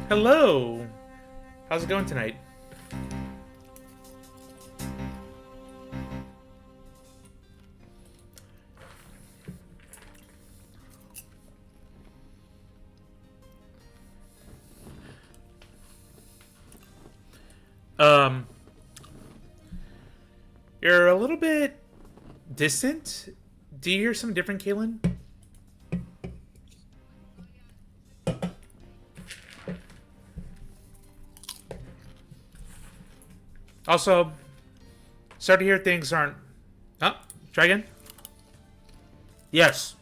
Hello. How's it going tonight? You're a little bit distant. Do you hear something different, Kaylin? Also, start to hear things aren't... Oh, try again? Yes.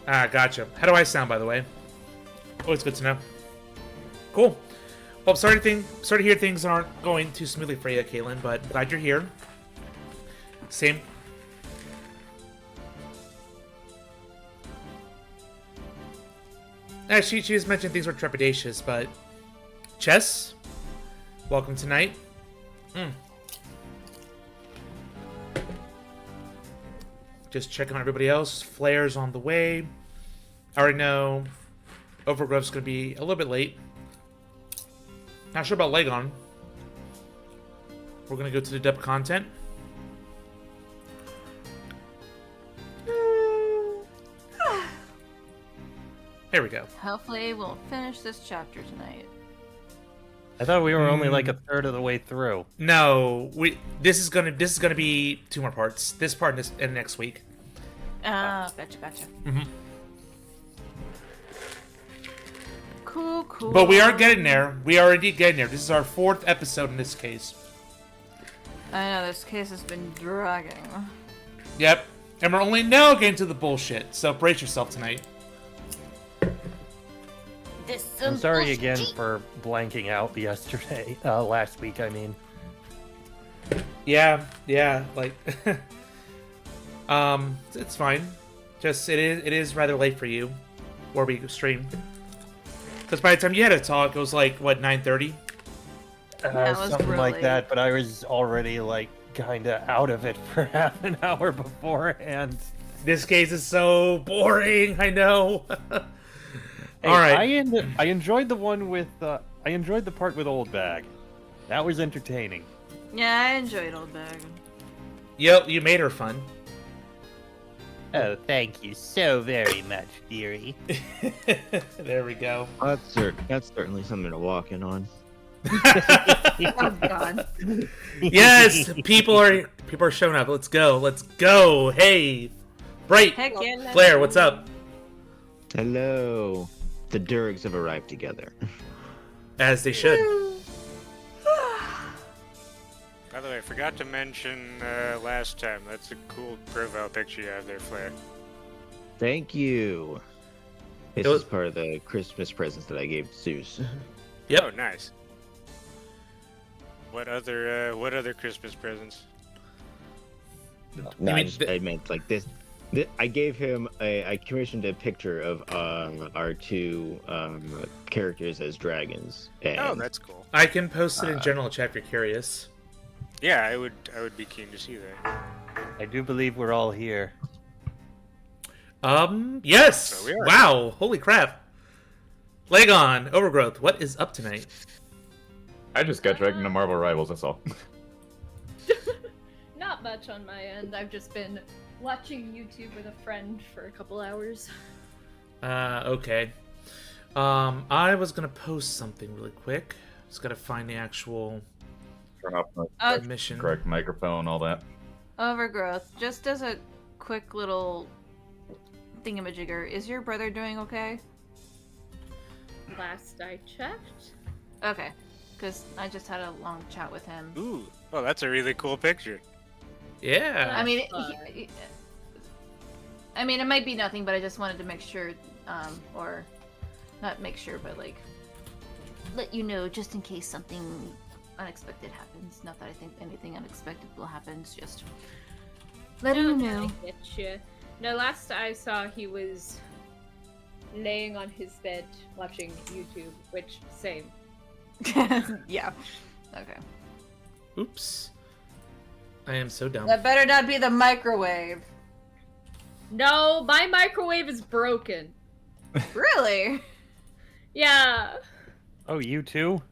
Ah, gotcha. How do I sound, by the way? Always good to know. Cool. Well, sorry to hear things aren't going too smoothly for you, Caitlin, but glad you're here. Same. She just mentioned things were trepidatious, but... Chess? Welcome tonight. Just checking on everybody else. Flare's on the way. I already know Overgrowth's going to be a little bit late. Not sure about Legon. We're going to go to the dub content. There we go. Hopefully we'll finish this chapter tonight. I thought we were only like a third of the way through. No, this is gonna be 2 more parts. This part and next week. Gotcha. Mm-hmm. Cool. But we are getting there. We are indeed getting there. This is our 4th episode in this case. I know, this case has been dragging. Yep. And we're only now getting to the bullshit, so brace yourself tonight. I'm sorry again for blanking out last week, I mean. Yeah, like... it's fine. Just, it is rather late for you, where we stream. Because by the time you had to talk, it was like, what, 9:30? Something like that, but I was already, like, kinda out of it for half an hour beforehand. This case is so boring, I know. Hey, all right. I enjoyed the one with, I enjoyed the part with Old Bag. That was entertaining. Yeah, I enjoyed Old Bag. Yep, you made her fun. Oh, thank you so very much, dearie. There we go. That's certainly something to walk in on. Oh god. Yes, people are showing up. Let's go. Hey, Bright, Heck yeah. Blair, what's up? Hello. The Durgs have arrived together. As they should. By the way, I forgot to mention last time, that's a cool profile picture you have there, Flair. Thank you. This is part of the Christmas presents that I gave Zeus. Yep. Oh, nice. What other Christmas presents? No, I meant like this. I gave him I commissioned a picture of our 2 characters as dragons. And, Oh, that's cool. I can post it in general chat if you're curious. Yeah, I would be keen to see that. I do believe we're all here. Yes! So we are. Wow, holy crap. Legon, Overgrowth, what is up tonight? I just got dragged into Marvel Rivals, that's all. Not much on my end. I've just been watching YouTube with a friend for a couple hours. Okay. I was gonna post something really quick. Just gotta find the actual Turn off the mission. correct microphone, all that. Overgrowth, just as a quick little thingamajigger, is your brother doing okay? Last I checked. Okay, because I just had a long chat with him. Ooh, oh, that's a really cool picture. Yeah. I mean, it might be nothing, but I just wanted to make sure, or not make sure, but like let you know just in case something unexpected happens. Not that I think anything unexpected will happen. It's just letting you know. I get you. No, last I saw, he was laying on his bed watching YouTube, which same. Yeah. Okay. Oops. I am so dumb. That better not be the microwave. No, my microwave is broken. Really? Yeah. Oh, you too?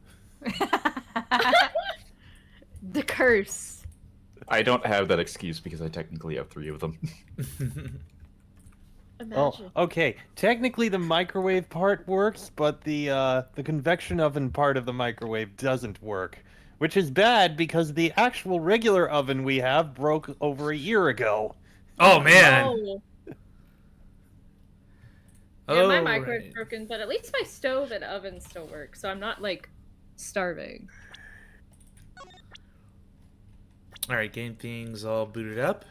The curse. I don't have that excuse because I technically have 3 of them. Oh, Imagine. okay. Technically, the microwave part works, but the convection oven part of the microwave doesn't work, which is bad because the actual regular oven we have broke over a year ago. Oh man. Oh. Yeah, my Oh, microwave's right. broken, but at least my stove and oven still work, so I'm not like starving. All right, game things all booted up.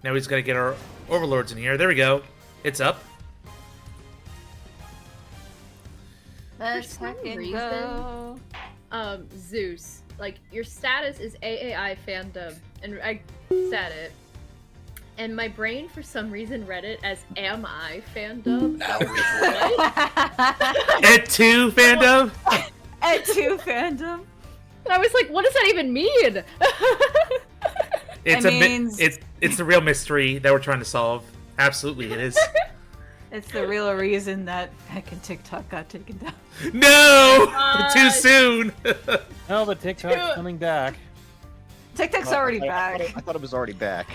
Now we just gotta get our overlords in here. There we go. It's up. Let's some fucking reason- go. Zeus, like your status is AAI fandom, and I said it. And my brain, for some reason, read it as "Am I fandom?" What? Ed 2 fandom. Ed 2 fandom. And I was like, "What does that even mean?" It's It a means- it's the real mystery that we're trying to solve. Absolutely, it is. It's the real reason that fucking TikTok got taken down. No, Uh, too soon. No, but TikTok's coming back. TikTok's already back. I thought it was already back.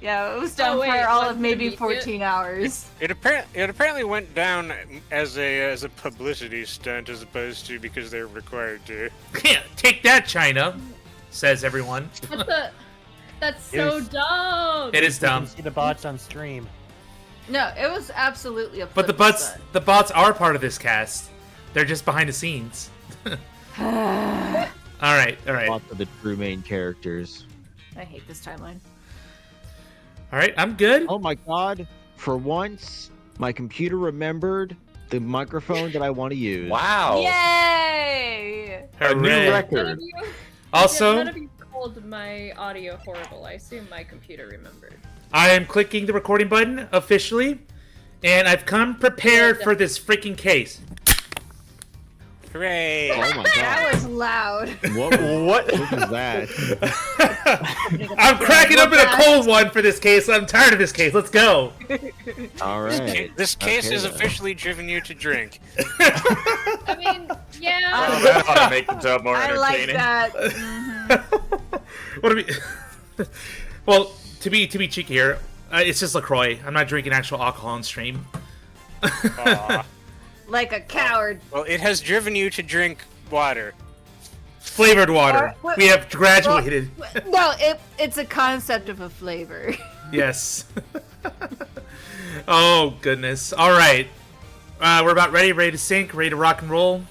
Yeah, it was down wait, for all what, of maybe did you- 14 hours. It apparently went down as a publicity stunt as opposed to because they're required to. Yeah, take that, China, says everyone. That's so dumb. It is You can dumb. see the bots on stream. No, it was absolutely a But the bots are part of this cast. They're just behind the scenes. all right. Lots of the true main characters. I hate this timeline. All right, I'm good. Oh my god! For once, my computer remembered the microphone that I want to use. Wow. Yay! A new Hooray. None record. of you, Also, none of you called my audio horrible. I assume my computer remembered. I am clicking the recording button officially, and I've come prepared for this freaking case. Hooray! Oh my That god! was loud. What was that? I'm cracking open a cold one for this case. I'm tired of this case. Let's go. All right. This case Okay, has then. officially driven you to drink. I mean, yeah. Oh, that ought to make the dub more I like entertaining. that. Mhm. What do we? Well, to be cheeky here, it's just LaCroix. I'm not drinking actual alcohol on stream. Aw. Like a coward. Well, it has driven you to drink water. Flavored water. What- We have graduated. No, it's a concept of a flavor. Yes. Oh goodness. All right. We're about ready to sync, ready to rock and roll.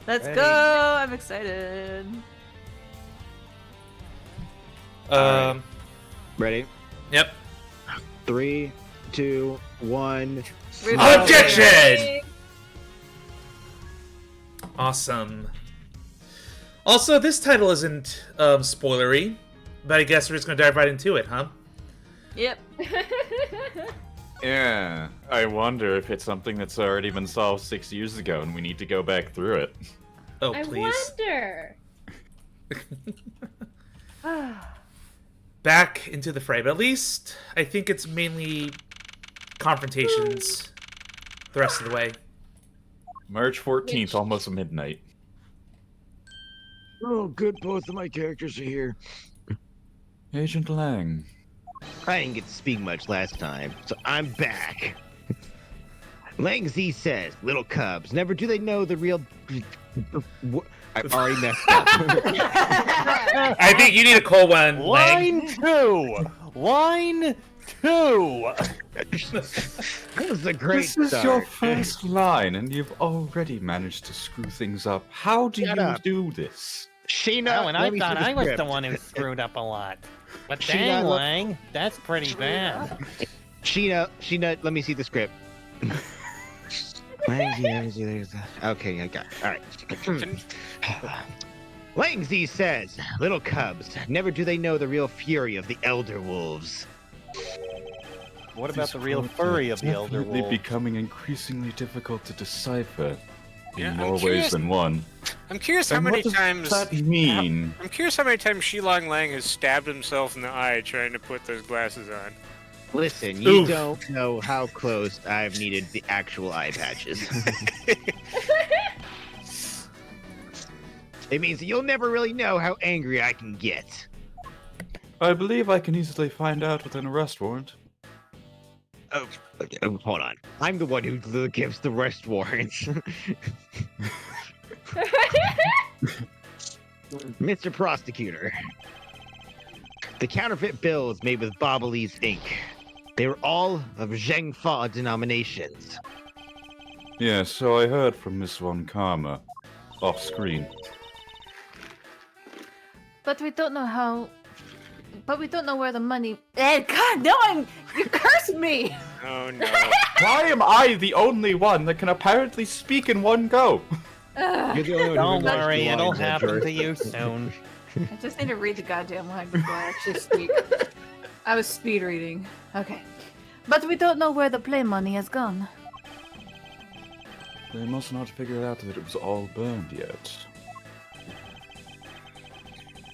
Let's Ready. go. I'm excited. right. Ready? Yep. 3, 2, 1. Objection! Awesome. Also, this title isn't spoilery, but I guess we're just gonna dive right into it, huh? Yep. Yeah. I wonder if it's something that's already been solved 6 years ago and we need to go back through it. Oh, I please. wonder. Back into the fray, but at least I think it's mainly confrontations the rest of the way. March 14th, almost midnight. Oh, good. Both of my characters are here. Agent Lang. I didn't get to speak much last time, so I'm back. Lang Z says, little cubs, never do they know the real... I already messed up. I think you need a cold one, Lang. Line 2! That was a great This is start. your first line, and you've already managed to screw things up. How do Shut you up. do this? Sheena, Oh, and let I me thought see the I was script. the one who screwed up a lot. But She dang, got- Lang, that's pretty bad. Sheena, let me see the script. Lang Z, let me see, there's that. Okay, I got it. All right. Lang Z says, little cubs, never do they know the real fury of the elder wolves. What about These the real words furry are of the elder definitely wolf? becoming increasingly difficult to decipher in Yeah, I'm more curious- ways than one. I'm curious how And many what does times. that I'm curious how many times Shilong Lang has stabbed himself in the eye trying to put those glasses on. Listen, you Oof. don't know how close I've needed the actual eye patches. It means that you'll never really know how angry I can get. I believe I can easily find out with an arrest warrant. Oh, hold on. I'm the one who gives the arrest warrants. Mr. Prosecutor, the counterfeit bills made with Bobbleys ink. They were all of Zheng Fa denominations. Yeah, so I heard from Miss Von Karma. Off screen. But we don't know how. But we don't know where the money. God, no! You cursed me. Oh no. Why am I the only one that can apparently speak in one go? Ugh. You're the only one who Don't remembers worry, the it'll lines, happen Edward. to you soon. I just need to read the goddamn line before I actually speak. I was speed reading. Okay. But we don't know where the play money has gone. They must not figure out that it was all burned yet.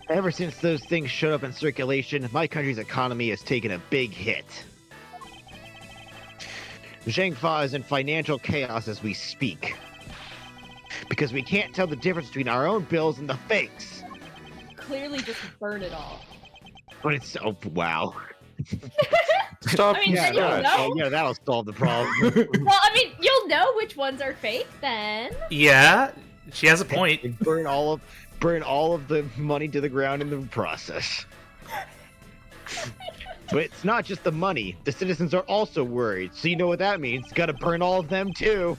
Ever since those things showed up in circulation, my country's economy has taken a big hit. Zheng Fa is in financial chaos as we speak. Because we can't tell the difference between our own bills and the fakes. Clearly, just burn it all. But it's oh wow. Stop I mean, from then you'll scratch. know. Yeah, that'll solve the problem. Well, I mean, you'll know which ones are fake then. Yeah, she has a point. And burn all of the money to the ground in the process. But it's not just the money. The citizens are also worried. So you know what that means. Gotta burn all of them too.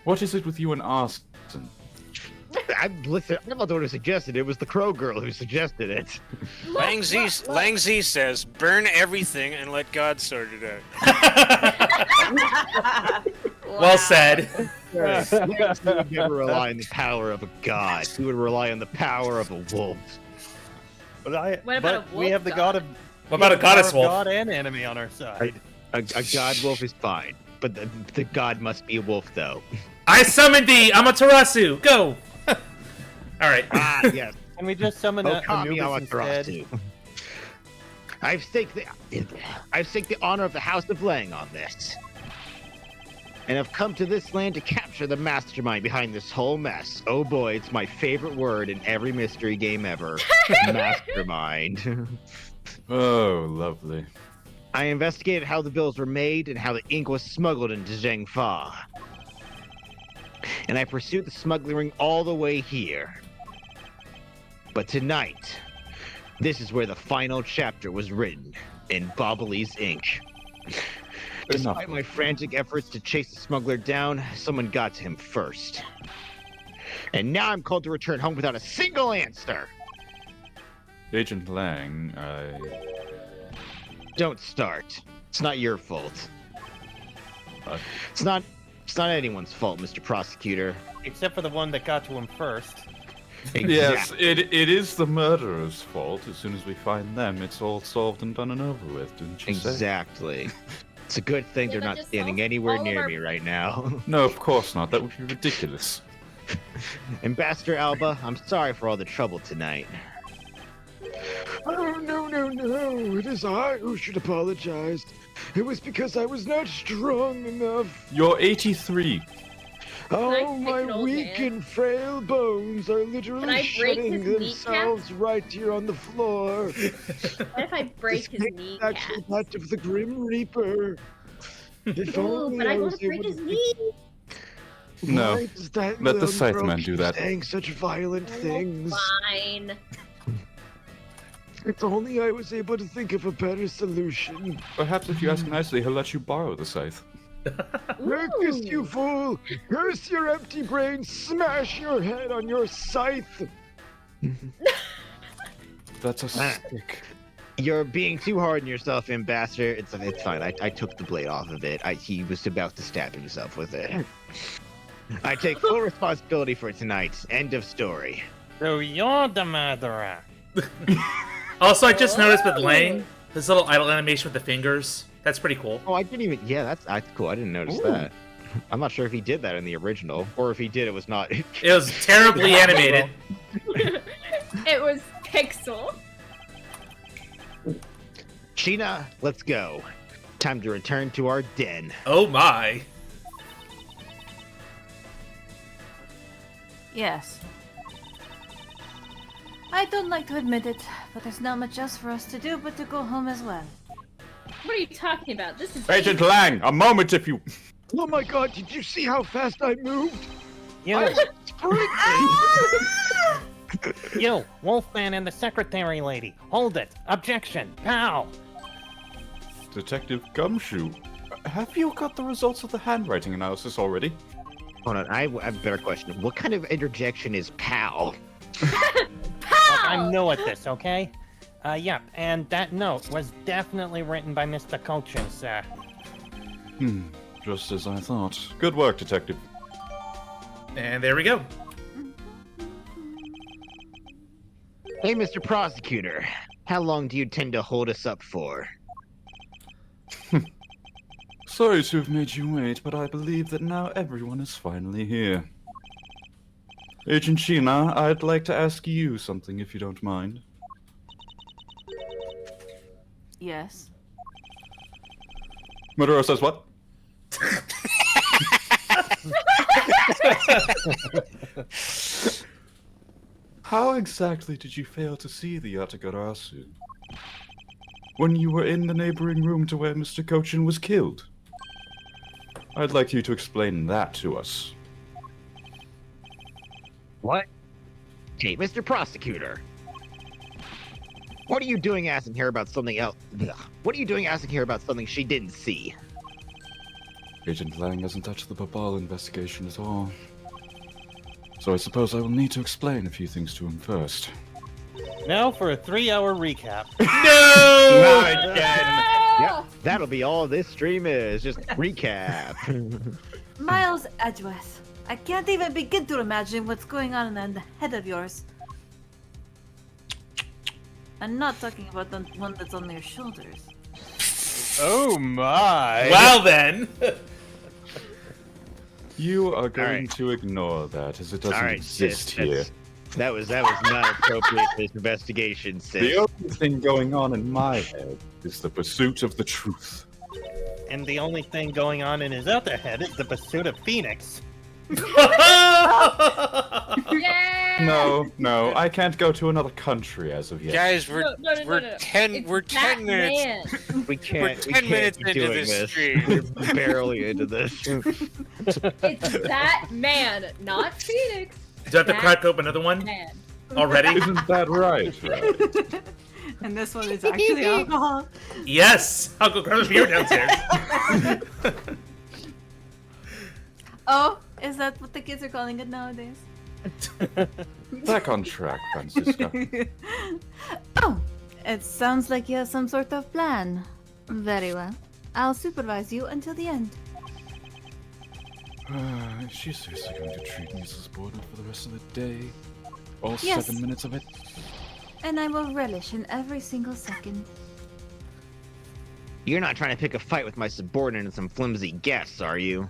What is it with you and Austin? Listen, I'm not the one who suggested it. It was the Crow girl who suggested it. Lang Z says, burn everything and let God sort it out. Well said. Yes. He would never rely on the power of a god. He would rely on the power of a wolf. But What about a we wolf have the god? god of What about a the power goddess of wolf? God and enemy on our side. A god wolf is fine, but the god must be a wolf, though. I summon thee, Amaterasu. Go. All right. Ah, yes. Can we just summon Okami Anubis instead? Amaterasu. I've staked the honor of the House of Lang on this. And I've come to this land to capture the mastermind behind this whole mess. Oh boy, it's my favorite word in every mystery game ever. Mastermind. Oh, lovely. I investigated how the bills were made and how the ink was smuggled into Zheng Fa. And I pursued the smuggling all the way here. But tonight, this is where the final chapter was written, in Bobbly's ink. Despite my frantic efforts to chase the smuggler down, someone got to him first. And now I'm called to return home without a single answer! Agent Lang, Don't start. It's not your fault. Uh, It's not anyone's fault, Mr. Prosecutor. Except for the one that got to him first. Yes, it is the murderer's fault. As soon as we find them, it's all solved and done and over with, didn't you say? Exactly. It's a good thing Yeah, they're that not just standing solves anywhere all of near our- me right now. No, of course not. That would be ridiculous. Ambassador Alba, I'm sorry for all the trouble tonight. Oh, no. It is I who should apologize. It was because I was not strong enough. You're 83. Oh, take my an old weak man? and frail bones are Can literally I break shedding his themselves right here on the floor. What if I break his This knee? actually that of the Grim Reaper. If Oh, only but I was want to break able his to- knee. No. Why does that Let the little Scythe Man broke do that. Saying such violent things. Fine. If only I was able to think of a better solution. Perhaps if you ask nicely, he'll let you borrow the scythe. Curse you Ooh. fool! Curse your empty brain! Smash your head on your scythe! That's a stick. You're being too hard on yourself, Ambassador. It's fine. I took the blade off of it. He was about to stab himself with it. I take full responsibility for tonight. End of story. So you're the murderer. Also, I just noticed with Oh. Lang, this little idle animation with the fingers. That's pretty cool. Oh, I didn't even. Yeah, that's cool. I didn't notice that. I'm not sure if he did that in the original, or if he did, it was not. It was terribly animated. It was Pixel. Sheena, let's go. Time to return to our den. Oh my. Yes. I don't like to admit it, but there's not much else for us to do but to go home as well. What are you talking about? This is Agent Lang, a moment if you... Oh my god, did you see how fast I moved? You, Sprinting! you, Wolfman and the secretary lady. Hold it. Objection. Pow. Detective Gumshoe, have you got the results of the handwriting analysis already? Hold on, I have a better question. What kind of interjection is pal? Look, I'm new at this, okay? Yep, and that note was definitely written by Mr. Culture, sir. Just as I thought. Good work, Detective. And there we go. Hey, Mr. Prosecutor. How long do you tend to hold us up for? Sorry to have made you wait, but I believe that now everyone is finally here. Agent Sheena, I'd like to ask you something if you don't mind. Yes. Murderer says what? How exactly did you fail to see the Yatagarasu? When you were in the neighboring room to where Mr. Kochin was killed? I'd like you to explain that to us. What? Hey, Mr. Prosecutor. What are you doing asking her about something else? Ugh. What are you doing asking her about something she didn't see? Agent Lang hasn't touched the Babal investigation at all. So I suppose I will need to explain a few things to him first. Now for a 3-hour recap. No! Not again! Yep, that'll be all this stream is. Just recap. Miles Edgeworth, I can't even begin to imagine what's going on in the head of yours. I'm not talking about the one that's on your shoulders. Oh my! Well then. You are going Alright. to ignore that, as it doesn't All right, exist sis, here. that was not appropriate for this investigation, sis. The only thing going on in my head is the pursuit of the truth. And the only thing going on in his other head is the pursuit of Phoenix. Yeah! No, I can't go to another country as of yet. Guys, we're No. we're 10 It's we're that 10 minutes. man. We can't. We're 10 minutes be into doing this this. stream. We're barely into this. It's that man, not Phoenix. Do I have to crack open another one Man. already? Isn't that right? And this one is actually alcohol. Yes! I'll go grab a beer downstairs. Oh, is that what the kids are calling it nowadays? Back on track, Francisca. Oh, it sounds like you have some sort of plan. Very well. I'll supervise you until the end. Is she seriously going to treat me as a subordinate for the rest of the day? All Yes. 7 minutes of it? And I will relish in every single second. You're not trying to pick a fight with my subordinate and some flimsy guests, are you?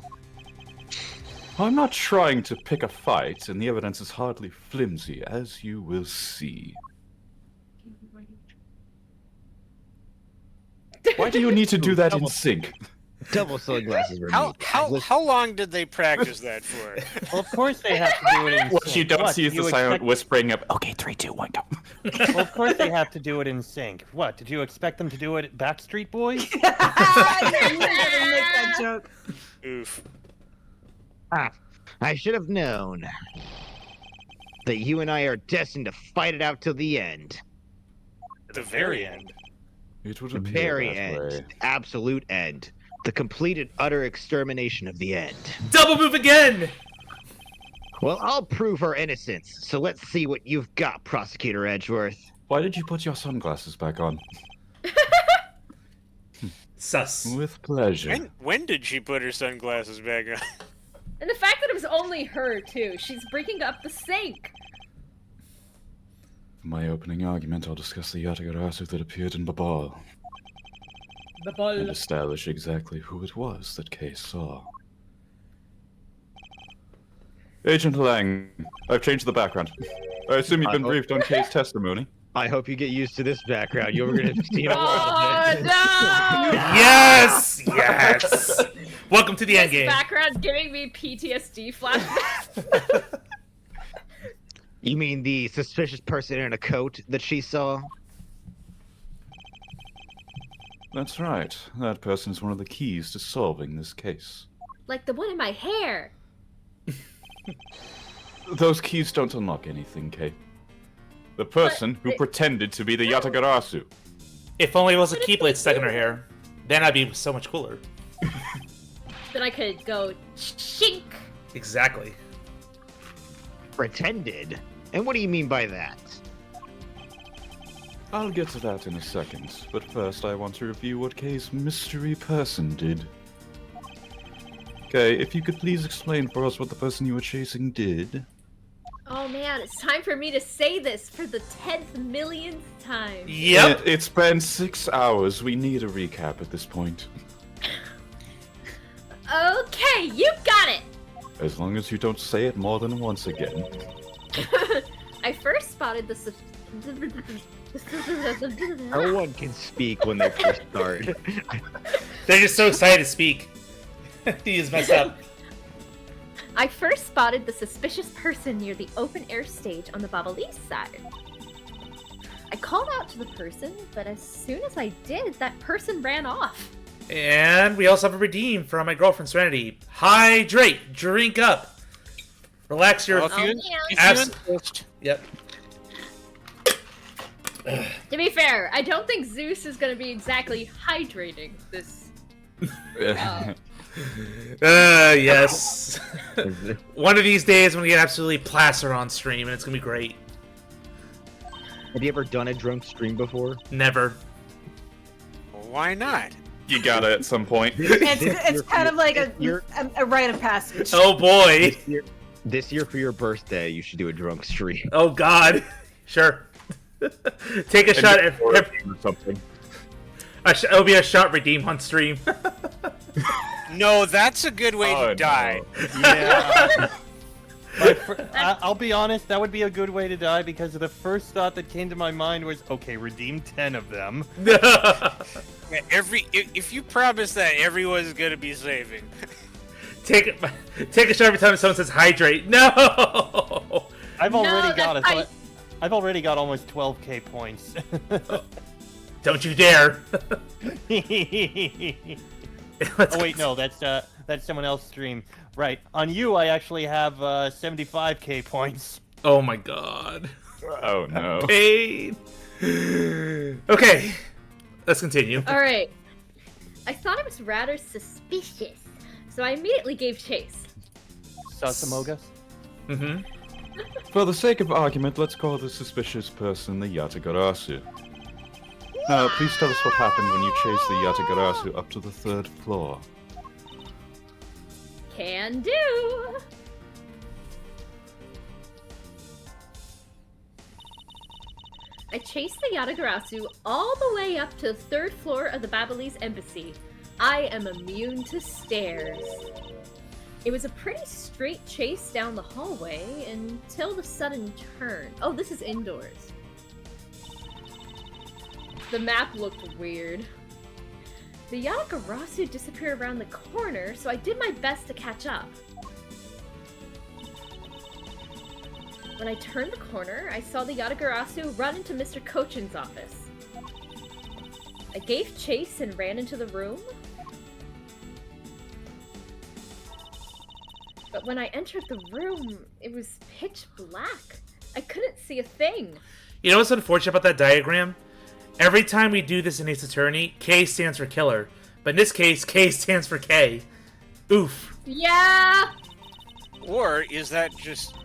I'm not trying to pick a fight, and the evidence is hardly flimsy, as you will see. Why do you need to do that in sync? Double sunglasses were How needed. how long did they practice that for? Well, of course they have to do it in sync. What you don't see is you the silent expect- whispering of, okay, 3, 2, 1, go. Well, of course they have to do it in sync. What, did you expect them to do it at Backstreet Boys? that joke. Oof. Ah, I should have known that you and I are destined to fight it out till the end. The very end. It would The appear very that end. way. Absolute end. The complete and utter extermination of the end. Double move again! Well, I'll prove her innocence, so let's see what you've got, Prosecutor Edgeworth. Why did you put your sunglasses back on? Sus. With pleasure. When did she put her sunglasses back on? And the fact that it was only her, too. She's breaking up the sink. For my opening argument, I'll discuss the Yatagarasu that appeared in Babal, and establish exactly who it was that Kay saw. Agent Lang, I've changed the background. I assume you've been briefed on Kay's testimony. I hope you get used to this background. You're gonna see it. Oh no! Yes! Yes! Welcome to the end This game. background giving me PTSD flashbacks. You mean the suspicious person in a coat that she saw? That's right. That person is one of the keys to solving this case. Like the one in my hair. Those keys don't unlock anything, Kay. The person who pretended to be the Yatagarasu. If only it was a Keyblade stuck in her hair. Then I'd be so much cooler. Then I could go chink. Exactly. Pretended? And what do you mean by that? I'll get to that in a second, but first I want to review what Kay's mystery person did. Kay, if you could please explain for us what the person you were chasing did. Oh man, it's time for me to say this for the 10th millionth time. Yep. It's been 6 hours. We need a recap at this point. Okay, you got it! As long as you don't say it more than once again. I first spotted the No one can speak when they first start. They're just so excited to speak. He is messed up. I first spotted the suspicious person near the open air stage on the Babalis side. I called out to the person, but as soon as I did, that person ran off. And we also have a redeem from my girlfriend Serenity. Hydrate, drink up, relax your. Well, if you, man. if Abs- you insist. Yep. To be fair, I don't think Zeus is going to be exactly hydrating this. Yes. One of these days, I'm gonna get absolutely plastered on stream, and it's gonna be great. Have you ever done a drunk stream before? Never. Why not? You gotta at some point. It's kind of like a rite of passage. Oh boy. This year for your birthday, you should do a drunk stream. Oh god. Sure. Take a shot at or something. it'll be a shot redeem on stream. No, that's a good way to die. Yeah. I'll be honest, that would be a good way to die because the first thought that came to my mind was, okay, redeem 10 of them. If you promise that everyone's gonna be saving. Take a shot every time someone says hydrate. No. I've already that's got I've already got almost 12k points. Don't you dare. Oh wait, no, that's someone else's stream. Right, on you I actually have 75k points. Oh my god. Oh no. Pain. Okay. Let's continue. Alright. I thought it was rather suspicious, so I immediately gave chase. Sasamogas? Mm-hmm. For the sake of argument, let's call the suspicious person the Yatagarasu. Now, please tell us what happened when you chased the Yatagarasu up to the 3rd floor. Can do! I chased the Yatagarasu all the way up to the 3rd floor of the Babalis embassy. I am immune to stairs. It was a pretty straight chase down the hallway until the sudden turn. Oh, this is indoors. The map looked weird. The Yatagarasu disappeared around the corner, so I did my best to catch up. When I turned the corner, I saw the Yatagarasu run into Mr. Kochin's office. I gave chase and ran into the room. But when I entered the room, it was pitch black. I couldn't see a thing. You know what's unfortunate about that diagram? Every time we do this in Ace Attorney, K stands for killer. But in this case, K stands for K. Oof. Yeah! Or is that just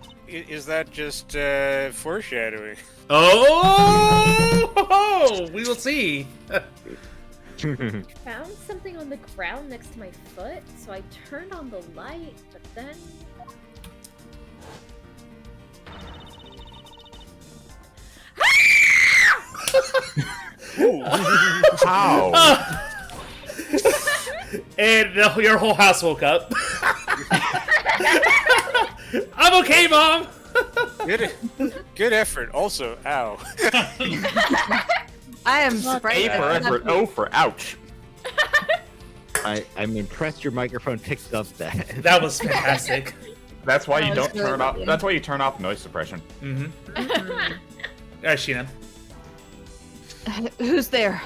foreshadowing? Oh! We will see. Found something on the ground next to my foot, so I turned on the light, but then... How? And your whole house woke up. I'm okay, Mom! Did it? Good effort. Also, ow. I am surprised. A for effort, O for ouch. I'm impressed your microphone picked up that. That was fantastic. That's why you That was don't turn really off. good. That's why you turn off noise suppression. Mm-hmm. Alright, Sheena. Who's there?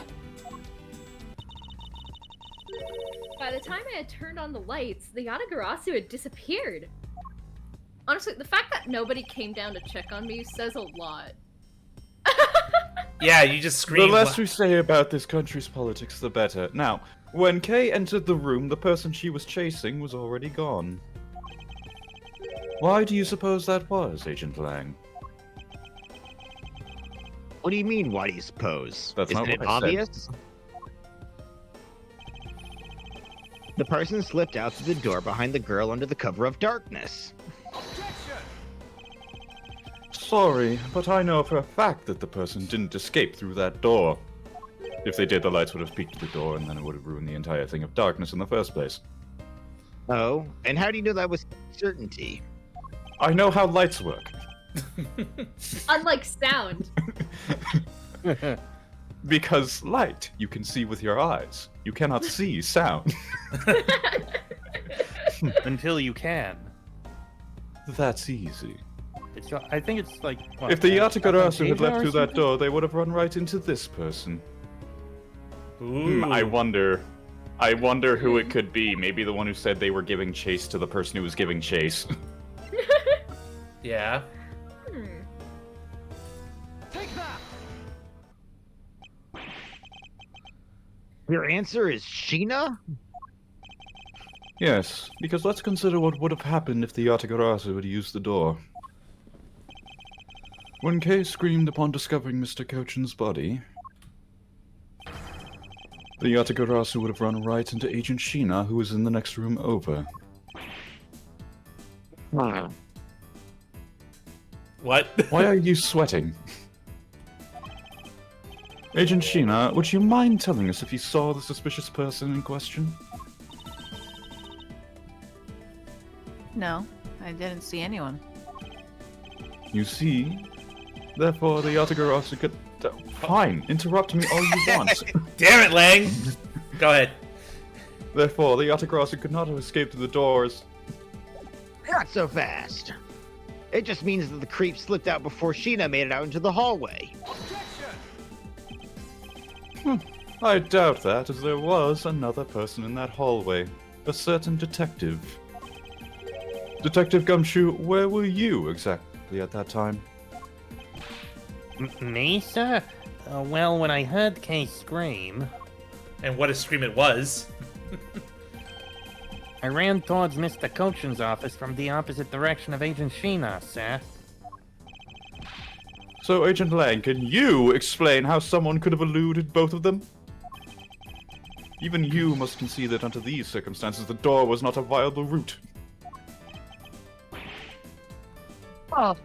By the time I had turned on the lights, the Yatagarasu had disappeared. Honestly, the fact that nobody came down to check on me says a lot. Yeah, you just The screamed. less we say about this country's politics, the better. Now, when Kay entered the room, the person she was chasing was already gone. Why do you suppose that was, Agent Lang? What do you mean, why do you suppose? That's Isn't not it what I said. obvious? The person slipped out through the door behind the girl under the cover of darkness. Sorry, but I know for a fact that the person didn't escape through that door. If they did, the lights would have peeked through the door, and then it would have ruined the entire thing of darkness in the first place. Oh, and how do you know that was certainty? I know how lights work. Unlike sound. Because light, you can see with your eyes. You cannot see sound. Until you can. That's easy. I think it's like. What, If the Yatagarasu had Asia left or through that something? door, they would have run right into this person. Ooh. I wonder who it could be. Maybe the one who said they were giving chase to the person who was giving chase. Yeah. Hmm. Your answer is Sheena? Yes, because let's consider what would have happened if the Yatagarasu had used the door. When Kay screamed upon discovering Mr. Kochin's body, the Yatagarasu would have run right into Agent Sheena, who was in the next room over. What? Why are you sweating? Agent Sheena, would you mind telling us if you saw the suspicious person in question? No, I didn't see anyone. You see? Therefore, the Yatagarasu could... Fine, interrupt me all you want. Damn it, Lang! Go ahead. Therefore, the Yatagarasu could not have escaped through the doors. Not so fast. It just means that the creep slipped out before Sheena made it out into the hallway. I doubt that, as there was another person in that hallway. A certain detective. Detective Gumshoe, where were you exactly at that time? Me, sir? Well, when I heard Kay scream, And what a scream it was. I ran towards Mr. Kochin's office from the opposite direction of Agent Sheena, sir. So, Agent Lang, can you explain how someone could have eluded both of them? Even you must concede that under these circumstances, the door was not a viable route. Oh,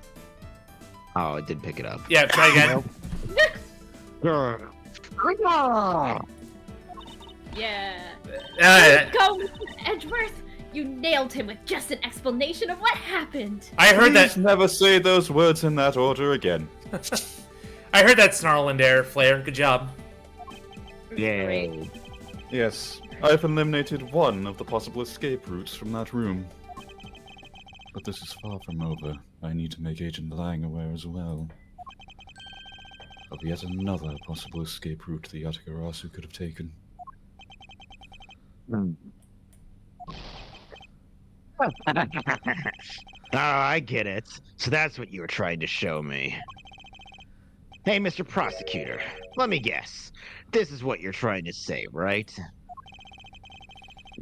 Oh, it did pick it up. Yeah, try again. Yeah. Uh, Go, Mr. Edgeworth! You nailed him with just an explanation of what happened. I heard Please that. never say those words in that order again. I heard that snarl in there, Flair. Good job. Yay. Yes, I've eliminated one of the possible escape routes from that room. But this is far from over. I need to make Agent Lang aware as well of yet another possible escape route the Yatagarasu could have taken. Oh, I get it. So that's what you were trying to show me. Hey, Mr. Prosecutor, let me guess. This is what you're trying to say, right?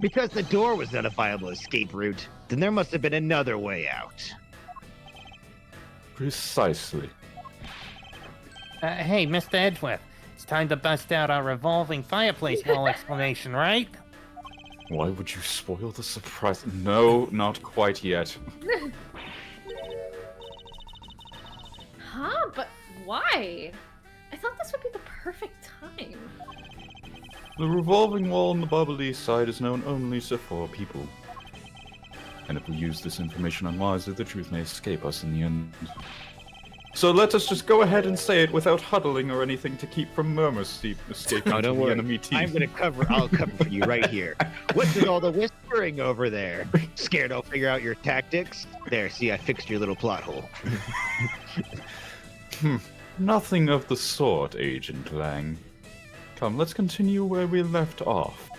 Because the door was not a viable escape route, then there must have been another way out. Precisely. Hey, Mr. Edgeworth, it's time to bust out our revolving fireplace wall explanation, right? Why would you spoil the surprise? No, not quite yet. Huh? But why? I thought this would be the perfect time. The revolving wall on the Barbalese side is known only to 4 people. And if we use this information unwisely, the truth may escape us in the end. So let us just go ahead and say it without huddling or anything to keep from murmurs escaping Oh, to don't the worry. enemy team. I'll cover for you right here. What's with all the whispering over there? Scared I'll figure out your tactics? There, see, I fixed your little plot hole. Nothing of the sort, Agent Lang. Come, let's continue where we left off.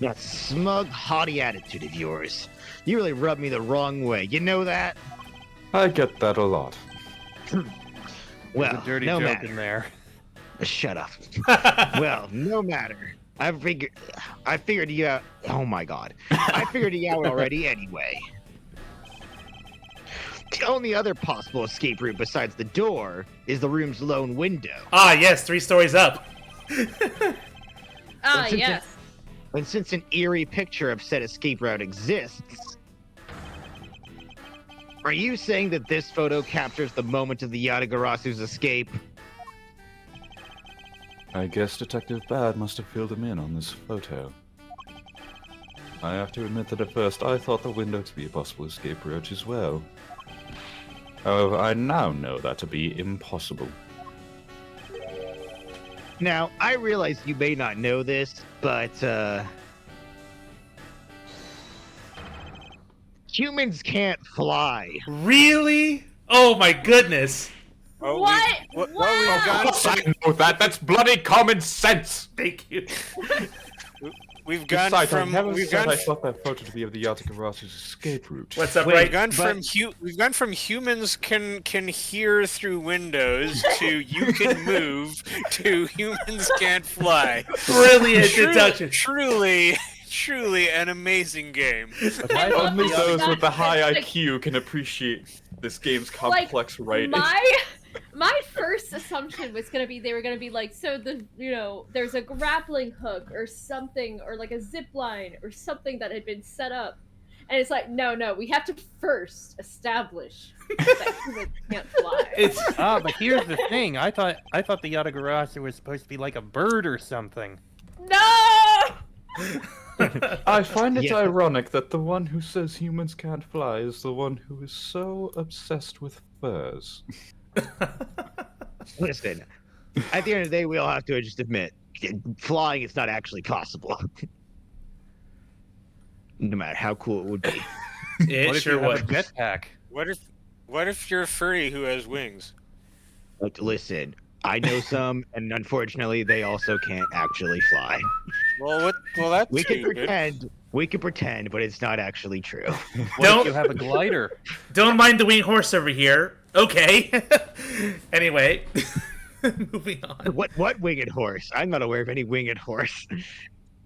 That smug, haughty attitude of yours. You really rubbed me the wrong way. You know that? I get that a lot. Well, There's a dirty no joke matter. in there. Shut up. Well, no matter. I figured you out. Oh my god. I figured you out already anyway. The only other possible escape route besides the door is the room's lone window. Ah, yes, 3 stories up. Ah, Since it- yes. And since an eerie picture of said escape route exists, are you saying that this photo captures the moment of the Yatagarasu's escape? I guess Detective Bad must have filled him in on this photo. I have to admit that at first I thought the window to be a possible escape route as well. However, I now know that to be impossible. Now, I realize you may not know this, but, humans can't fly. Really? Oh my goodness. Oh, What? Well, we've Wow. gone from, know that. That's bloody common sense. Thank you. we've gone Besides, from I never we've said gone I thought that photo to be of the Yatagarasu's escape route. What's up, Wait, right? we've gone from humans can hear through windows to you can move to humans can't fly. Brilliant deduction. Truly an amazing game. I love Only the those fact with the high that, like, IQ can appreciate this game's like, complex writing. My first assumption was gonna be they were gonna be like, so there's a grappling hook or something, or like a zip line or something that had been set up, and it's like, no, we have to first establish that humans can't fly. It's But here's the thing. I thought the Yatagarasu was supposed to be like a bird or something. No. I find it Yeah. ironic that the one who says humans can't fly is the one who is so obsessed with furs. Listen, at the end of the day, we all have to just admit, flying is not actually possible. No matter how cool it would be. it What if sure you have a would. jetpack? What if you're a furry who has wings? But listen, I know some, and unfortunately, they also can't actually fly. Well, that's We can stupid. pretend, but it's not actually true. What Don't- if you have a glider? Don't mind the winged horse over here. Okay. Anyway, moving on. What winged horse? I'm not aware of any winged horse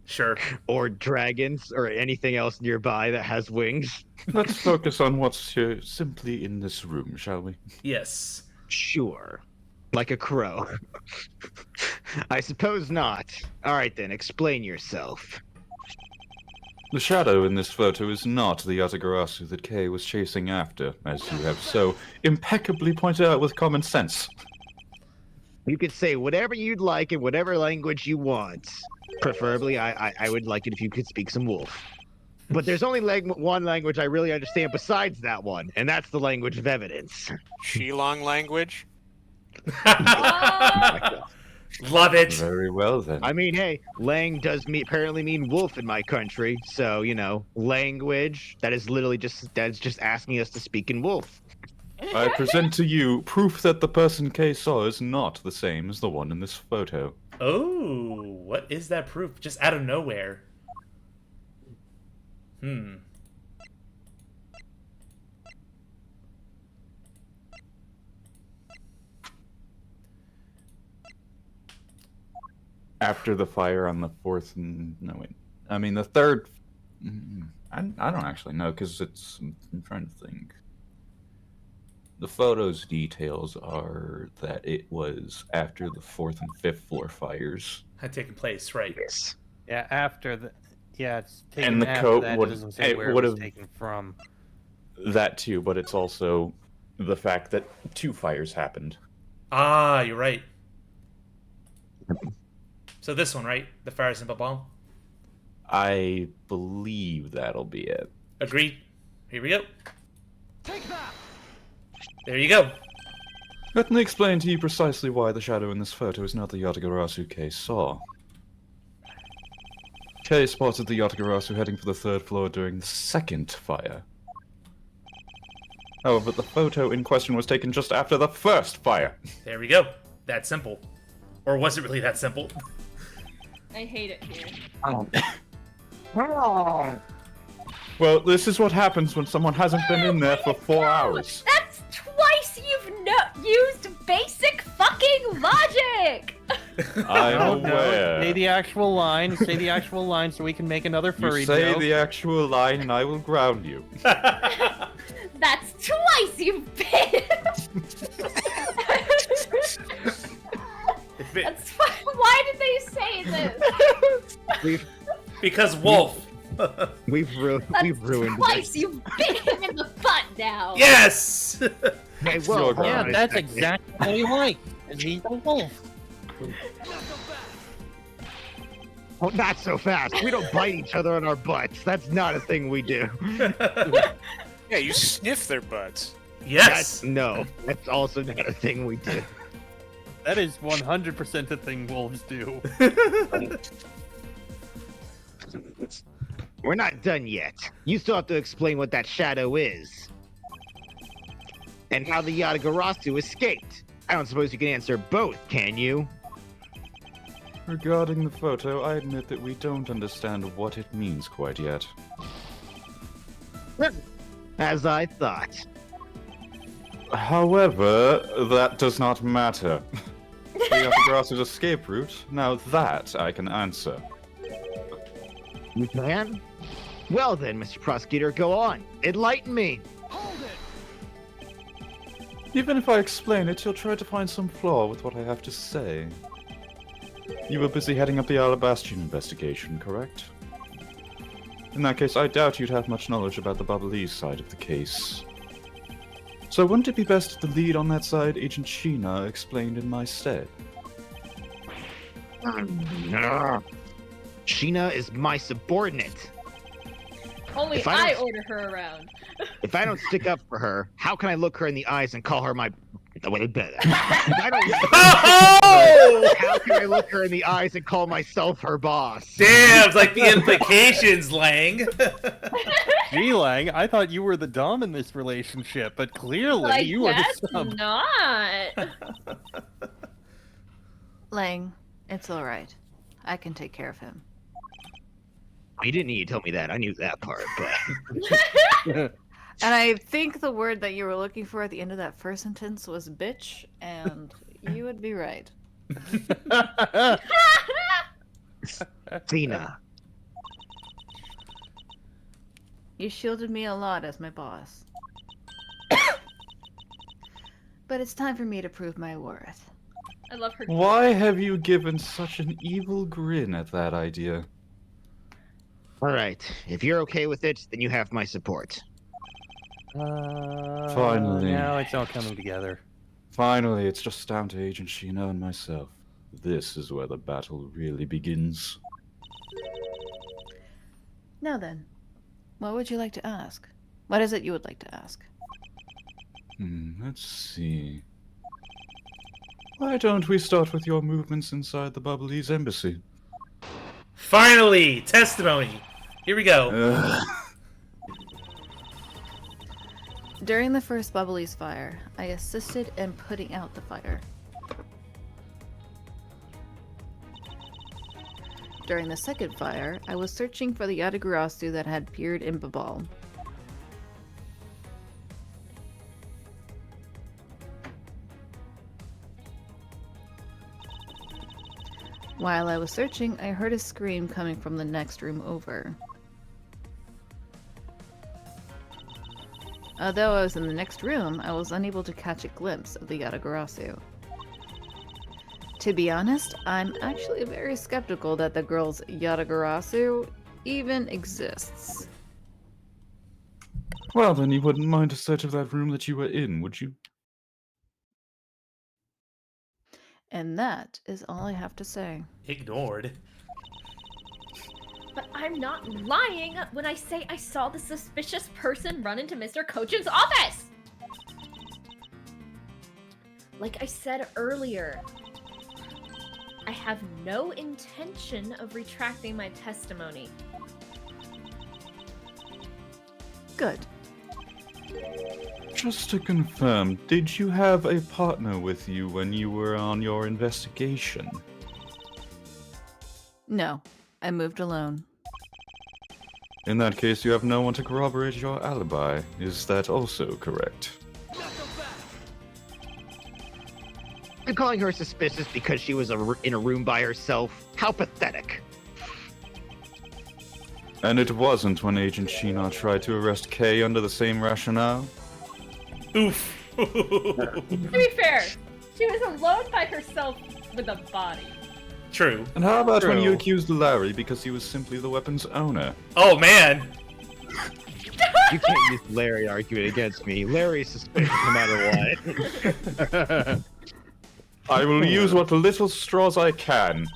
Sure. or dragons or anything else nearby that has wings. Let's focus on what's here simply in this room, shall we? Yes. Sure. Like a crow. I suppose not. All right then, explain yourself. The shadow in this photo is not the Yatagarasu that Kay was chasing after, as you have so impeccably pointed out with common sense. You could say whatever you'd like in whatever language you want. Preferably, I would like it if you could speak some wolf. But there's only one language I really understand besides that one, and that's the language of evidence. Shillong language. Love it. Very well then. I mean, hey, lang does apparently mean wolf in my country, so language that is literally just asking us to speak in wolf. I present to you proof that the person Kay saw is not the same as the one in this photo. Oh, what is that proof? Just out of nowhere. After the fire on the fourth and the third. I don't actually know because I'm trying to think. The photos details are that it was after the fourth and fifth floor fires. Had taken place, right? Yes. Yeah, after the. Yeah, it's taken And the after coat that. would- It doesn't say it where it would was have- taken from. That too, but it's also the fact that 2 fires happened. Ah, you're right. So this one, right? The fire symbol bomb. I believe that'll be it. Agreed. Here we go. There you go. Let me explain to you precisely why the shadow in this photo is not the Yatagarasu Kei saw. Kei spotted the Yatagarasu heading for the 3rd floor during the 2nd fire. However, the photo in question was taken just after the 1st fire. There we go. That simple. Or was it really that simple? I hate it here. Well, this is what happens when someone hasn't been in there for 4 hours. That's twice you've used basic fucking logic! I'm aware. Say the actual line. Say the actual line so we can make another furry You say joke. the actual line and I will ground you. That's twice you've been! That's why did they say this? Because Wolf. We've ruined Twice you've bit him in the butt now! Yes! Hey, well, hold Yeah, on a that's second. exactly what he likes. And he's a wolf. Oh, not so fast. We don't bite each other on our butts. That's not a thing we do. Yeah, you sniff their butts. Yes! No, that's also not a thing we do. That is 100% a thing wolves do. We're not done yet. You still have to explain what that shadow is. And how the Yatagarasu escaped. I don't suppose you can answer both, can you? Regarding the photo, I admit that we don't understand what it means quite yet. As I thought. However, that does not matter. The Yatagarasu's escape route, now that I can answer. You can? Well then, Mr. Prosecutor, go on. Enlighten me. Even if I explain it, you'll try to find some flaw with what I have to say. You were busy heading up the Alabastian investigation, correct? In that case, I doubt you'd have much knowledge about the Babalese side of the case. So wouldn't it be best if the lead on that side, Agent Sheena, explained in my stead? Sheena is my subordinate. Only If I I don't- order her around. If I don't stick up for her, how can I look her in the eyes and call her my... Well, better. If I don't... Oh! How can I look her in the eyes and call myself her boss? Damn, it's like the implications, Lang. Gee, Lang, I thought you were the dom in this relationship, but clearly I you are guess the sub. not. Lang, it's alright. I can take care of him. You didn't need to tell me that. I knew that part, but... And I think the word that you were looking for at the end of that first sentence was bitch, and you would be right. Sheena. You shielded me a lot as my boss. But it's time for me to prove my worth. I love her. Why have you given such an evil grin at that idea? Alright, if you're okay with it, then you have my support. Finally. Now it's all coming together. Finally, it's just down to Agent Sheena and myself. This is where the battle really begins. Now then, what would you like to ask? What is it you would like to ask? Let's see. Why don't we start with your movements inside the Babalese embassy? Finally, testimony. Here we go. Ugh. During the first Babalese fire, I assisted in putting out the fire. During the second fire, I was searching for the Yatagarasu that had appeared in Babal. While I was searching, I heard a scream coming from the next room over. Although I was in the next room, I was unable to catch a glimpse of the Yatagarasu. To be honest, I'm actually very skeptical that the girl's Yatagarasu even exists. Well, then you wouldn't mind a search of that room that you were in, would you? And that is all I have to say. Ignored. But I'm not lying when I say I saw the suspicious person run into Mr. Kochin's office! Like I said earlier, I have no intention of retracting my testimony. Good. Just to confirm, did you have a partner with you when you were on your investigation? No, I moved alone. In that case, you have no one to corroborate your alibi. Is that also correct? And calling her suspicious because she was in a room by herself? How pathetic. And it wasn't when Agent Sheena tried to arrest Kay under the same rationale? Oof. To be fair, she was alone by herself with a body. True. And how about when you True. accused Larry because he was simply the weapon's owner? Oh man. You can't use Larry argument against me. Larry's suspicious no matter what. I will use what little straws I can.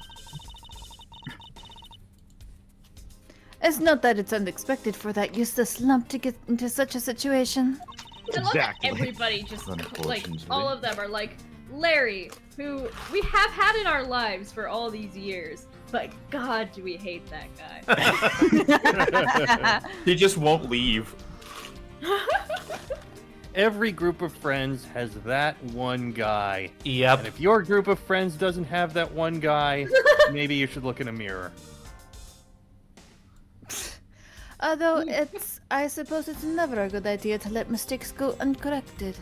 It's not that it's unexpected for that useless lump to get into such a situation. I love that Exactly. everybody just, like, Unfortunately. all of them are like, Larry, who we have had in our lives for all these years, but God, do we hate that guy. He just won't leave. Every group of friends has that one guy. And Yep. if your group of friends doesn't have that one guy, maybe you should look in a mirror. Although I suppose it's never a good idea to let mistakes go uncorrected.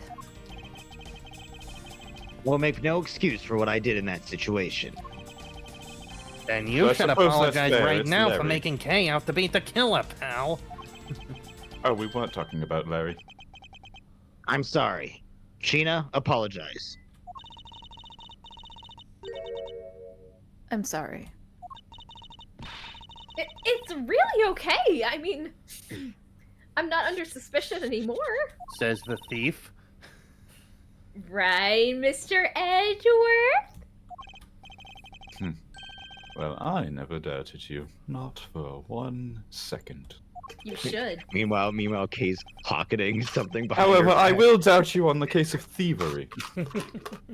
We'll make no excuse for what I did in that situation. And you Well, I should suppose that's apologize fair, right it's now for Larry. making Kay out to be the killer, pal. Oh, we weren't talking about Larry. I'm sorry. Sheena, apologize. I'm sorry. It's really okay. I mean, I'm not under suspicion anymore. Says the thief. Right, Mr. Edgeworth? Well, I never doubted you. Not for 1 second. You should. Meanwhile, Kay's pocketing something behind her However, I back. will doubt you on the case of thievery,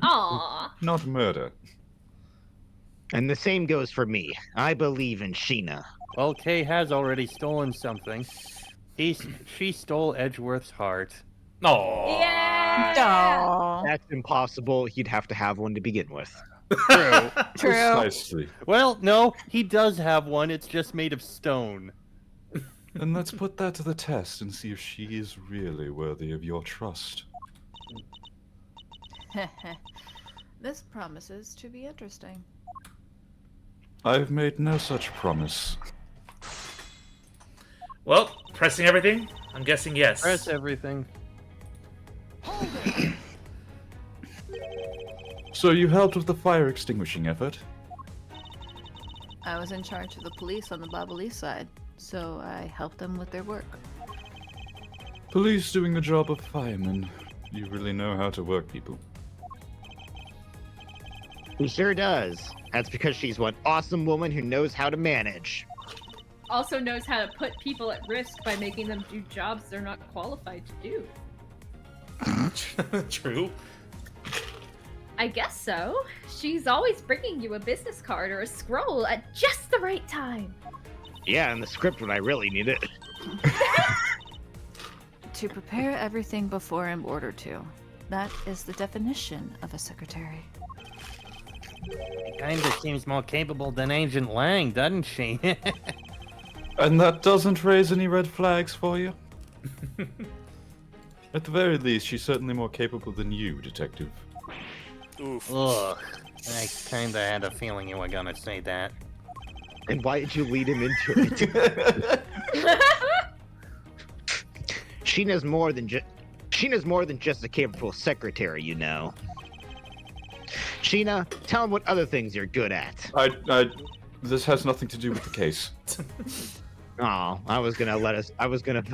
Aw. not murder. And the same goes for me. I believe in Sheena. Well, Kay has already stolen something. She stole Edgeworth's heart. Oh. Yeah. Aww. That's impossible. He'd have to have one to begin with. True. True. Precisely. Well, no, he does have one. It's just made of stone. Then let's put that to the test and see if she is really worthy of your trust. This promises to be interesting. I've made no such promise. Well, pressing everything? I'm guessing yes. Press everything. So you helped with the fire extinguishing effort? I was in charge of the police on the Babalee side, so I helped them with their work. Police doing the job of firemen. You really know how to work people. He sure does. That's because she's one awesome woman who knows how to manage. Also knows how to put people at risk by making them do jobs they're not qualified to do. True. I guess so. She's always bringing you a business card or a scroll at just the right time. Yeah, and the script when I really need it. To prepare everything before I'm ordered to. That is the definition of a secretary. Kinda seems more capable than Agent Lang, doesn't she? And that doesn't raise any red flags for you? At the very least, she's certainly more capable than you, Detective. Oof. Ugh. I kinda had a feeling you were gonna say that. And why did you lead him into it? Sheena's more than just a capable secretary, you know. Sheena, tell him what other things you're good at. This has nothing to do with the case. Oh, I was gonna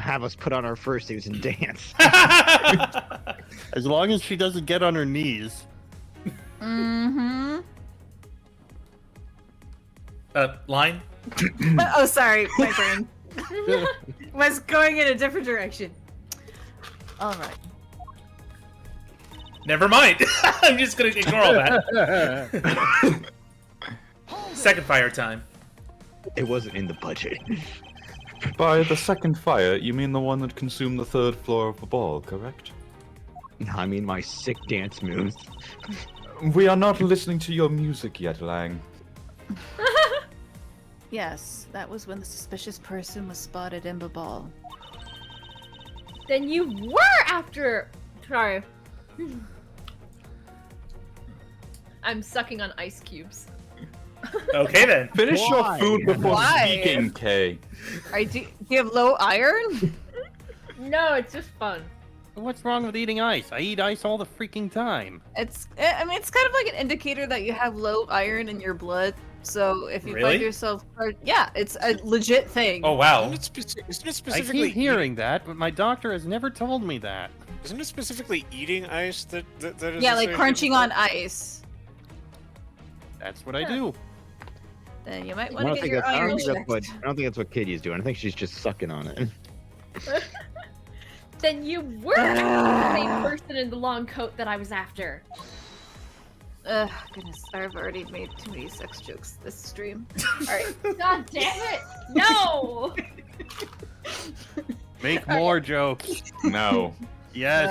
have us put on our first things and dance. As long as she doesn't get on her knees. Mm-hmm. Line? Oh, sorry, my brain was going in a different direction. All right. Never mind. I'm just gonna ignore all that. Second fire time. It wasn't in the budget. By the second fire, you mean the one that consumed the third floor of the ball, correct? I mean my sick dance moves. We are not listening to your music yet, Lang. Yes, that was when the suspicious person was spotted in the ball. Then you were after. Sorry. I'm sucking on ice cubes. Okay then. Finish Why? your food before Why? speaking, Kay. Do you have low iron? No, it's just fun. What's wrong with eating ice? I eat ice all the freaking time. It's kind of like an indicator that you have low iron in your blood. So if you Really? find yourself, yeah, it's a legit thing. Oh wow. Isn't it I specifically keep hearing that, but my doctor has never told me that. Isn't it specifically eating ice that is Yeah, like associated crunching with on that? ice. That's what I do. Then you might I want to don't get think your that's, I don't iron think that's checked. what I don't think that's what Kitty's doing. I think she's just sucking on it. Then you were the same person in the long coat that I was after. Ugh, goodness, I've already made too many sex jokes this stream. Alright. God damn it! No! Make more jokes. No. Yes.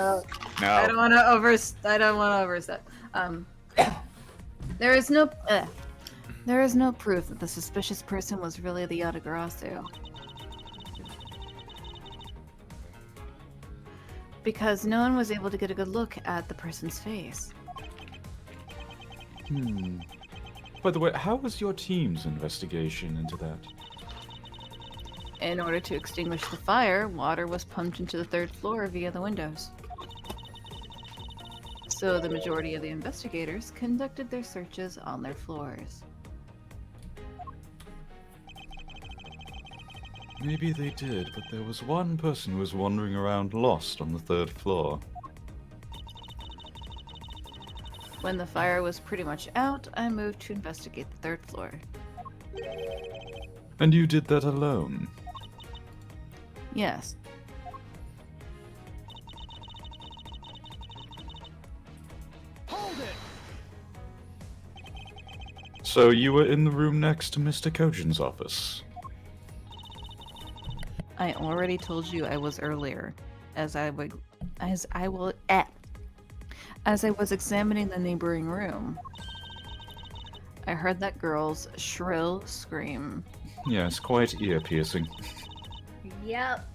I don't No. want to overstep. There is no proof that the suspicious person was really the Yatagarasu. Because no one was able to get a good look at the person's face. By the way, how was your team's investigation into that? In order to extinguish the fire, water was pumped into the third floor via the windows. So the majority of the investigators conducted their searches on their floors. Maybe they did, but there was one person who was wandering around lost on the third floor. When the fire was pretty much out, I moved to investigate the third floor. And you did that alone? Yes. So you were in the room next to Mr. Kojin's office? I already told you I was earlier, as I was examining the neighboring room. I heard that girl's shrill scream. Yes, quite ear-piercing. Yep.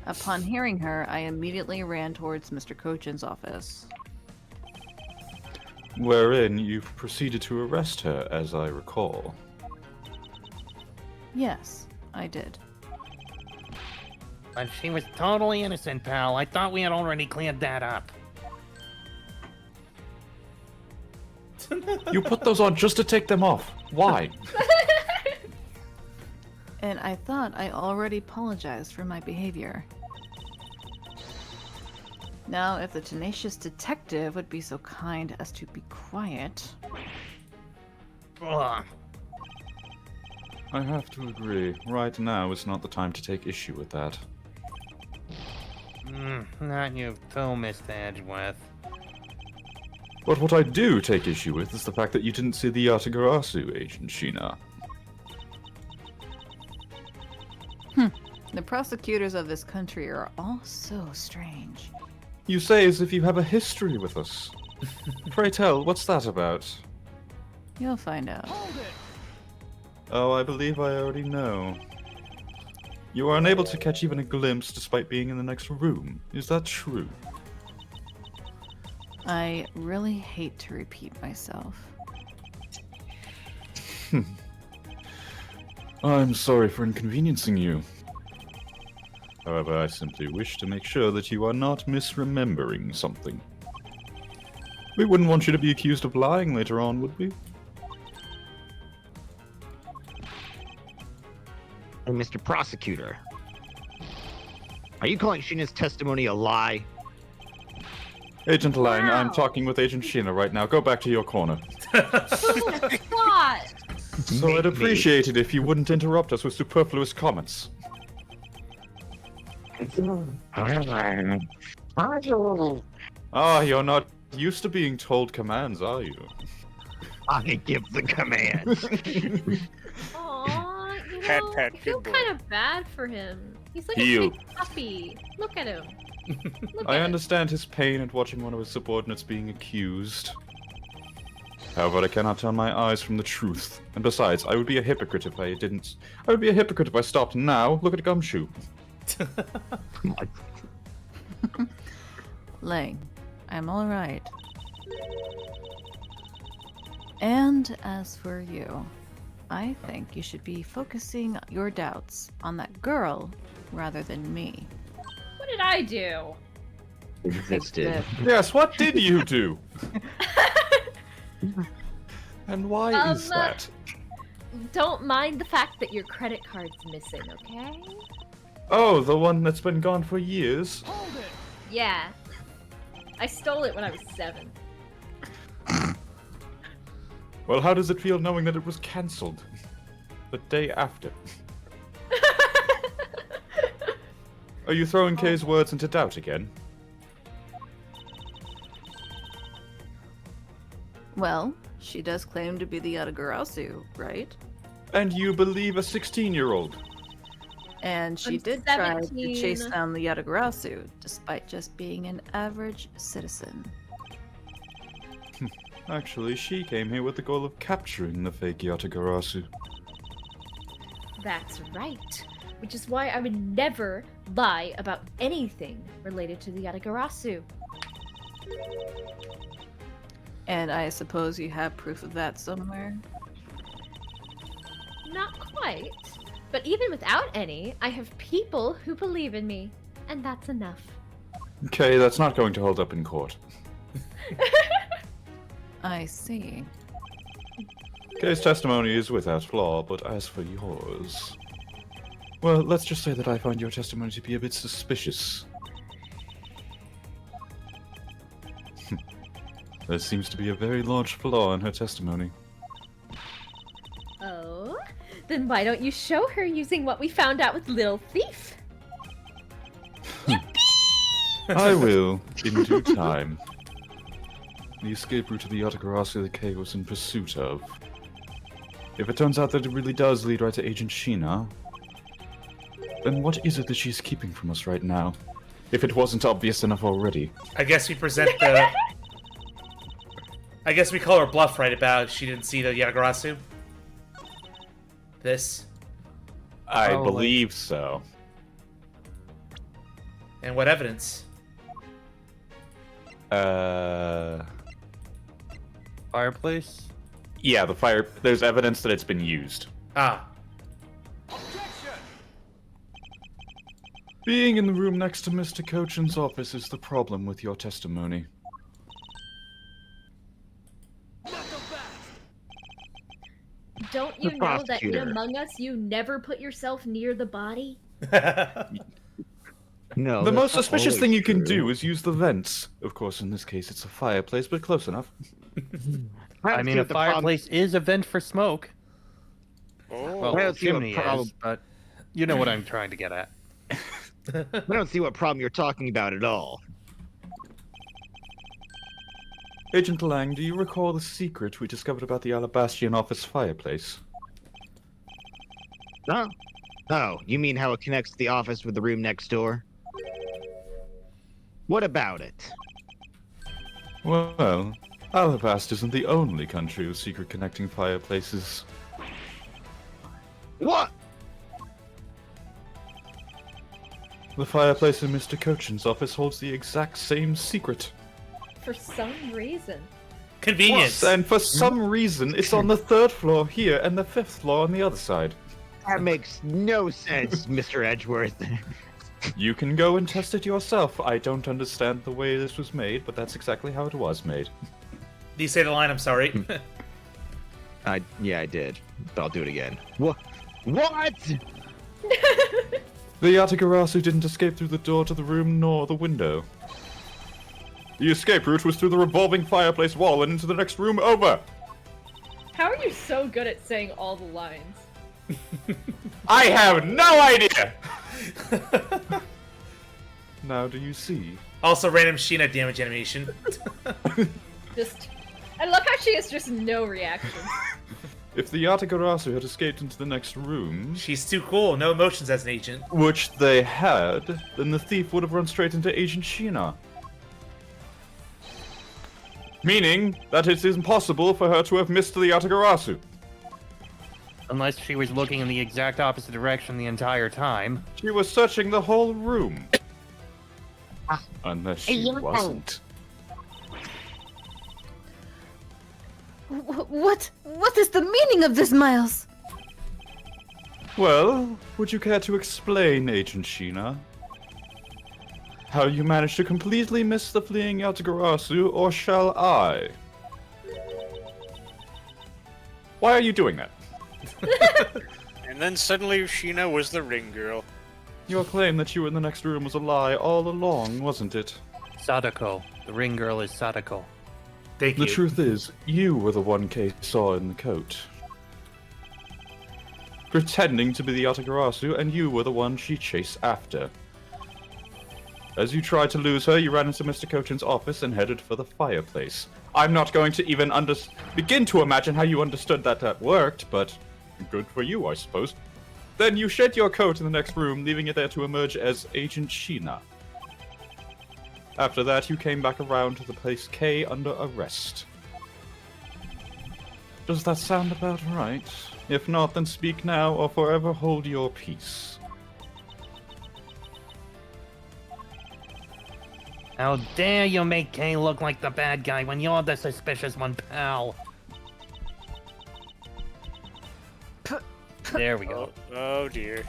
Upon hearing her, I immediately ran towards Mr. Kochin's office. Wherein you proceeded to arrest her, as I recall. Yes, I did. But she was totally innocent, pal. I thought we had already cleared that up. You put those on just to take them off. Why? And I thought I already apologized for my behavior. Now, if the tenacious detective would be so kind as to be quiet... Ugh. I have to agree. Right now is not the time to take issue with that. Not you too, Mr. Edgeworth. But what I do take issue with is the fact that you didn't see the Yatagarasu, Agent Sheena. The prosecutors of this country are all so strange. You say as if you have a history with us. Pray tell, what's that about? You'll find out. Oh, I believe I already know. You are unable to catch even a glimpse despite being in the next room. Is that true? I really hate to repeat myself. I'm sorry for inconveniencing you. However, I simply wish to make sure that you are not misremembering something. We wouldn't want you to be accused of lying later on, would we? Hey, Mr. Prosecutor. Are you calling Sheena's testimony a lie? Agent Lang, I'm Wow. talking with Agent Sheena right now. Go back to your corner. God! So I'd appreciate it if you wouldn't interrupt us with superfluous comments. Ah, you're not used to being told commands, are you? I give the commands. Aw, you Pat, know, pat, I feel good boy. kind of bad for him. He's like Heel. a big puppy. Look at him. Look I at him. understand his pain at watching one of his subordinates being accused. However, I cannot turn my eyes from the truth. And besides, I would be a hypocrite if I didn't. I would be a hypocrite if I stopped now. Look at Gumshoe. Lang, I'm alright. And as for you, I think you should be focusing your doubts on that girl rather than me. What did I do? Existed. Yes, what did you do? And why is Um, that? Don't mind the fact that your credit card's missing, okay? Oh, the one that's been gone for years? Yeah. I stole it when I was 7. Well, how does it feel knowing that it was cancelled? The day after. Are you throwing Kay's words into doubt again? Well, she does claim to be the Yatagarasu, right? And you believe a 16-year-old? And she I'm did try to 17. chase down the Yatagarasu, despite just being an average citizen. Actually, she came here with the goal of capturing the fake Yatagarasu. That's right. Which is why I would never lie about anything related to the Yatagarasu. And I suppose you have proof of that somewhere? Not quite. But even without any, I have people who believe in me. And that's enough. Okay, that's not going to hold up in court. I see. Kay's testimony is without flaw, but as for yours... Well, let's just say that I find your testimony to be a bit suspicious. There seems to be a very large flaw in her testimony. Oh? Then why don't you show her using what we found out with Little Thief? I will, in due time. The escape route to the Yatagarasu that Kay was in pursuit of. If it turns out that it really does lead right to Agent Sheena, then what is it that she's keeping from us right now? If it wasn't obvious enough already. I guess we present the. I guess we call her bluff, right? About she didn't see the Yatagarasu. This. I Probably. believe so. And what evidence? Fireplace? Yeah, the fire. There's evidence that it's been used. Ah. Being in the room next to Mr. Cochin's office is the problem with your testimony. Don't you The know that in prosecutor. Among Us you never put yourself near the body? No. The that's most not suspicious always thing you can true. do is use the vents. Of course, in this case, it's a fireplace, but close enough. I don't mean, see a what the problem- fireplace is a vent for smoke. Oh. Well, I a don't see what chimney problem- is, but you know what I'm trying to get at. I don't see what problem you're talking about at all. Agent Lang, do you recall the secret we discovered about the Alabastian office fireplace? No. Oh, you mean how it connects the office with the room next door? What about it? Well, Alabast isn't the only country with secret connecting fireplaces. What? The fireplace in Mr. Cochin's office holds the exact same secret. For some reason. Convenience. And for some reason, it's on the 3rd floor here and the 5th floor on the other side. That makes no sense, Mr. Edgeworth. You can go and test it yourself. I don't understand the way this was made, but that's exactly how it was made. Do you say the line? I'm sorry. Yeah, I did, but I'll do it again. What? What? The Yatagarasu didn't escape through the door to the room nor the window. The escape route was through the revolving fireplace wall and into the next room over. How are you so good at saying all the lines? I have no idea! Now do you see? Also, random Sheena damage animation. I love how she has just no reaction. If the Yatagarasu had escaped into the next room, She's too cool. No emotions as an agent. which they had, then the thief would have run straight into Agent Sheena. Meaning that it is impossible for her to have missed the Yatagarasu. Unless she was looking in the exact opposite direction the entire time. She was searching the whole room. Unless she wasn't. What is the meaning of this, Miles? Well, would you care to explain, Agent Sheena? How you managed to completely miss the fleeing Yatagarasu, or shall I? Why are you doing that? And then suddenly Sheena was the ring girl. Your claim that you were in the next room was a lie all along, wasn't it? Sadako. The ring girl is Sadako. Thank The you. truth is, you were the one Kay saw in the coat. Pretending to be the Yatagarasu, and you were the one she chased after. As you tried to lose her, you ran into Mr. Cochin's office and headed for the fireplace. I'm not going to even begin to imagine how you understood that worked, but good for you, I suppose. Then you shed your coat in the next room, leaving it there to emerge as Agent Sheena. After that, you came back around to the place K under arrest. Does that sound about right? If not, then speak now or forever hold your peace. How dare you make Kay look like the bad guy when you're the suspicious one, pal? There we go. Oh dear.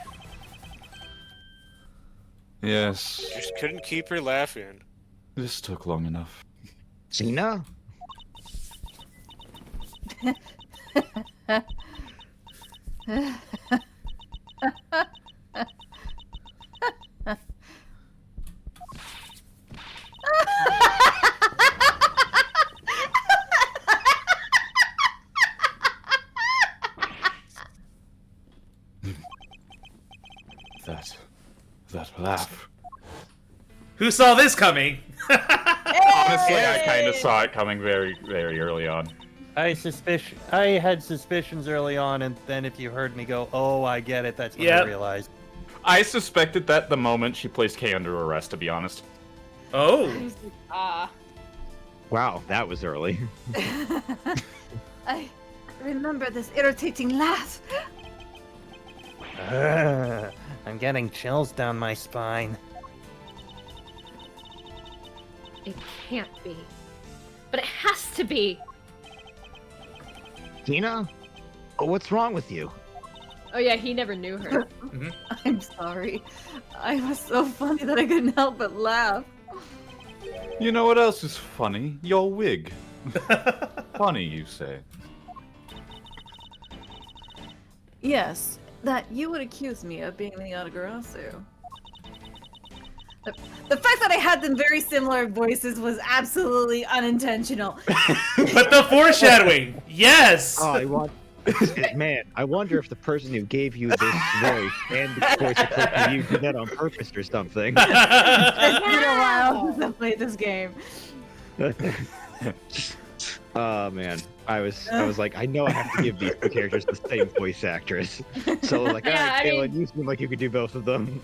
Yes, Just couldn't keep her laughing. this took long enough. Sheena? That laugh. Who saw this coming? Honestly, I kind of saw it coming very, very early on. I had suspicions early on, and then if you heard me go, "Oh, I get it," that's when I Yep. realized. I suspected that the moment she placed Kay under arrest, to be honest. Oh. Wow, that was early. I remember this irritating laugh. I'm getting chills down my spine. It can't be. But it has to be. Sheena? Oh, what's wrong with you? Oh yeah, he never knew her. I'm sorry. I was so funny that I couldn't help but laugh. You know what else is funny? Your wig. Funny, you say. Yes, that you would accuse me of being the Yatagarasu. The fact that I had them very similar voices was absolutely unintentional. But the foreshadowing! Yes! Oh, man, I wonder if the person who gave you this voice and the voice of you did that on purpose or something. It's been a while since I've played this game. Oh man, I was like, I know I have to give these two characters the same voice actress. So like, Yeah, alright, I Kaylin, mean- you seem like you could do both of them.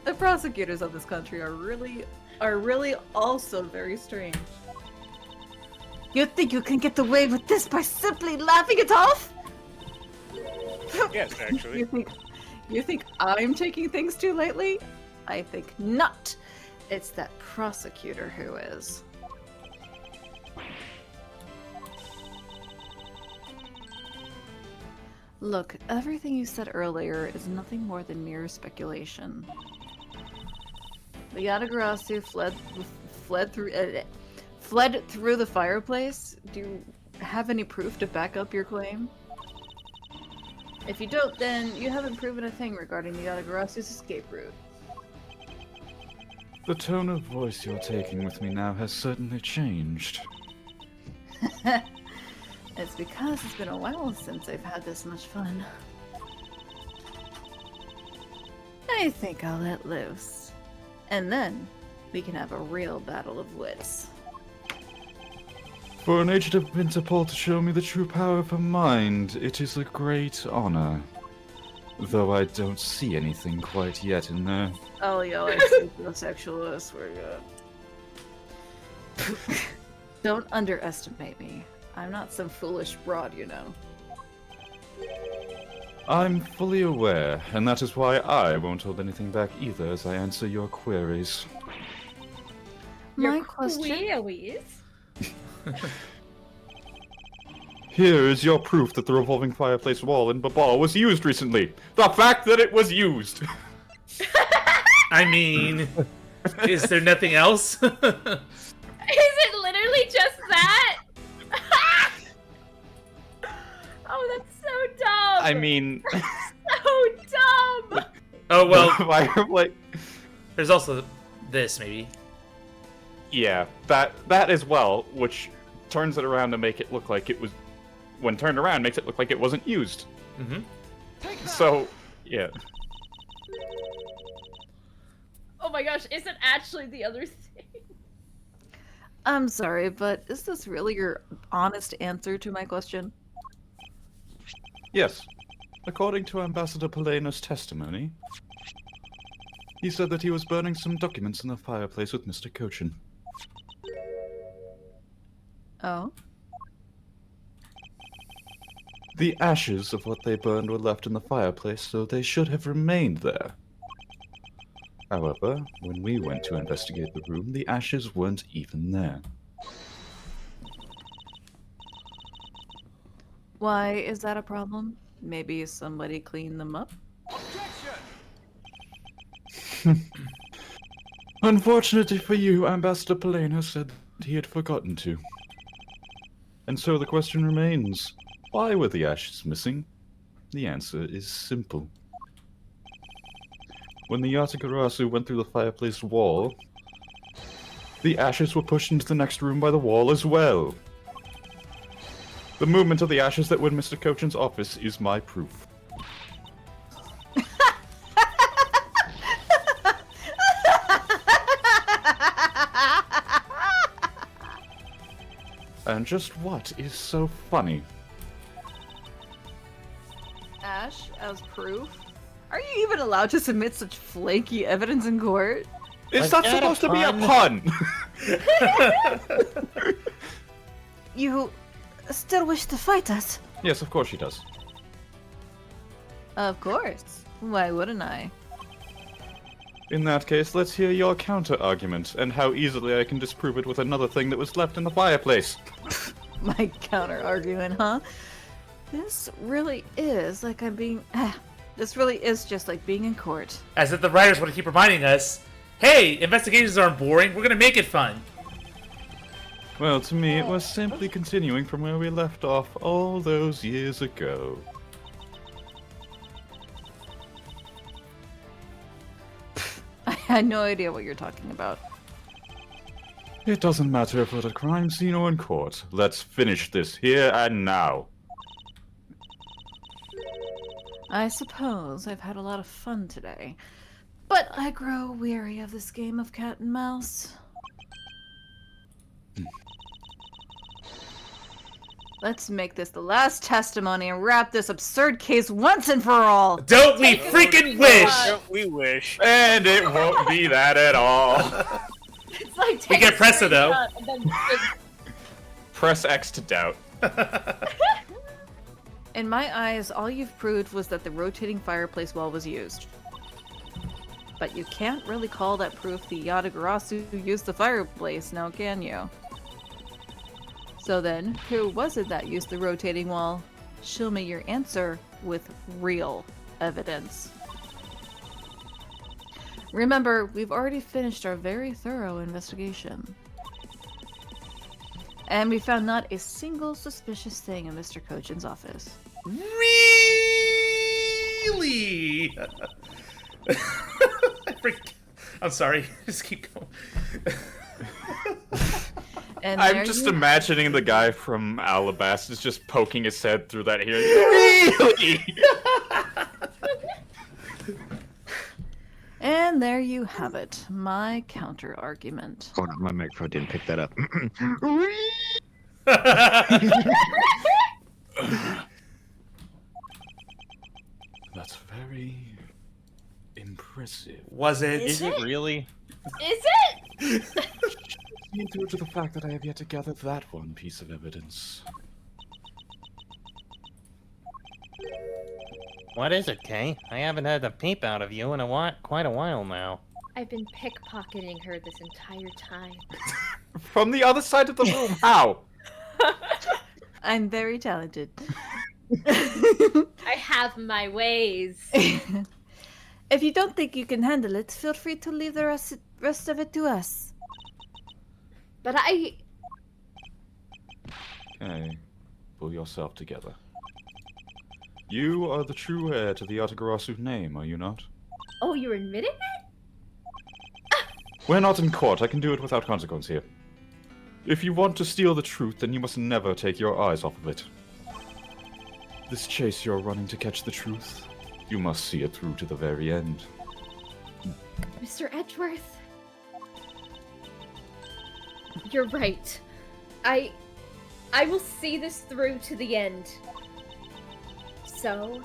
The prosecutors of this country are really also very strange. You think you can get away with this by simply laughing it off? Yes, actually. You think I'm taking things too lightly? I think not. It's that prosecutor who is. Look, everything you said earlier is nothing more than mere speculation. The Yatagarasu fled through the fireplace. Do you have any proof to back up your claim? If you don't, then you haven't proven a thing regarding the Yatagarasu's escape route. The tone of voice you're taking with me now has certainly changed. It's because it's been a while since I've had this much fun. I think I'll let loose. And then we can have a real battle of wits. For an agent of Interpol to show me the true power of her mind, it is a great honor. Though I don't see anything quite yet in there. Oh, yo, I see the sexual, I swear to God. Don't underestimate me. I'm not some foolish broad, you know. I'm fully aware, and that is why I won't hold anything back either as I answer your queries. My Your question... queries? Here is your proof that the revolving fireplace wall in Babal was used recently. The fact that it was used. I mean, is there nothing else? Is it literally just that? Oh, that's so dumb. I mean, so dumb. Oh, well, Fireplace. there's also this, maybe. Yeah, that as well, which turns it around to make it look like it was, when turned around, makes it look like it wasn't used. Mm-hmm. So, yeah. Oh my gosh, is it actually the other thing? I'm sorry, but is this really your honest answer to my question? Yes. According to Ambassador Pelena's testimony, he said that he was burning some documents in the fireplace with Mr. Cochin. Oh? The ashes of what they burned were left in the fireplace, so they should have remained there. However, when we went to investigate the room, the ashes weren't even there. Why is that a problem? Maybe somebody cleaned them up? Unfortunately for you, Ambassador Pelena said he had forgotten to. And so the question remains, why were the ashes missing? The answer is simple. When the Yatagarasu went through the fireplace wall, the ashes were pushed into the next room by the wall as well. The movement of the ashes that were in Mr. Cochin's office is my proof. And just what is so funny? Ash, as proof? Are you even allowed to submit such flaky evidence in court? It's Was not that a supposed to be a pun! You still wish to fight us? Yes, of course she does. Of course. Why wouldn't I? In that case, let's hear your counter-argument, and how easily I can disprove it with another thing that was left in the fireplace. My counter-argument, huh? This really is like I'm being... This really is just like being in court. As if the writers want to keep reminding us, hey, investigations aren't boring, we're gonna make it fun. Well, to me, it was simply continuing from where we left off all those years ago. I had no idea what you're talking about. It doesn't matter if we're at a crime scene or in court. Let's finish this here and now. I suppose I've had a lot of fun today, but I grow weary of this game of cat and mouse. Let's make this the last testimony and wrap this absurd case once and for all! Don't we freaking wish! Don't we wish? And it won't be that at all. It's like We get Pressa, though. and then Press X to doubt. In my eyes, all you've proved was that the rotating fireplace wall was used. But you can't really call that proof the Yatagarasu used the fireplace, now can you? So then, who was it that used the rotating wall? Show me your answer with real evidence. Remember, we've already finished our very thorough investigation. And we found not a single suspicious thing in Mr. Cochin's office. Really? I'm sorry. Just keep going. And I'm there just you- imagining the guy from Alabasta just poking his head through that here. Really? And there you have it, my counter argument. Hold on, my microphone didn't pick that up. That's very impressive. Was it? Is it really? Is it? See through to the fact that I have yet to gather that one piece of evidence. What is it, Kay? I haven't had a peep out of you in quite a while now. I've been pickpocketing her this entire time. From the other side of the room, how? I'm very talented. I have my ways. If you don't think you can handle it, feel free to leave the rest of it to us. But I... Okay, pull yourself together. You are the true heir to the Yatagarasu name, are you not? Oh, you're admitting it? We're not in court. I can do it without consequence here. If you want to steal the truth, then you must never take your eyes off of it. This chase you're running to catch the truth, you must see it through to the very end. Mr. Edgeworth? You're right. I will see this through to the end. So,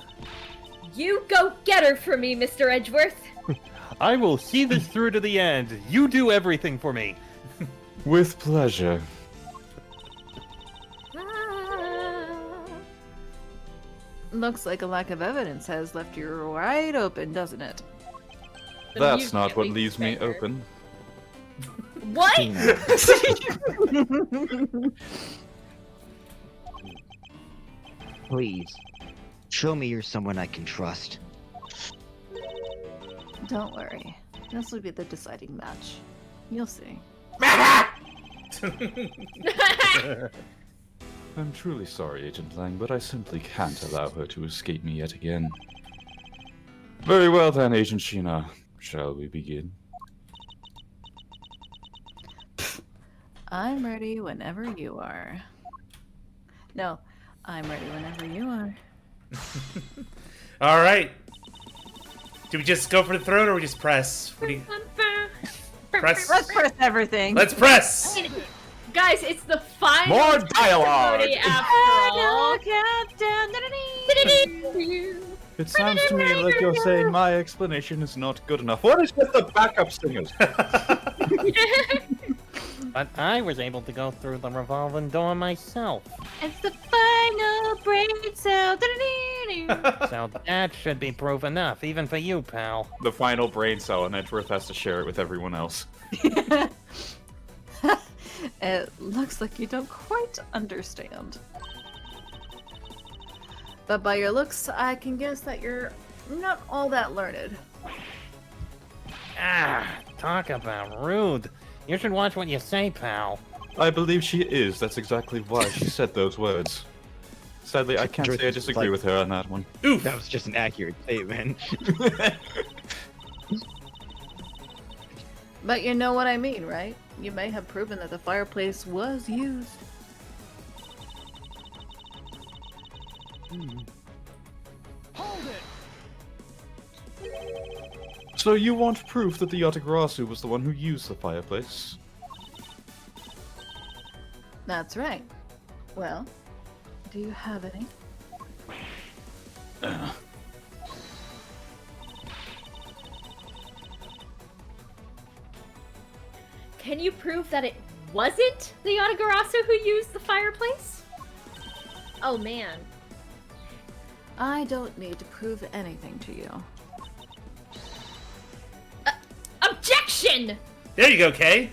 you go get her for me, Mr. Edgeworth. I will see this through to the end. You do everything for me. With pleasure. Looks like a lack of evidence has left you wide open, doesn't it? That's not what leaves me open. What? Please, show me you're someone I can trust. Don't worry. This will be the deciding match. You'll see. I'm truly sorry, Agent Lang, but I simply can't allow her to escape me yet again. Very well then, Agent Sheena. Shall we begin? I'm ready whenever you are. No, I'm ready whenever you are. All right. Do we just go for the throne, or we just press? What do you... Press. Let's press everything. Let's press. Guys, it's the final More dialogue! testimony after all. It sounds to me like you're saying my explanation is not good enough. What is with the backup singers? But I was able to go through the revolving door myself. It's the final brain cell. So that should be proof enough, even for you, pal. The final brain cell, and Edgeworth has to share it with everyone else. It looks like you don't quite understand. But by your looks, I can guess that you're not all that learned. Ah, talk about rude. You should watch what you say, pal. I believe she is. That's exactly why she said those words. Sadly, I can't say I disagree with her on that one. Oof. That was just an accurate statement. But you know what I mean, right? You may have proven that the fireplace was used. So you want proof that the Yatagarasu was the one who used the fireplace? That's right. Well, do you have any? Can you prove that it wasn't the Yatagarasu who used the fireplace? Oh man. I don't need to prove anything to you. Objection! There you go, Kay.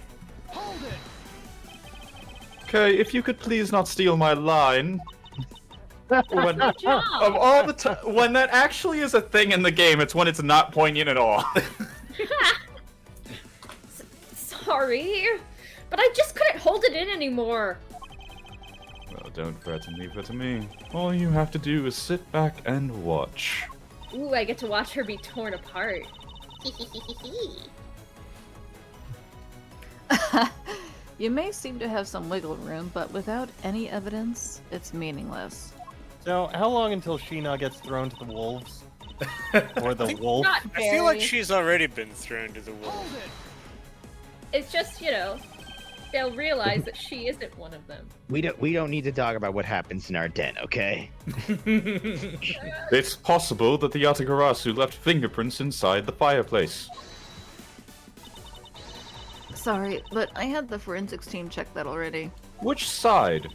Okay, if you could please not steal my line. When, Good job. of all the time, when that actually is a thing in the game, it's when it's not poignant at all. Sorry, but I just couldn't hold it in anymore. Well, don't fret and leave it to me. All you have to do is sit back and watch. Ooh, I get to watch her be torn apart. You may seem to have some wiggle room, but without any evidence, it's meaningless. So, how long until Sheena gets thrown to the wolves? Or the wolf. Not I feel like very. she's already been thrown to the wolf. It's just, they'll realize that she isn't one of them. We don't need to talk about what happens in our den, okay? It's possible that the Yatagarasu left fingerprints inside the fireplace. Sorry, but I had the forensics team check that already. Which side?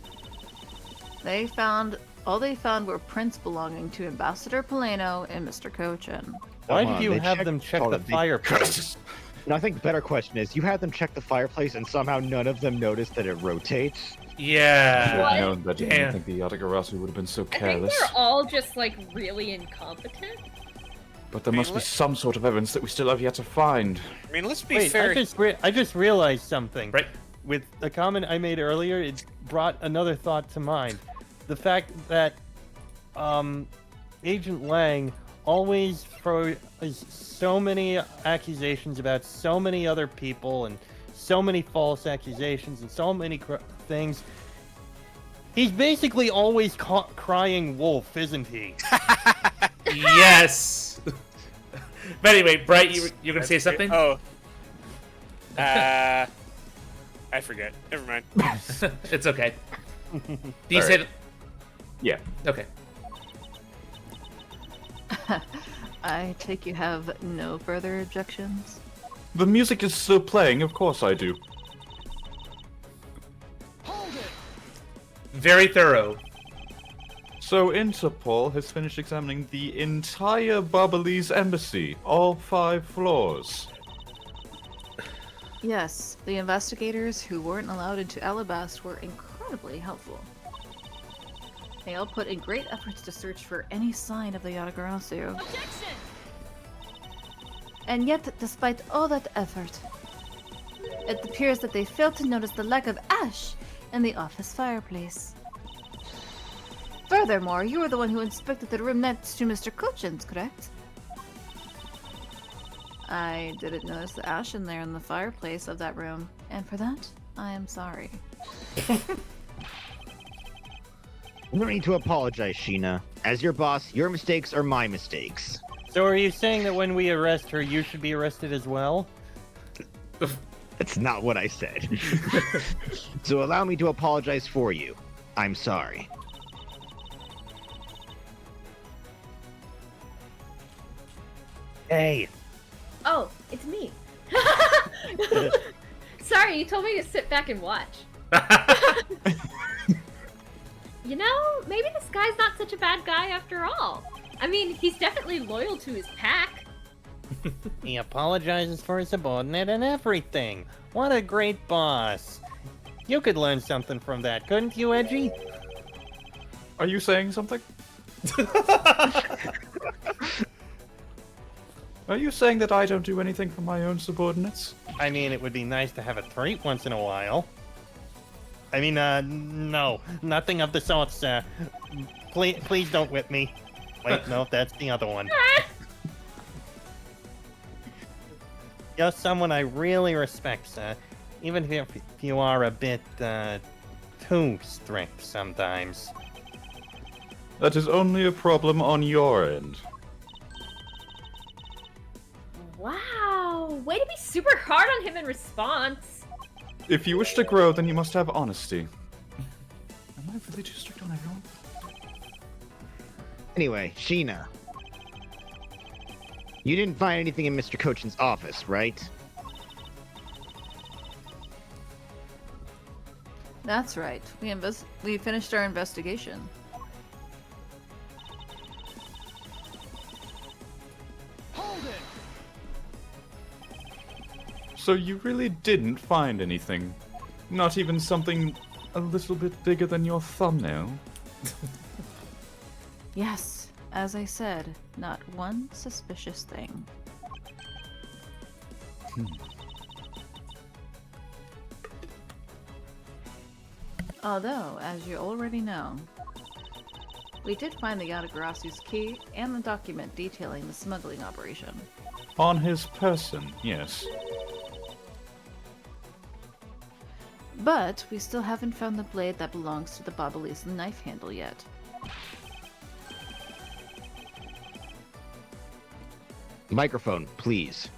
All they found were prints belonging to Ambassador Polano and Mr. Cochin. Why Come on, did you they have checked them check all the of the- fireplace? No, I think the better question is, you had them check the fireplace and somehow none of them noticed that it rotates? Should Yeah. have known that. I Damn. didn't think the Yatagarasu would have been so I think careless. they're all just, really incompetent. But there must be some sort of evidence that we still have yet to find. I mean, let's be Wait, fair. I just realized something. Right. With the comment I made earlier, it brought another thought to mind. The fact that Agent Lang always throws so many accusations about so many other people and so many false accusations and so many things. He's basically always crying wolf, isn't he? Yes. But anyway, Bright, you're gonna say something? Oh. I forget. Never mind. It's okay. Do you All say right. Yeah. Okay. I take you have no further objections? The music is still playing, of course I do. Very thorough. So Interpol has finished examining the entire Babalese embassy, all 5 floors. Yes, the investigators who weren't allowed into Alabast were incredibly helpful. They all put in great efforts to search for any sign of the Yatagarasu. And yet, despite all that effort, it appears that they failed to notice the lack of ash in the office fireplace. Furthermore, you were the one who inspected the room next to Mr. Cochin's, correct? I didn't notice the ash in there in the fireplace of that room, and for that, I am sorry. You don't need to apologize, Sheena. As your boss, your mistakes are my mistakes. So are you saying that when we arrest her, you should be arrested as well? That's not what I said. So allow me to apologize for you. I'm sorry. Hey. Oh, it's me. Sorry, you told me to sit back and watch. Maybe this guy's not such a bad guy after all. I mean, he's definitely loyal to his pack. He apologizes for his subordinate and everything. What a great boss. You could learn something from that, couldn't you, Edgy? Are you saying something? Are you saying that I don't do anything for my own subordinates? I mean, it would be nice to have a treat once in a while. I mean, no. Nothing of the sort, sir. Please don't whip me. Wait, no, that's the other one. You're someone I really respect, sir. Even if you are a bit, too strict sometimes. That is only a problem on your end. Wow, way to be super hard on him in response. If you wish to grow, then you must have honesty. Am I really too strict on everyone? Anyway, Sheena. You didn't find anything in Mr. Cochin's office, right? That's right. We finished our investigation. So you really didn't find anything? Not even something a little bit bigger than your thumbnail? Yes, as I said, not one suspicious thing. Although, as you already know, we did find the Yatagarasu's key and the document detailing the smuggling operation. On his person, yes. But we still haven't found the blade that belongs to the Babalese knife handle yet. Microphone, please.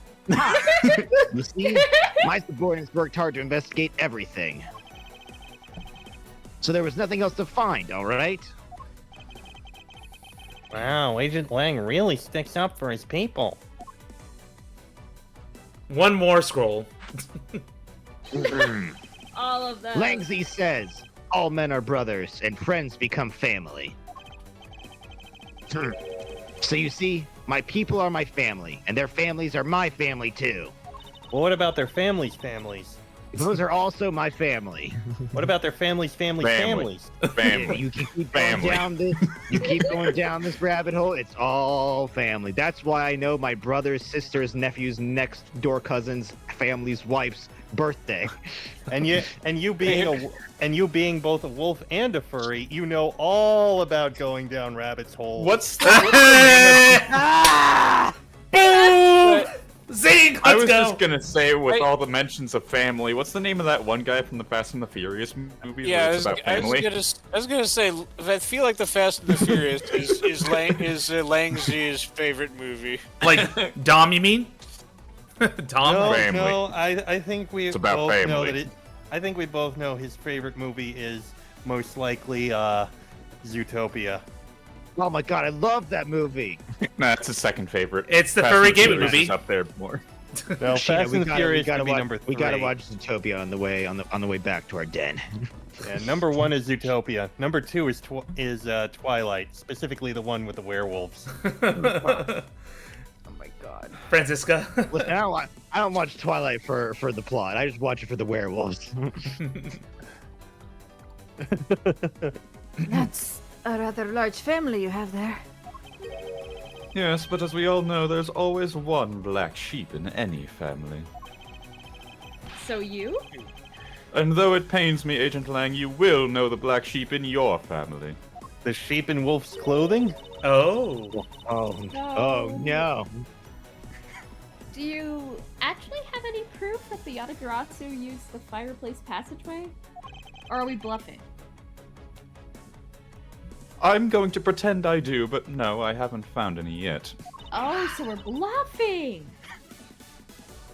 You see, my subordinates worked hard to investigate everything. So there was nothing else to find, all right? Wow, Agent Lang really sticks up for his people. One more scroll. All of them. Langzy says, all men are brothers, and friends become family. So you see, my people are my family, and their families are my family too. Well, what about their families' families? Those are also my family. What about their families' families' Family. families? Family. You keep going Family. down this. You keep going down this rabbit hole. It's all family. That's why I know my brother's, sister's, nephew's, next door cousin's, family's wife's birthday. And you being both a wolf and a furry, you know all about going down rabbit's holes. What's Boom! Zing! I Let's was go! just gonna say, with Wait. all the mentions of family, what's the name of that one guy from the Fast and the Furious movies? Yeah, where it's about family? I was gonna say, I feel like the Fast and the Furious is Langzy's favorite movie. Like, Dom, you mean? Dom? No, Family. no, I think we It's about both know family. that I think we both know his favorite movie is most likely Zootopia. Oh my god, I love that movie. Nah, that's his second favorite. It's the Fast furry and the gaming Furious movie. is up there more. No, Shit, Fast and Furious would be watch, number 3. we gotta watch Zootopia on the way back to our den. Yeah, number 1 is Zootopia. Number 2 is Twilight, specifically the one with the werewolves. Oh my god. Francisca. Listen, I don't watch Twilight for the plot. I just watch it for the werewolves. That's a rather large family you have there. Yes, but as we all know, there's always one black sheep in any family. So you? And though it pains me, Agent Lang, you will know the black sheep in your family. The sheep in wolf's clothing? Oh. Oh no. Do you actually have any proof that the Yatagarasu used the fireplace passageway? Or are we bluffing? I'm going to pretend I do, but no, I haven't found any yet. Oh, so we're bluffing!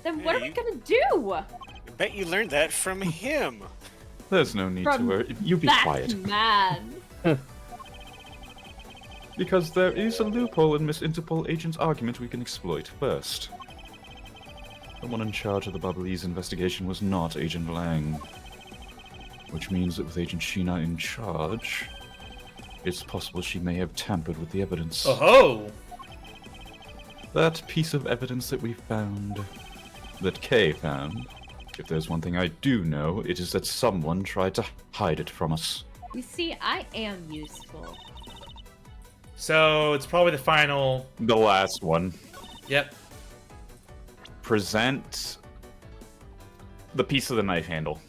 Then what Yeah, are we you- gonna do? I bet you learned that from him. There's no need to From worry. You be that quiet. man. Because there is a loophole in Miss Interpol Agent's argument we can exploit first. The one in charge of the Bubbly's investigation was not Agent Lang. Which means that with Agent Sheena in charge, it's possible she may have tampered with the evidence. Oh. That piece of evidence that we found, that Kay found, if there's one thing I do know, it is that someone tried to hide it from us. You see, I am useful. So it's probably the final. The last one. Yep. Present the piece of the knife handle.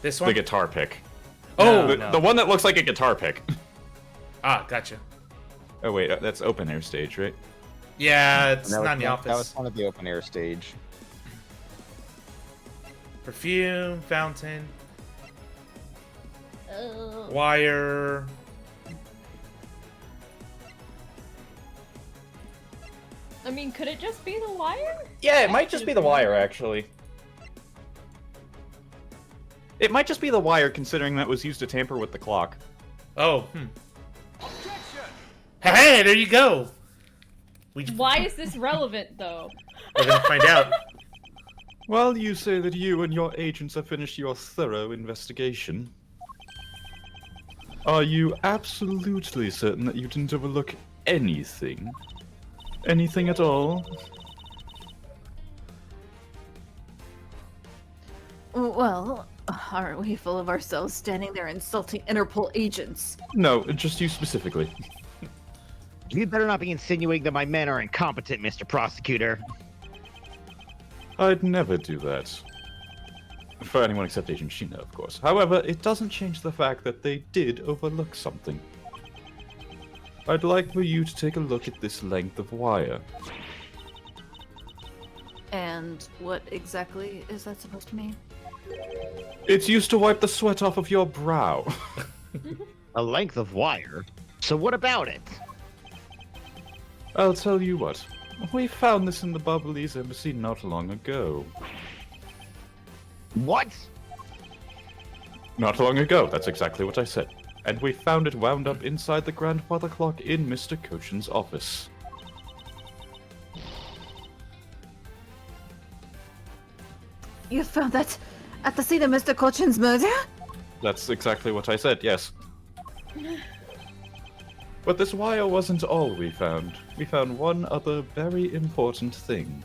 This The one? guitar pick. Oh! No. The one that looks like a guitar pick. Ah, gotcha. Oh wait, that's open air stage, right? Yeah, it's That was not in the one- That was office. one of the open air stage. Perfume, fountain, Ugh. wire. I mean, could it just be the wire? Yeah, it might just be the wire, actually. It might just be the wire, considering that was used to tamper with the clock. Oh, Hey, there you go. Why is this relevant, though? We're gonna find out. Well, you say that you and your agents have finished your thorough investigation. Are you absolutely certain that you didn't overlook anything? Anything at all? Well, aren't we full of ourselves standing there insulting Interpol agents? No, just you specifically. You better not be insinuating that my men are incompetent, Mr. Prosecutor. I'd never do that. For anyone except Agent Sheena, of course. However, it doesn't change the fact that they did overlook something. I'd like for you to take a look at this length of wire. And what exactly is that supposed to mean? It's used to wipe the sweat off of your brow. A length of wire? So what about it? I'll tell you what. We found this in the Babalese embassy not long ago. What? Not long ago, that's exactly what I said. And we found it wound up inside the grandfather clock in Mr. Cochin's office. You found that at the scene of Mr. Cochin's murder? That's exactly what I said, yes. But this wire wasn't all we found. We found one other very important thing.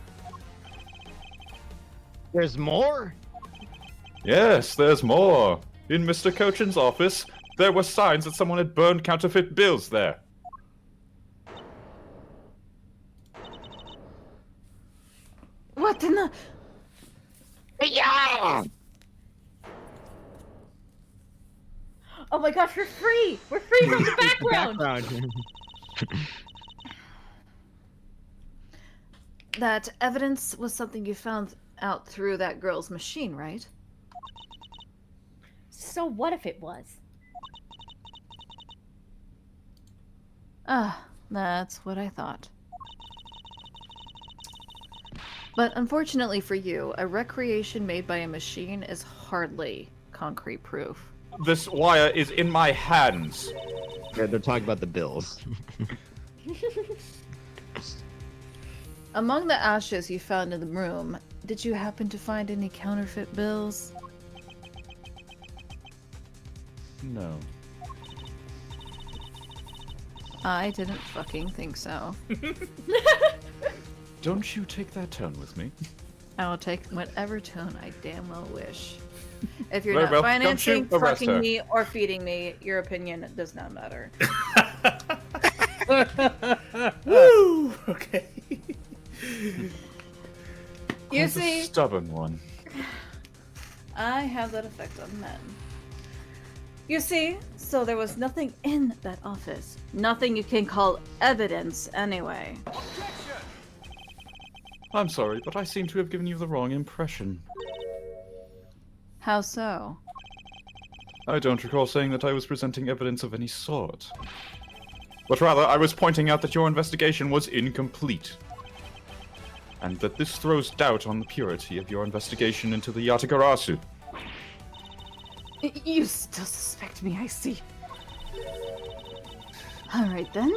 There's more? Yes, there's more. In Mr. Cochin's office, there were signs that someone had burned counterfeit bills there. What in the... Yeah! Oh my gosh, we're free! We're free from the background! That evidence was something you found out through that girl's machine, right? So what if it was? Ah, that's what I thought. But unfortunately for you, a recreation made by a machine is hardly concrete proof. This wire is in my hands. Yeah, they're talking about the bills. Among the ashes you found in the room, did you happen to find any counterfeit bills? No. I didn't fucking think so. Don't you take that tone with me. I will take whatever tone I damn well wish. If you're Very not well. financing, Don't you arrest fucking her. me, or feeding me, your opinion does not matter. Woo! Okay. You Quite see, a stubborn one. I have that effect on men. You see, so there was nothing in that office. Nothing you can call evidence, anyway. I'm sorry, but I seem to have given you the wrong impression. How so? I don't recall saying that I was presenting evidence of any sort. But rather, I was pointing out that your investigation was incomplete. And that this throws doubt on the purity of your investigation into the Yatagarasu. You still suspect me, I see. Alright then.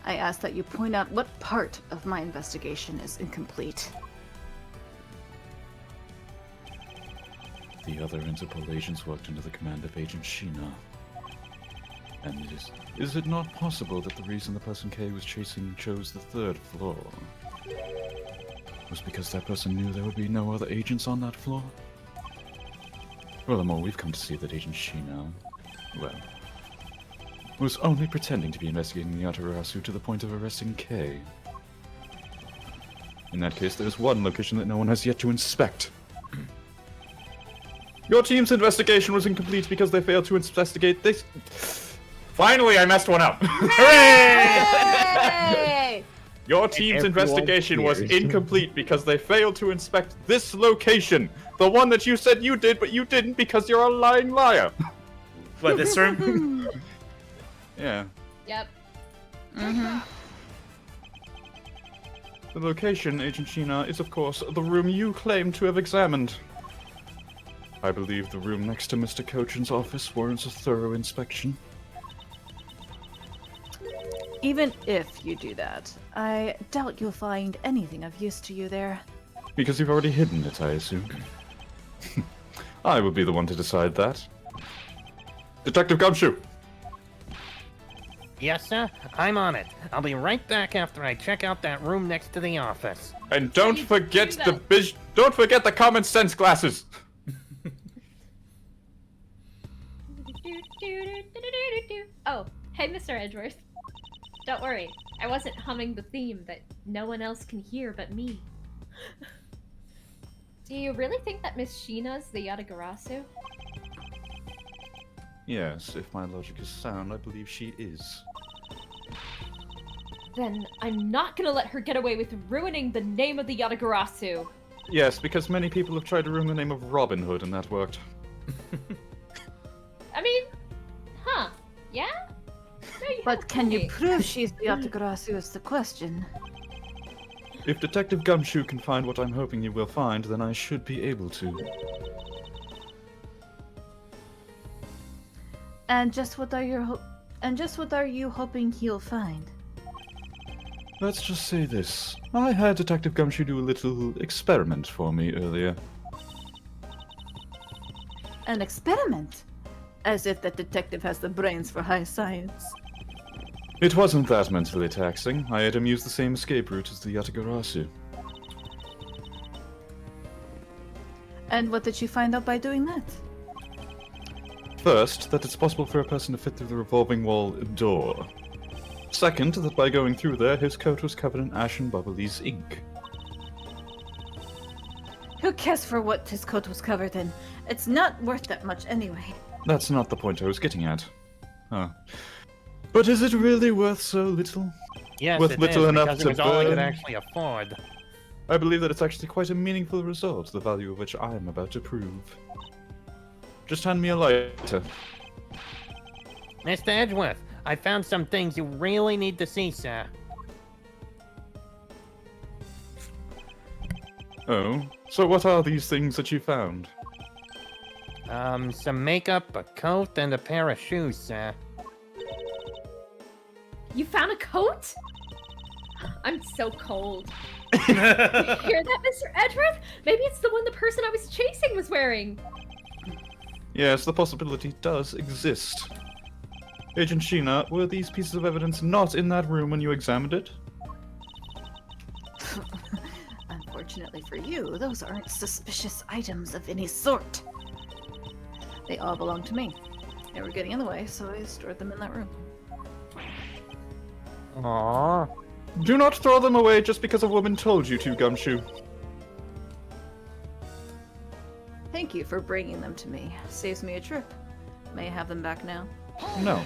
I ask that you point out what part of my investigation is incomplete. The other Interpol agents worked under the command of Agent Sheena. And is it not possible that the reason the person K was chasing chose the 3rd floor was because that person knew there would be no other agents on that floor? Furthermore, we've come to see that Agent Sheena, well, was only pretending to be investigating the Yatagarasu to the point of arresting K. In that case, there's one location that no one has yet to inspect. Your team's investigation was incomplete because they failed to investigate this. Finally, I messed one up. Hey! Your team's everyone investigation was cheers. incomplete because they failed to inspect this location. The one that you said you did, but you didn't because you're a lying liar. What, this room? Yeah. Yep. Mm-hmm. The location, Agent Sheena, is of course the room you claim to have examined. I believe the room next to Mr. Cochin's office warrants a thorough inspection. Even if you do that, I doubt you'll find anything of use to you there. Because you've already hidden it, I assume. I will be the one to decide that. Detective Gumshoe! Yes, sir. I'm on it. I'll be right back after I check out that room next to the office. And don't you forget do the don't forget the common sense glasses! Oh, hey, Mr. Edgeworth. Don't worry, I wasn't humming the theme that no one else can hear but me. Do you really think that Miss Sheena's the Yatagarasu? Yes, if my logic is sound, I believe she is. Then I'm not gonna let her get away with ruining the name of the Yatagarasu. Yes, because many people have tried to ruin the name of Robin Hood, and that worked. I mean, huh? Yeah? No, you But have a can you point. prove she's the Yatagarasu is the question. If Detective Gumshoe can find what I'm hoping he will find, then I should be able to. And just what are you hoping he'll find? Let's just say this. I had Detective Gumshoe do a little experiment for me earlier. An experiment? As if that detective has the brains for high science. It wasn't that mentally taxing. I had him use the same escape route as the Yatagarasu. And what did you find out by doing that? First, that it's possible for a person to fit through the revolving wall door. Second, that by going through there, his coat was covered in Ashen Bubbly's ink. Who cares for what his coat was covered in? It's not worth that much anyway. That's not the point I was getting at. Huh. But is it really worth so little? Yes, With it little is, enough because to it was all I could burn? actually afford. I believe that it's actually quite a meaningful result, the value of which I am about to prove. Just hand me a lighter. Mr. Edgeworth, I found some things you really need to see, sir. Oh, so what are these things that you found? Some makeup, a coat, and a pair of shoes, sir. You found a coat? I'm so cold. You hear that, Mr. Edgeworth? Maybe it's the one the person I was chasing was wearing. Yes, the possibility does exist. Agent Sheena, were these pieces of evidence not in that room when you examined it? Unfortunately for you, those aren't suspicious items of any sort. They all belong to me. They were getting in the way, so I stored them in that room. Aww. Do not throw them away just because a woman told you to, Gumshoe. Thank you for bringing them to me. Saves me a trip. May I have them back now? No.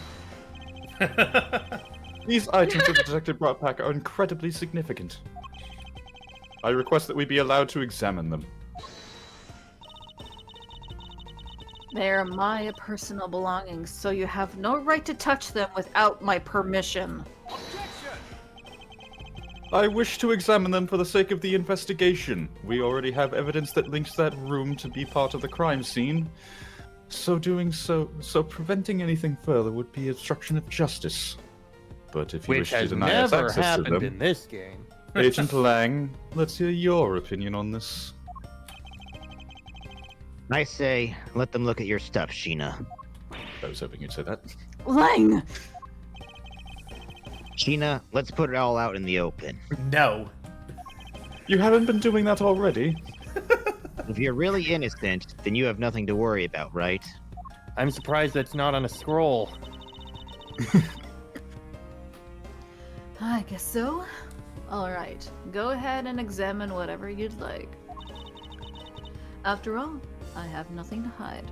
These items that the detective brought back are incredibly significant. I request that we be allowed to examine them. They are my personal belongings, so you have no right to touch them without my permission. I wish to examine them for the sake of the investigation. We already have evidence that links that room to be part of the crime scene. So preventing anything further would be obstruction of justice. But if you Which wish to has deny us never access to happened them, in this game. Agent Lang, let's hear your opinion on this. I say, let them look at your stuff, Sheena. I was hoping you'd say that. Lang! Sheena, let's put it all out in the open. No. You haven't been doing that already? If you're really innocent, then you have nothing to worry about, right? I'm surprised that's not on a scroll. I guess so. Alright, go ahead and examine whatever you'd like. After all, I have nothing to hide.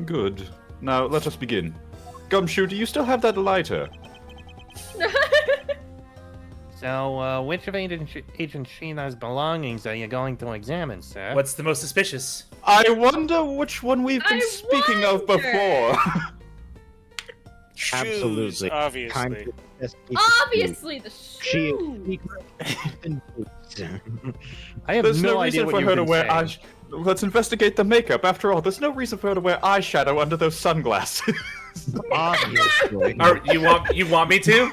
Good. Now, let us begin. Gumshoe, do you still have that lighter? So, which of Agent Sheena's belongings are you going to examine, sir? What's the most suspicious? I wonder which one we've been speaking of before. Shoes, Absolutely. obviously. Time to investigate Obviously, the She shoe. I have There's no idea reason what for you've her to been wear saying. Let's investigate the makeup. After all, there's no reason for her to wear eyeshadow under those sunglasses. Obviously. You want me to?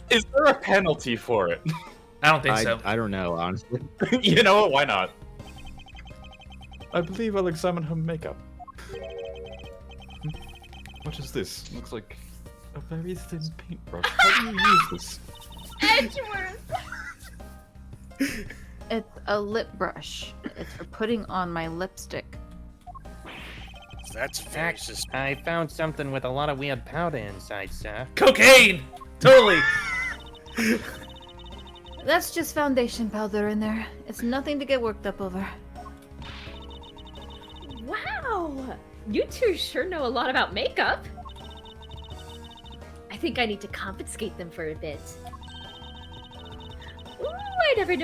Is there a penalty for it? I don't think so. I don't know, honestly. You know what? Why not? I believe I'll examine her makeup. What is this? Looks like a very thin paintbrush. How do you use this? Edgeworth. It's a lip brush. It's for putting on my lipstick. That's very suspicious. I found something with a lot of weird powder inside, sir. Cocaine! Totally! That's just foundation powder in there. It's nothing to get worked up over. Wow. You two sure know a lot about makeup. I think I need to confiscate them for a bit. Ooh, I never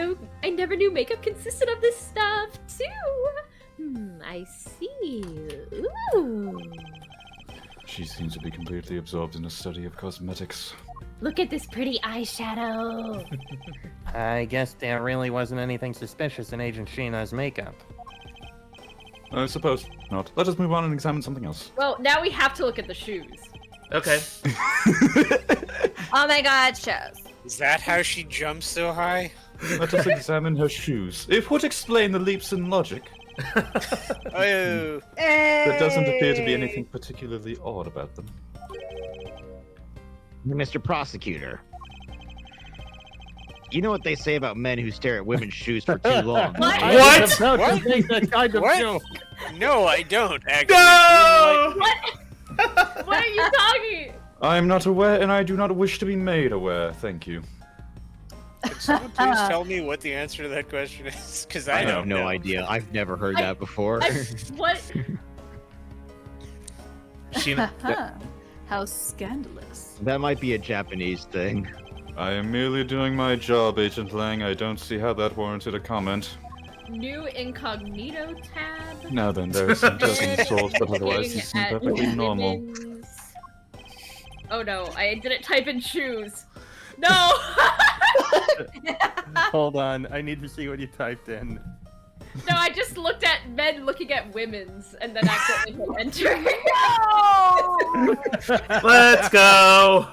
knew makeup consisted of this stuff, too. I see. Ooh. She seems to be completely absorbed in a study of cosmetics. Look at this pretty eyeshadow. I guess there really wasn't anything suspicious in Agent Sheena's makeup. I suppose not. Let us move on and examine something else. Well, now we have to look at the shoes. Okay. Oh my god, shows. Is that how she jumps so high? Let us examine her shoes. It would explain the leaps in logic. Oh. There doesn't appear to be anything particularly odd about them. Mr. Prosecutor. You know what they say about men who stare at women's shoes for too long. What? I What? was about to What? make that kind of What? joke. No, I don't actually. No! What? What are you talking? I am not aware, and I do not wish to be made aware. Thank you. Can someone please tell me what the answer to that question is? Because I I don't have no know. idea. I've never heard that before. What? Sheena. How scandalous. That might be a Japanese thing. I am merely doing my job, Agent Lang. I don't see how that warranted a comment. New incognito tab. Now then, there are some dozen souls, but otherwise Looking he seems at perfectly normal. women's- Oh no, I didn't type in shoes. No! Hold on, I need to see what you typed in. No, I just looked at men looking at women's and then accidentally hit enter. Let's go.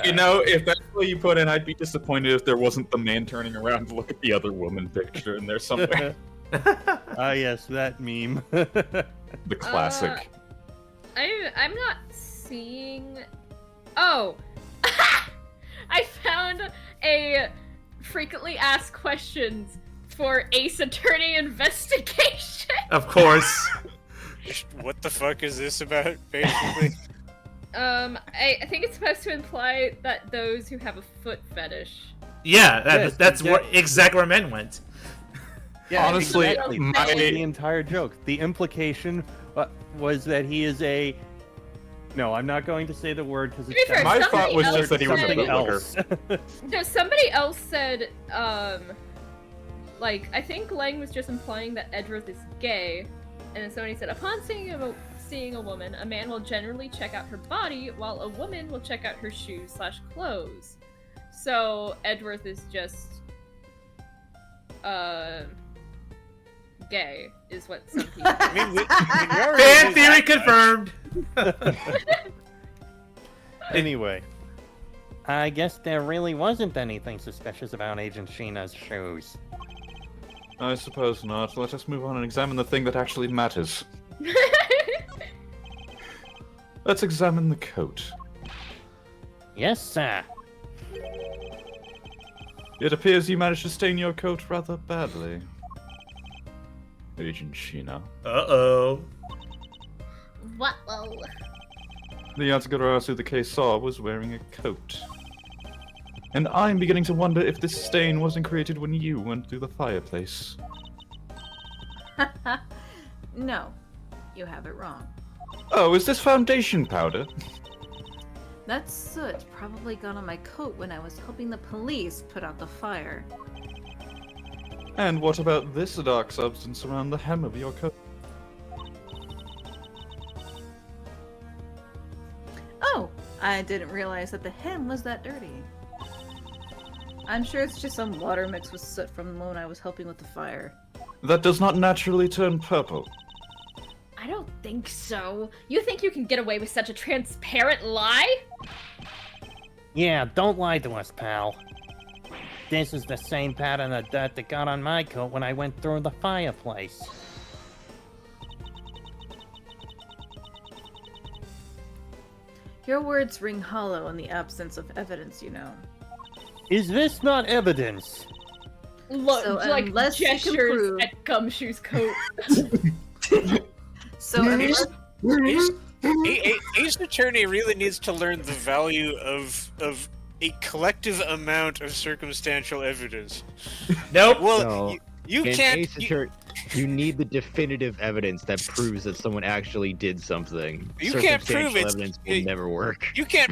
You know, if that's what you put in, I'd be disappointed if there wasn't the man turning around to look at the other woman picture in there somewhere. Ah, yes, that meme. The classic. I'm not seeing. Oh, I found a frequently asked questions for Ace Attorney investigation. Of course. What the fuck is this about, basically? I think it's supposed to imply that those who have a foot fetish. Yeah, Yes, that's exactly. exactly where men went. Yeah, Honestly, exactly. my- That was the entire joke. The implication was that he is a. No, I'm not going to say the word because To be it's fair, My somebody thought was else just that he was a said- something bootlegger. else. No, somebody else said, like, I think Lang was just implying that Edworth is gay, and then somebody said, upon seeing a woman, a man will generally check out her body, while a woman will check out her shoes/clothes. So, Edworth is just, gay, is what some people... I mean, we already Fan knew theory that confirmed. Anyway, I guess there really wasn't anything suspicious about Agent Sheena's shoes. I suppose not. Let us move on and examine the thing that actually matters. Let's examine the coat. Yes, sir. It appears you managed to stain your coat rather badly. Agent Sheena. Uh-oh. Whoa. The Yatagarasu the case saw was wearing a coat. And I'm beginning to wonder if this stain wasn't created when you went through the fireplace. No, you have it wrong. Oh, is this foundation powder? That soot probably got on my coat when I was helping the police put out the fire. And what about this dark substance around the hem of your coat? Oh, I didn't realize that the hem was that dirty. I'm sure it's just some water mixed with soot from when I was helping with the fire. That does not naturally turn purple. I don't think so. You think you can get away with such a transparent lie? Yeah, don't lie to us, pal. This is the same pattern of dirt that got on my coat when I went through the fireplace. Your words ring hollow in the absence of evidence, you know. is this not evidence? Look, So, like unless you can gestures prove- at Gumshoe's coat. So unless Ace Attorney really needs to learn the value of a collective amount of circumstantial evidence. Nope. Well, No. you In can't. Ace Attorney, you need the definitive evidence that proves that someone actually did something. You can't prove Circumstantial it's- evidence will never work. You can't.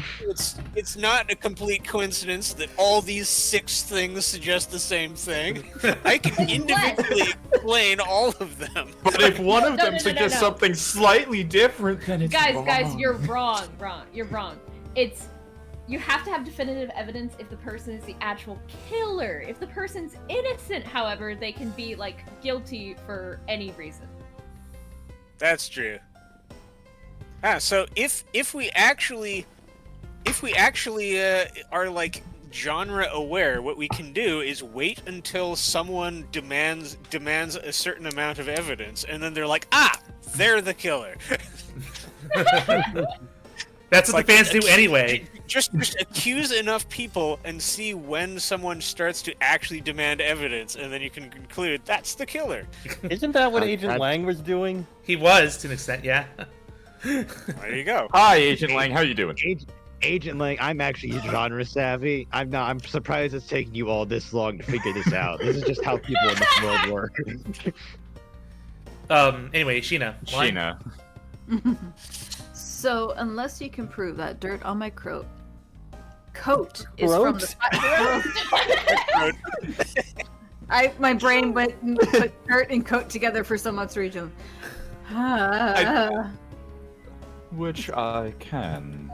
It's not a complete coincidence that all these 6 things suggest the same thing. I can individually explain all of them. But if one of No, them no, no, suggests no. something slightly different, then it's Guys, wrong. you're wrong. You're wrong. It's You have to have definitive evidence if the person is the actual killer. If the person's innocent, however, they can be, like, guilty for any reason. That's true. So if we actually are like genre aware, what we can do is wait until someone demands a certain amount of evidence, and then they're like, they're the killer. That's what the fans do anyway. Just accuse enough people and see when someone starts to actually demand evidence, and then you can conclude that's the killer. Isn't that what Agent Lang was doing? He was, to an extent, yeah. There you go. Hi, Agent Lang. How you doing? Agent Lang, I'm actually genre savvy. I'm surprised it's taking you all this long to figure this out. This is just how people in this world work. Anyway, Sheena. Line? Sheena. So, unless you can prove that dirt on my coat is from the my brain went and put dirt and coat together for some odd reason. Which I can.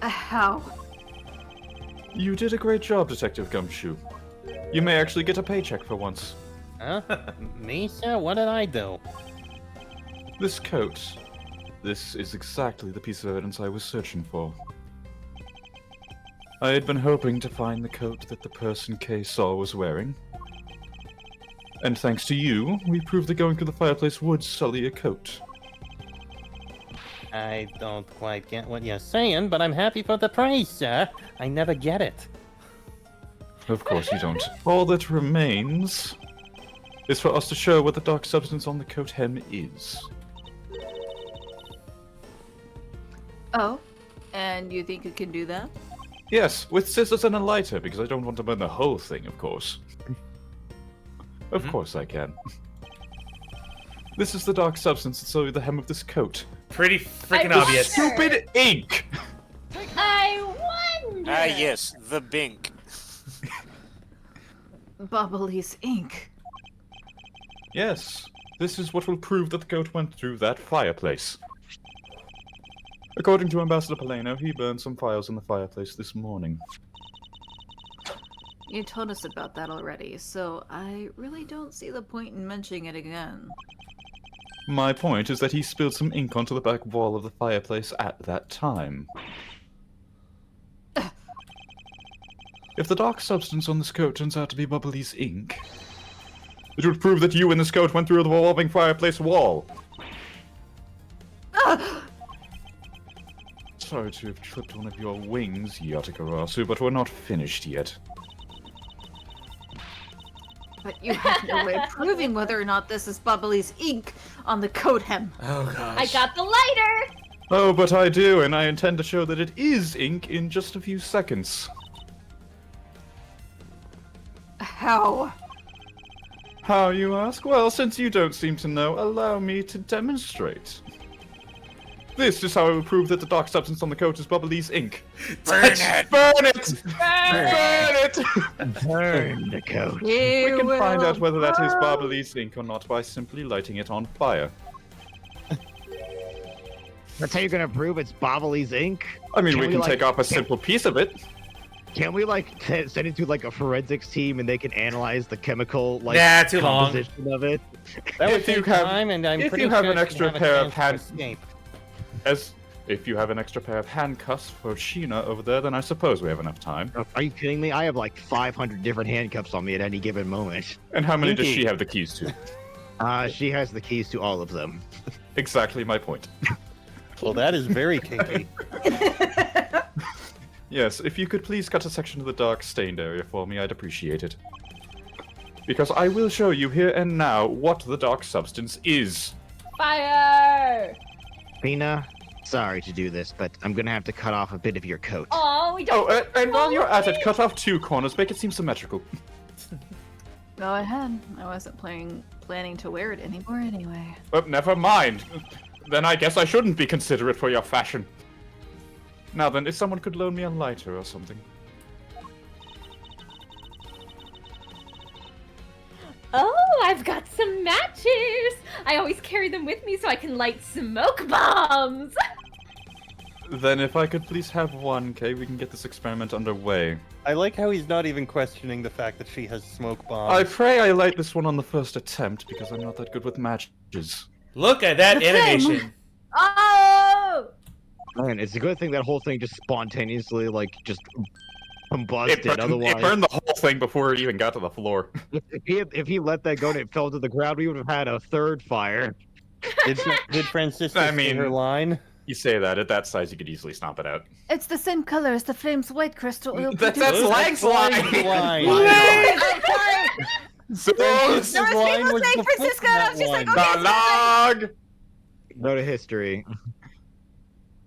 How? You did a great job, Detective Gumshoe. You may actually get a paycheck for once. Huh? Me, sir? What did I do? This coat. This is exactly the piece of evidence I was searching for. I had been hoping to find the coat that the person Kay saw was wearing. And thanks to you, we proved that going through the fireplace would sully a coat. I don't quite get what you're saying, but I'm happy for the praise, sir. I never get it. Of course you don't. All that remains is for us to show what the dark substance on the coat hem is. Oh, and you think you can do that? Yes, with scissors and a lighter, because I don't want to burn the whole thing, of course. Of course I can. This is the dark substance that's over the hem of this coat. Pretty freaking obvious. Stupid ink! I wonder. Yes, the Bink. Bubbly's ink. Yes, this is what will prove that the coat went through that fireplace. According to Ambassador Paleno, he burned some files in the fireplace this morning. You told us about that already, so I really don't see the point in mentioning it again. My point is that he spilled some ink onto the back wall of the fireplace at that time. If the dark substance on this coat turns out to be Bubbly's ink, it would prove that you and this coat went through the revolving fireplace wall. Sorry to have clipped one of your wings, Yatagarasu, but we're not finished yet. But you have no way of proving whether or not this is Bubbly's ink on the coat hem. Oh gosh. I got the lighter! Oh, but I do, and I intend to show that it is ink in just a few seconds. How? How, you ask? Well, since you don't seem to know, allow me to demonstrate. This is how I will prove that the dark substance on the coat is Bubbly's ink. Burn it! Burn it! Burn it! Burn the coat. We can find out whether that is Bubbly's ink or not by simply lighting it on fire. That's how you're gonna prove it's Bobbly's ink? I mean, we we, can like, take off a simple piece of it. Can we, like, send it to, like, a forensics team and they can analyze the chemical, like, Nah, too long. composition of it? That would If you take have- time, and I'm if pretty you have sure an she'd extra have a pair of chance to hand- escape. As if you have an extra pair of handcuffs for Sheena over there, then I suppose we have enough time. Are you kidding me? I have, like, 500 different handcuffs on me at any given moment. And how many does Indeed. she have the keys to? She has the keys to all of them. Exactly my point. Well, that is very kinky. Yes, if you could please cut a section of the dark stained area for me, I'd appreciate it. Because I will show you here and now what the dark substance is. Fire! Fina, sorry to do this, but I'm gonna have to cut off a bit of your coat. Oh, we Oh, don't. and while you're at it, cut off 2 corners, make it seem symmetrical. Go ahead. I wasn't planning to wear it anymore anyway. Oh, never mind. Then I guess I shouldn't be considerate for your fashion. Now then, if someone could loan me a lighter or something. Oh, I've got some matches! I always carry them with me so I can light smoke bombs! Then if I could please have one, Kay, we can get this experiment underway. I like how he's not even questioning the fact that she has smoke bombs. I pray I light this one on the first attempt, because I'm not that good with matches. Look at that The flame. animation. Oh! Man, it's a good thing that whole thing just spontaneously, like, just combusted. Otherwise, It burned the whole thing before it even got to the floor. if he let that go and it fell to the ground, we would have had a third fire. Did Francisca I say mean- her line? You say that, at that size you could easily stomp it out. It's the same color as the flame's white crystal oil. That's produces. Lang's line! line. So, Francisca's There was line people was saying before Francisca, and I that was just like, one. okay. the log! Go to history.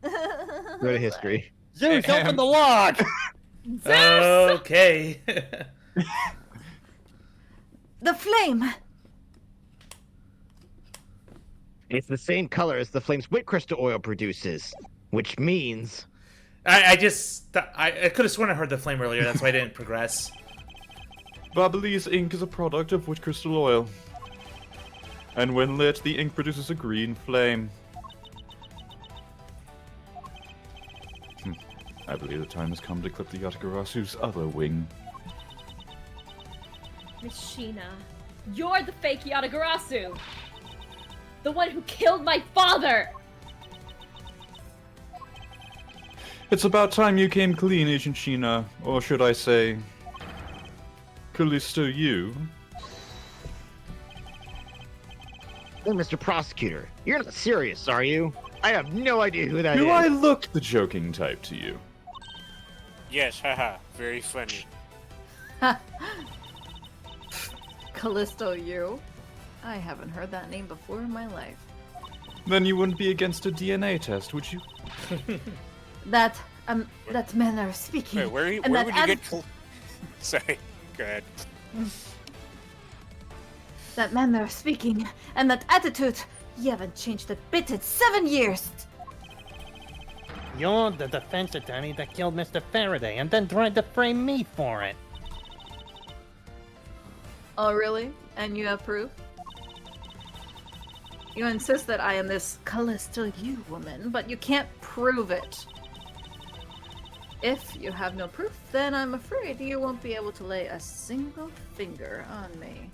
Go to history. Zeus, open the lock! Okay. The flame. It's the same color as the flame's white crystal oil produces, which means I could have sworn I heard the flame earlier. That's why I didn't progress. Bubbly's ink is a product of witch crystal oil. And when lit, the ink produces a green flame. I believe the time has come to clip the Yatagarasu's other wing. Miss Sheena, you're the fake Yatagarasu! The one who killed my father! It's about time you came clean, Agent Sheena. Or should I say... Callisto you? hey, Mr. Prosecutor, you're not serious, are you? I have no idea who that is. Do I look the joking type to you? Yes, haha. Very funny. Callisto, you? I haven't heard that name before in my life. Then you wouldn't be against a DNA test, would you? That manner of speaking. Wait, where and would that you get? Sorry, go ahead. That manner of speaking and that attitude. You haven't changed a bit in 7 years. You're the defense attorney that killed Mr. Faraday and then tried to frame me for it. Oh, really? And you have proof? You insist that I am this Callisto you woman, but you can't prove it. If you have no proof, then I'm afraid you won't be able to lay a single finger on me.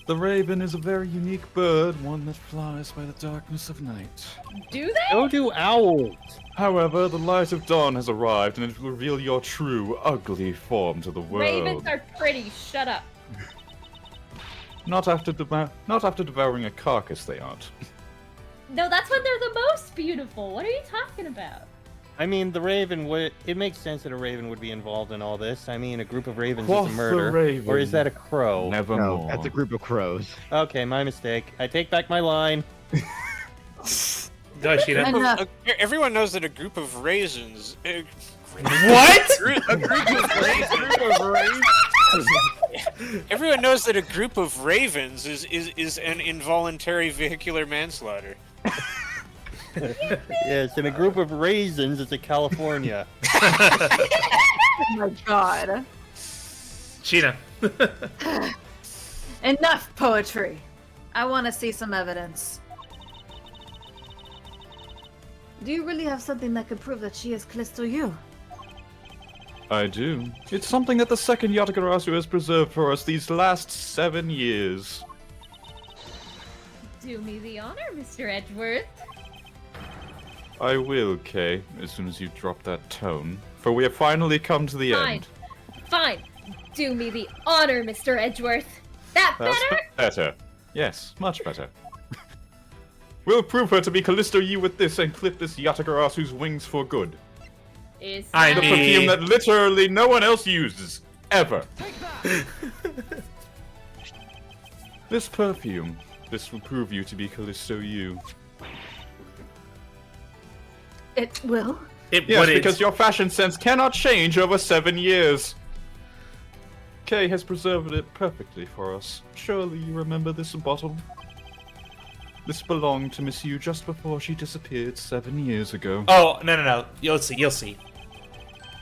The raven is a very unique bird, one that flies by the darkness of night. Do they? So do owls. However, the light of dawn has arrived, and it will reveal your true, ugly form to the world. Ravens are pretty, shut up. Not after devouring a carcass, they aren't. No, that's when they're the most beautiful. What are you talking about? I mean, the raven would. It makes sense that a raven would be involved in all this. I mean, a group of ravens Quoth is a the murder. raven. Or is that a crow? Nevermore. No, that's a group of crows. Okay, my mistake. I take back my line. Go, Sheena. Enough. Everyone knows that a group of raisins. What? A group of raisins. Everyone knows that a group of ravens is an involuntary vehicular manslaughter. Yes, and a group of raisins is a California. Oh my god. Sheena. Enough poetry. I want to see some evidence. Do you really have something that could prove that she is Callisto you? I do. It's something that the second Yatagarasu has preserved for us these last 7 years. Do me the honor, Mr. Edgeworth. I will, Kay, as soon as you drop that tone. For we have finally come to the Fine. end. Fine. Do me the honor, Mr. Edgeworth. That That's better? better. Yes, much better. We'll prove her to be Callisto you with this and clip this Yatagarasu's wings for good. Is I The that- mean- perfume that literally no one else uses. Ever. This perfume. This will prove you to be Callisto you. It will. It Yes, wouldn't. because your fashion sense cannot change over 7 years. Kay has preserved it perfectly for us. Surely you remember this bottle? This belonged to Miss Yu just before she disappeared 7 years ago. Oh, no. You'll see. You'll see.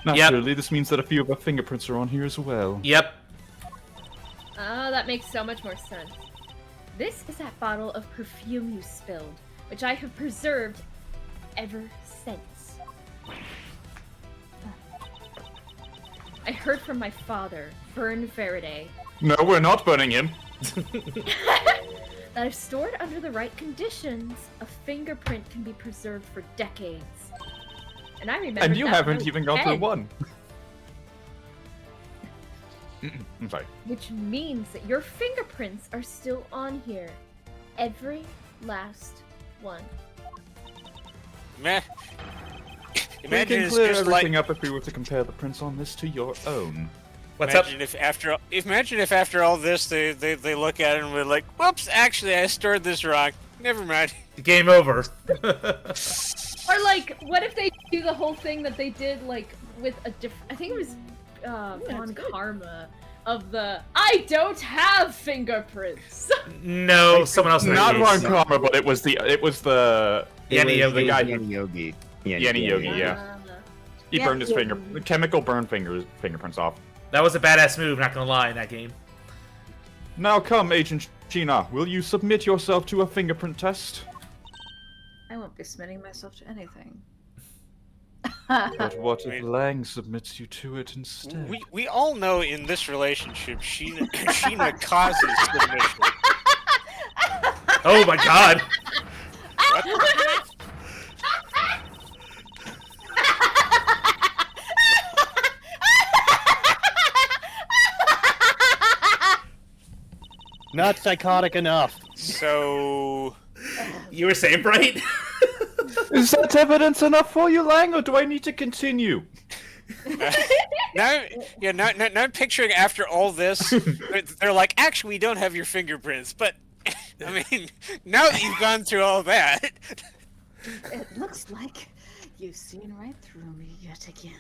Naturally, this means that a few of our fingerprints are on here as well. Yep. Oh, that makes so much more sense. This is that bottle of perfume you spilled. which I have preserved ever since. I heard from my father, Burn Faraday, No, we're not burning him. that if stored under the right conditions, a fingerprint can be preserved for decades. And I remember. And you that when I haven't was even gone through 10, one. I'm sorry. Which means that your fingerprints are still on here. Every last one. We Imagine can it's clear just everything like. up if we were to compare the prints on this to your own. What's up? Imagine if after all this they look at it and we're like, whoops, actually I stored this wrong. Never mind. Game over. Or like, what if they do the whole thing that they did like with a different? I think it was Von Karma of the I don't have fingerprints. No, someone else. Not already Ron is. Karma, but it was the Yanni Yogi. the guy Yanni Yogi. Yanni Yogi, yeah. He Yeah. burned his chemical burn fingerprints off. That was a badass move, not gonna lie, in that game. Now come, Agent Gina, will you submit yourself to a fingerprint test? I won't be submitting myself to anything. But what if Lang submits you to it instead? We all know in this relationship, Sheena causes submission. Oh my god. What? Not psychotic enough. So. You were saying, Bright? Is that evidence enough for you, Lang, or do I need to continue? Now I'm picturing after all this, they're like, actually, we don't have your fingerprints, but I mean, now that you've gone through all that, It looks like you've seen right through me yet again.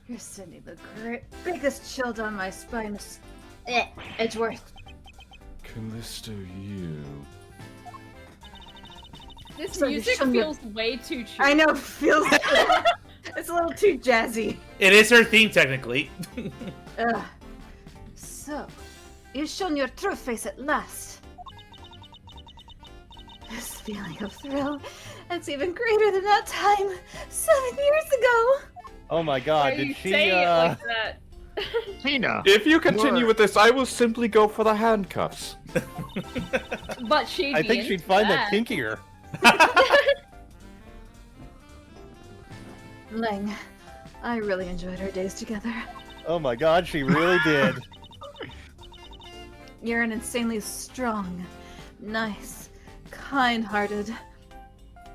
You're sending the biggest chill down my spine, Edgeworth. Callisto, you. This So you music shouldn't have- feels way too true. I know, it feels. It's a little too jazzy. It is her theme, technically. So, you've shown your true face at last. This feeling of thrill, it's even greater than that time 7 years ago. Oh my Why god, are you did she, saying it like that? Gina. If you continue You're- with this, I will simply go for the handcuffs. But she'd I be think into she'd find that that. kinkier. Lang, I really enjoyed our days together. Oh my god, she really did. You're an insanely strong, nice, kind-hearted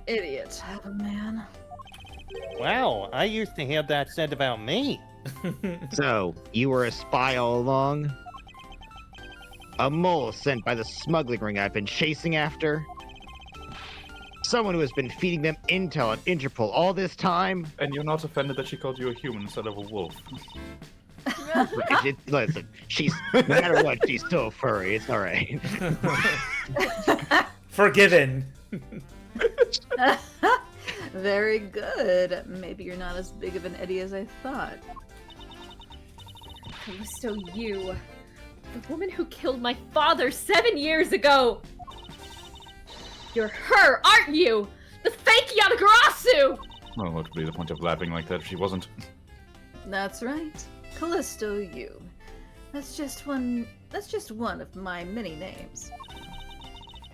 idiot of a man. Wow, I used to hear that said about me. So, you were a spy all along? A mole sent by the smuggling ring I've been chasing after? Someone who has been feeding them intel at Interpol all this time? And you're not offended that she called you a human instead of a wolf? Listen, she's, no matter what, she's still furry. It's alright. Forgiven. Very good. Maybe you're not as big of an Eddie as I thought. Callisto, you. The woman who killed my father 7 years ago! You're her, aren't you? The fake Yatagarasu! Well, what would be the point of laughing like that if she wasn't? That's right. Callisto you. That's just one of my many names.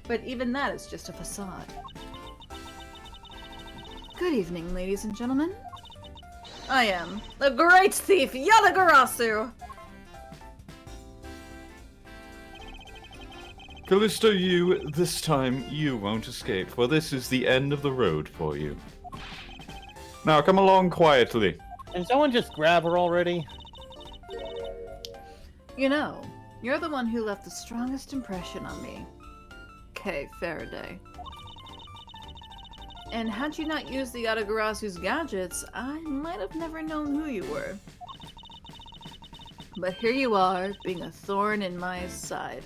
But even that is just a facade. Good evening, ladies and gentlemen. I am the great thief Yatagarasu! Callisto, you, this time you won't escape, for this is the end of the road for you. Now come along quietly. Can someone just grab her already? You know, you're the one who left the strongest impression on me. Kay Faraday. And had you not used the Yatagarasu's gadgets, I might have never known who you were. But here you are, being a thorn in my side.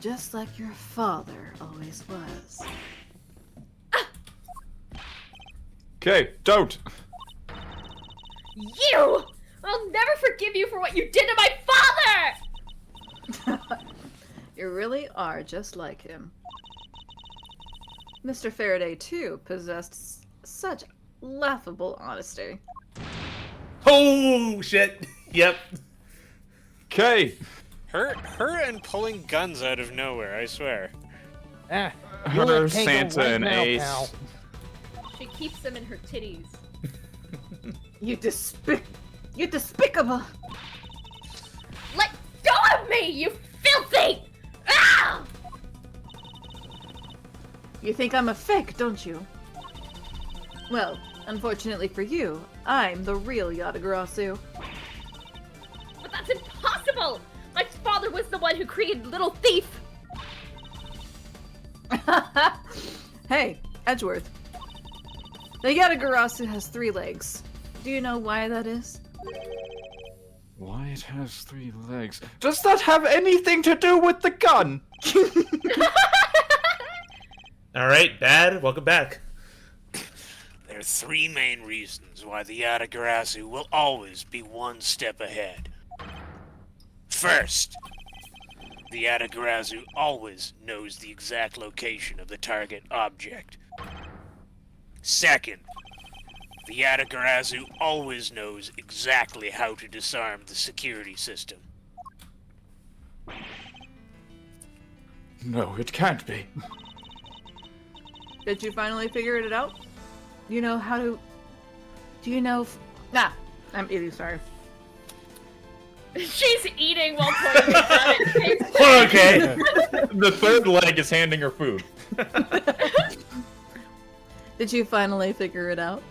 Just like your father always was. Okay, don't! You! I'll never forgive you for what you did to my father! You really are just like him. Mr. Faraday, too, possessed such laughable honesty. Oh, shit. Yep. Okay. Her and pulling guns out of nowhere, I swear. Ah, Her, let Kay go Santa, right and now, Ace. pal. She keeps them in her titties. You despicable! Let go of me, you filthy! Ah! You think I'm a fake, don't you? Well, unfortunately for you, I'm the real Yatagarasu. But that's impossible! My father was the one who created Little Thief! Hey, Edgeworth. The Yatagarasu has 3 legs. Do you know why that is? Why it has 3 legs? Does that have anything to do with the gun? All right, Bad, welcome back. There are 3 main reasons why the Yatagarasu will always be one step ahead. First, the Yatagarasu always knows the exact location of the target object. Second, the Yatagarasu always knows exactly how to disarm the security system. No, it can't be. Did you finally figure it out? You know how to... Do you know... I'm eating, sorry. She's eating while pointing at it. Okay. The 3rd leg is handing her food. Did you finally figure it out?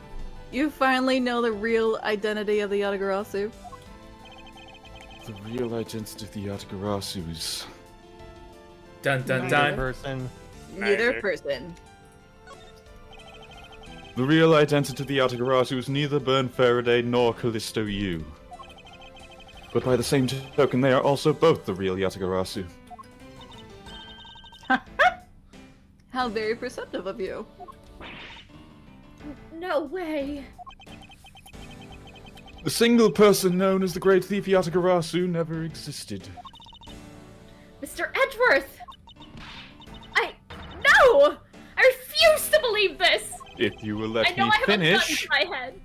You finally know the real identity of the Yatagarasu? The real identity of the Yatagarasu is... Dun dun Neither dun. person. Neither person. The real identity of the Yatagarasu is neither Burn Faraday nor Callisto U. But by the same token, they are also both the real Yatagarasu. How very perceptive of you. No way. The single person known as the Great Thief Yatagarasu never existed. Mr. Edgeworth! No! I refuse to believe this! If you will I let know me I have a gun finish, to my head.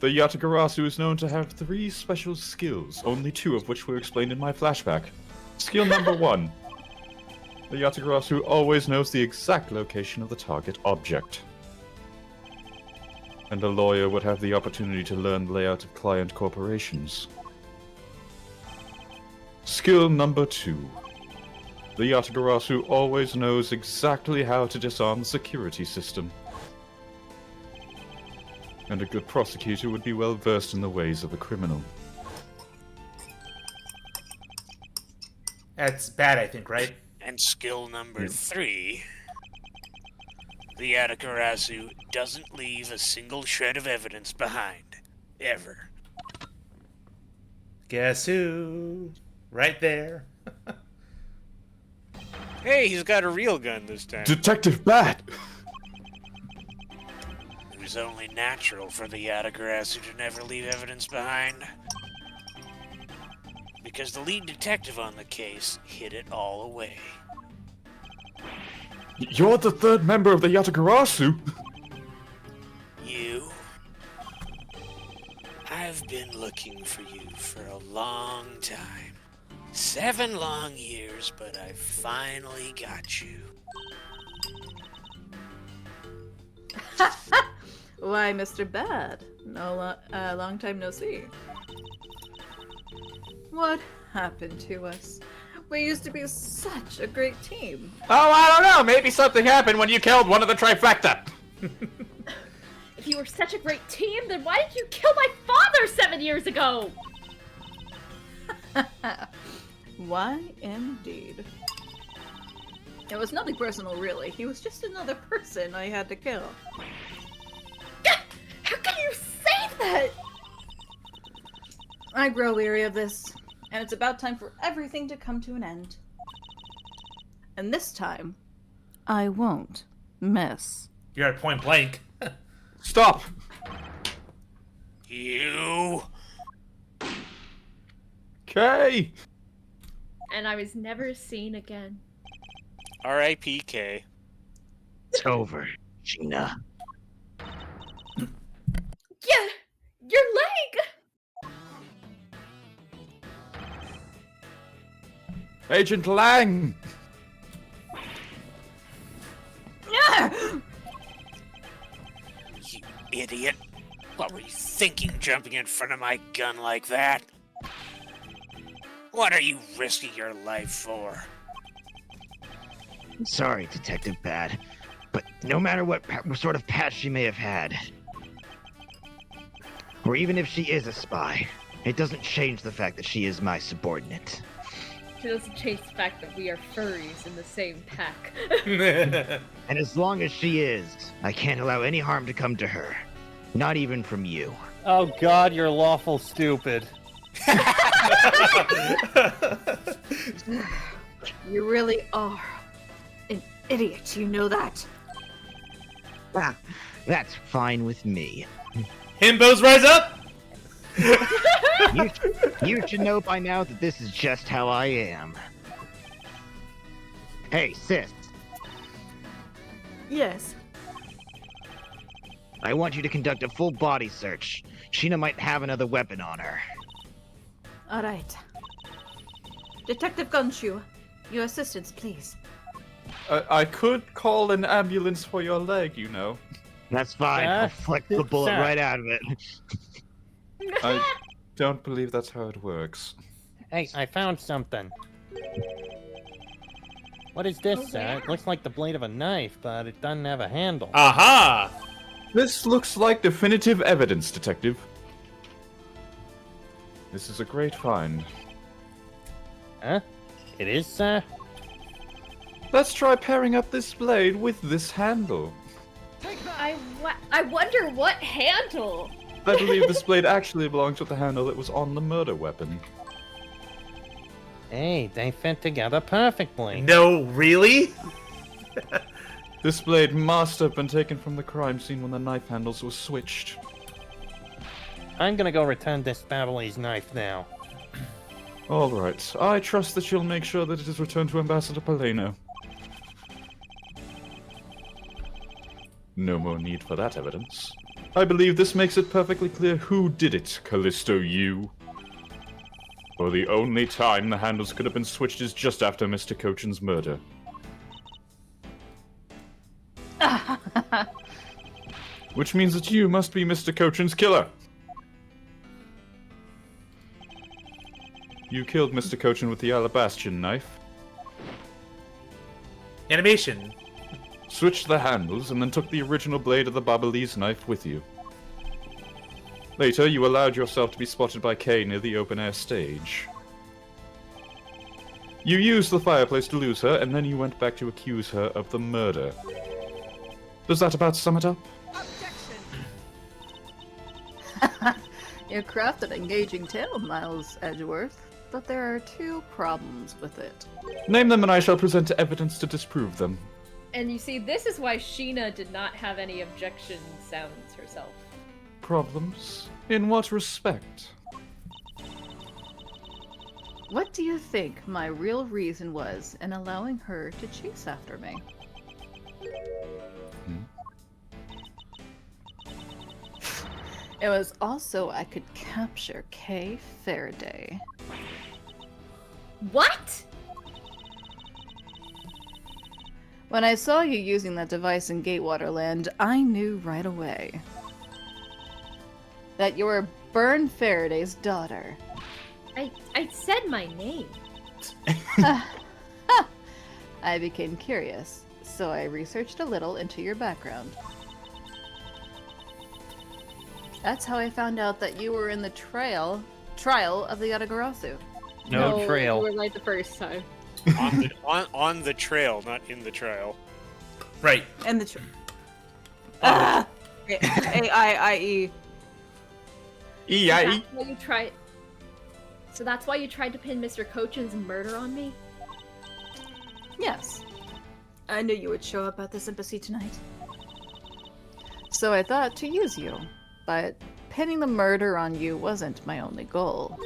the Yatagarasu is known to have 3 special skills, only 2 of which were explained in my flashback. Skill number 1. The Yatagarasu always knows the exact location of the target object. And a lawyer would have the opportunity to learn the layout of client corporations. Skill number 2. The Yatagarasu always knows exactly how to disarm the security system. And a good prosecutor would be well versed in the ways of a criminal. That's Bad, I think, right? And skill number 3, the Yatagarasu doesn't leave a single shred of evidence behind. Ever. Guess who? Right there. Hey, he's got a real gun this time. Detective Bat! It was only natural for the Yatagarasu to never leave evidence behind. Because the lead detective on the case hid it all away. You're the 3rd member of the Yatagarasu? You? I've been looking for you for a long time. 7 long years, but I finally got you. Why, Mr. Bad? Long time no see. What happened to us? We used to be such a great team. Oh, I don't know. Maybe something happened when you killed one of the trifecta. If you were such a great team, then why did you kill my father 7 years ago? Why, indeed. It was nothing personal, really. He was just another person I had to kill. How can you say that? I grow weary of this, and it's about time for everything to come to an end. And this time, I won't miss. You're at point blank. Stop! You? Kay! and I was never seen again. R.I.P. K. It's over, Gina. Yeah, your leg. Agent Lang! You idiot. What were you thinking jumping in front of my gun like that? What are you risking your life for? I'm sorry, Detective Bad, but no matter what sort of past she may have had, or even if she is a spy, it doesn't change the fact that she is my subordinate. It doesn't change the fact that we are furries in the same pack. And as long as she is, I can't allow any harm to come to her. Not even from you. Oh god, you're lawful stupid. You really are an idiot, you know that. Ah, that's fine with me. Himbos rise up! You should know by now that this is just how I am. Hey, sis. Yes. I want you to conduct a full body search. Sheena might have another weapon on her. Alright. Detective Gunshoe, your assistance, please. I could call an ambulance for your leg, you know. That's fine. I'll flick the bullet right out of it. I don't believe that's how it works. Hey, I found something. What is this, sir? It looks like the blade of a knife, but it doesn't have a handle. Aha! This looks like definitive evidence, Detective. This is a great find. Huh? It is, sir? Let's try pairing up this blade with this handle. I wonder what handle. I believe this blade actually belongs with the handle that was on the murder weapon. Hey, they fit together perfectly. No, really? This blade must have been taken from the crime scene when the knife handles were switched. I'm gonna go return this Babbly's knife now. Alright, I trust that you'll make sure that it is returned to Ambassador Paleno. No more need for that evidence. I believe this makes it perfectly clear who did it, Callisto you. For the only time the handles could have been switched is just after Mr. Cochin's murder. Which means that you must be Mr. Cochin's killer. You killed Mr. Cochin with the Alabastian knife, Animation. switched the handles, and then took the original blade of the Babalese knife with you. Later, you allowed yourself to be spotted by Kay near the open-air stage. You used the fireplace to lose her, and then you went back to accuse her of the murder. Does that about sum it up? You crafted an engaging tale, Miles Edgeworth, but there are two problems with it. Name them and I shall present evidence to disprove them. And you see, this is why Sheena did not have any objection sounds herself. Problems? In what respect? What do you think my real reason was in allowing her to chase after me? It was also I could capture Kay Faraday. What? When I saw you using that device in Gatewaterland, I knew right away that you were Byrne Faraday's daughter. I said my name. I became curious, so I researched a little into your background. That's how I found out that you were in the trial of the Yatagarasu. No trail. You were right the first time. on the trail, not in the trial. Right. And the A-I-I-E. E-I-E? So that's why you tried to pin Mr. Cochin's murder on me? Yes. I knew you would show up at this embassy tonight. So I thought to use you, but pinning the murder on you wasn't my only goal.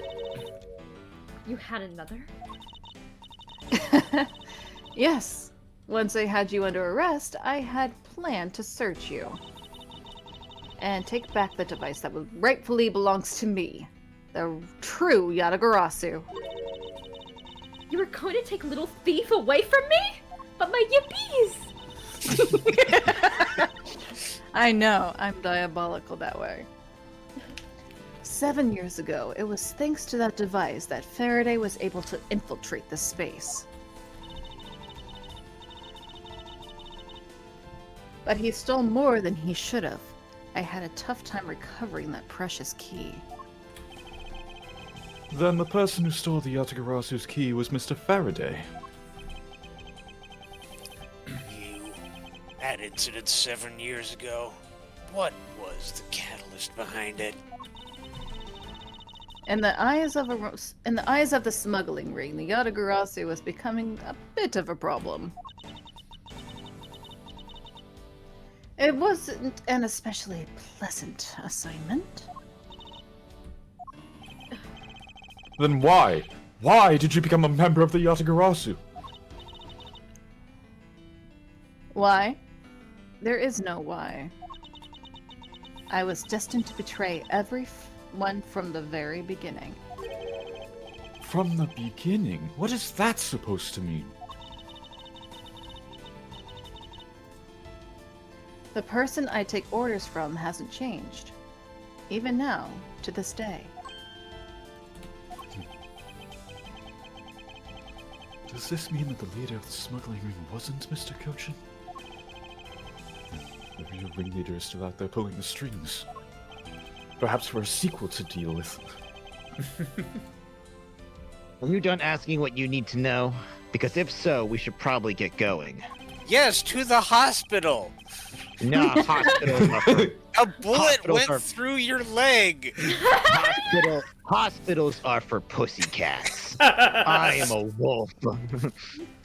You had another? Yes. Once I had you under arrest, I had planned to search you. And take back the device that rightfully belongs to me. The true Yatagarasu. You were going to take little thief away from me? But my yippies! I know, I'm diabolical that way. 7 years ago, it was thanks to that device that Faraday was able to infiltrate the space. But he stole more than he should have. I had a tough time recovering that precious key. Then the person who stole the Yatagarasu's key was Mr. Faraday. That incident 7 years ago. What was the catalyst behind it? In the eyes of the smuggling ring, the Yatagarasu was becoming a bit of a problem. It wasn't an especially pleasant assignment. Then why? Why did you become a member of the Yatagarasu? Why? There is no why. I was destined to betray everyone from the very beginning. From the beginning? What is that supposed to mean? The person I take orders from hasn't changed. Even now, to this day. Does this mean that the leader of the smuggling ring wasn't Mr. Kochin? The real ringleader is still out there pulling the strings. Perhaps for a sequel to deal with. Are you done asking what you need to know? Because if so, we should probably get going. Yes, to the hospital. Nah, hospitals are for, A bullet Hospitals went are- through your leg. hospitals are for pussycats. I am a wolf.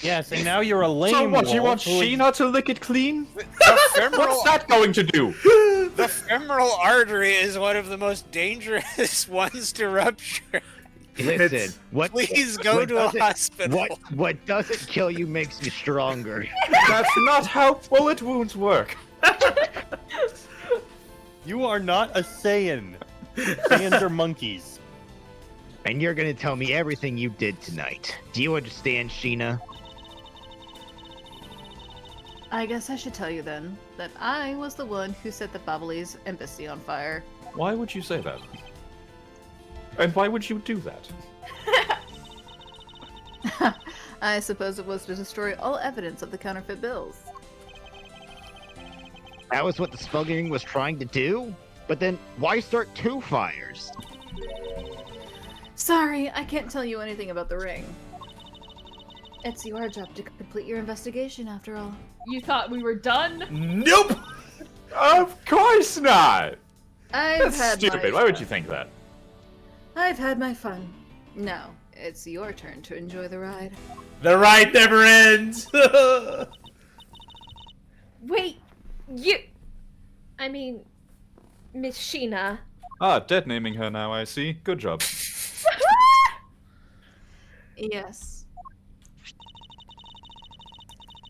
Yes, and now you're a lame So what, wolf. you want who is- Sheena to lick it clean? The femoral, What's that going to do? the femoral artery is one of the most dangerous ones to rupture. Listen, what? Please go what to a doesn't- hospital. What doesn't kill you makes you stronger. That's not how bullet wounds work. You are not a Saiyan. Saiyans are monkeys. And you're gonna tell me everything you did tonight. Do you understand, Sheena? I guess I should tell you then that I was the one who set the Babalese embassy on fire. Why would you say that? And why would you do that? I suppose it was to destroy all evidence of the counterfeit bills. That was what the smuggling was trying to do? But then, why start two fires? Sorry, I can't tell you anything about the ring. It's your job to complete your investigation, after all. You thought we were done? Nope! Of course not! I've That's had stupid. my Why would fun. you think that? I've had my fun. Now, it's your turn to enjoy the ride. The ride never ends. Wait, I mean, Miss Sheena. Ah, dead naming her now, I see. Good job. Yes.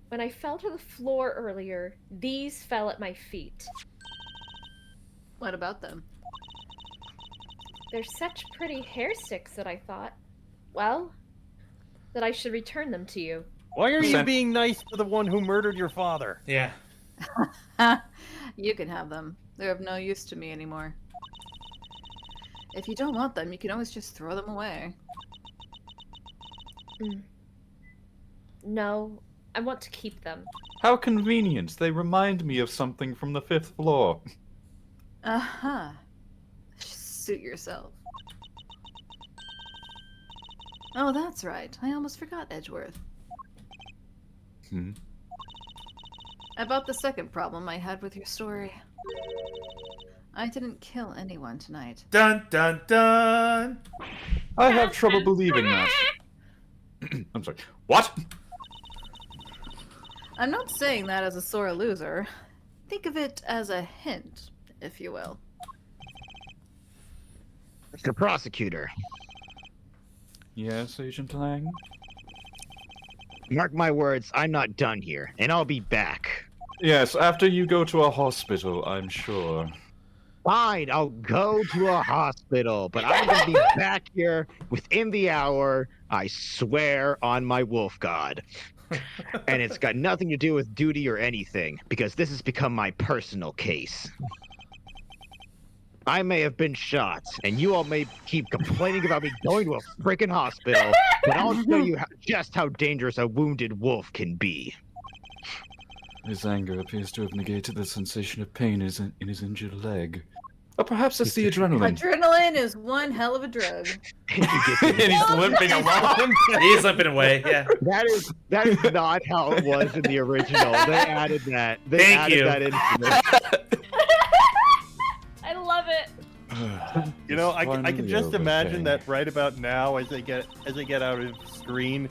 When I fell to the floor earlier, these fell at my feet. What about them? They're such pretty hair sticks that I thought, well, that I should return them to you. Why are you Sent- being nice to the one who murdered your father? Yeah. You can have them. They're of no use to me anymore. If you don't want them, you can always just throw them away. No, I want to keep them. How convenient. They remind me of something from the 5th floor. Uh-huh. Suit yourself. Oh, that's right. I almost forgot Edgeworth. Hmm. About the second problem I had with your story. I didn't kill anyone tonight. Dun dun dun. I have trouble believing that. I'm sorry. What? I'm not saying that as a sore loser. Think of it as a hint, if you will. Mr. Prosecutor, Yes, Agent Lang? Mark my words, I'm not done here, and I'll be back. Yes, after you go to a hospital, I'm sure. Fine, I'll go to a hospital, but I'm gonna be back here within the hour, I swear on my wolf god. And it's got nothing to do with duty or anything, because this has become my personal case. I may have been shot, and you all may keep complaining about me going to a freaking hospital, but I'll show you just how dangerous a wounded wolf can be. His anger appears to have negated the sensation of pain in his injured leg. Or perhaps it's the adrenaline. Adrenaline is one hell of a drug. And he's limping along. He's limping away. Yeah. That is not how it was in the original. They added that. They added that into I love it. You know, I can Finally just over, imagine Kane. that right about now, as they get out of screen,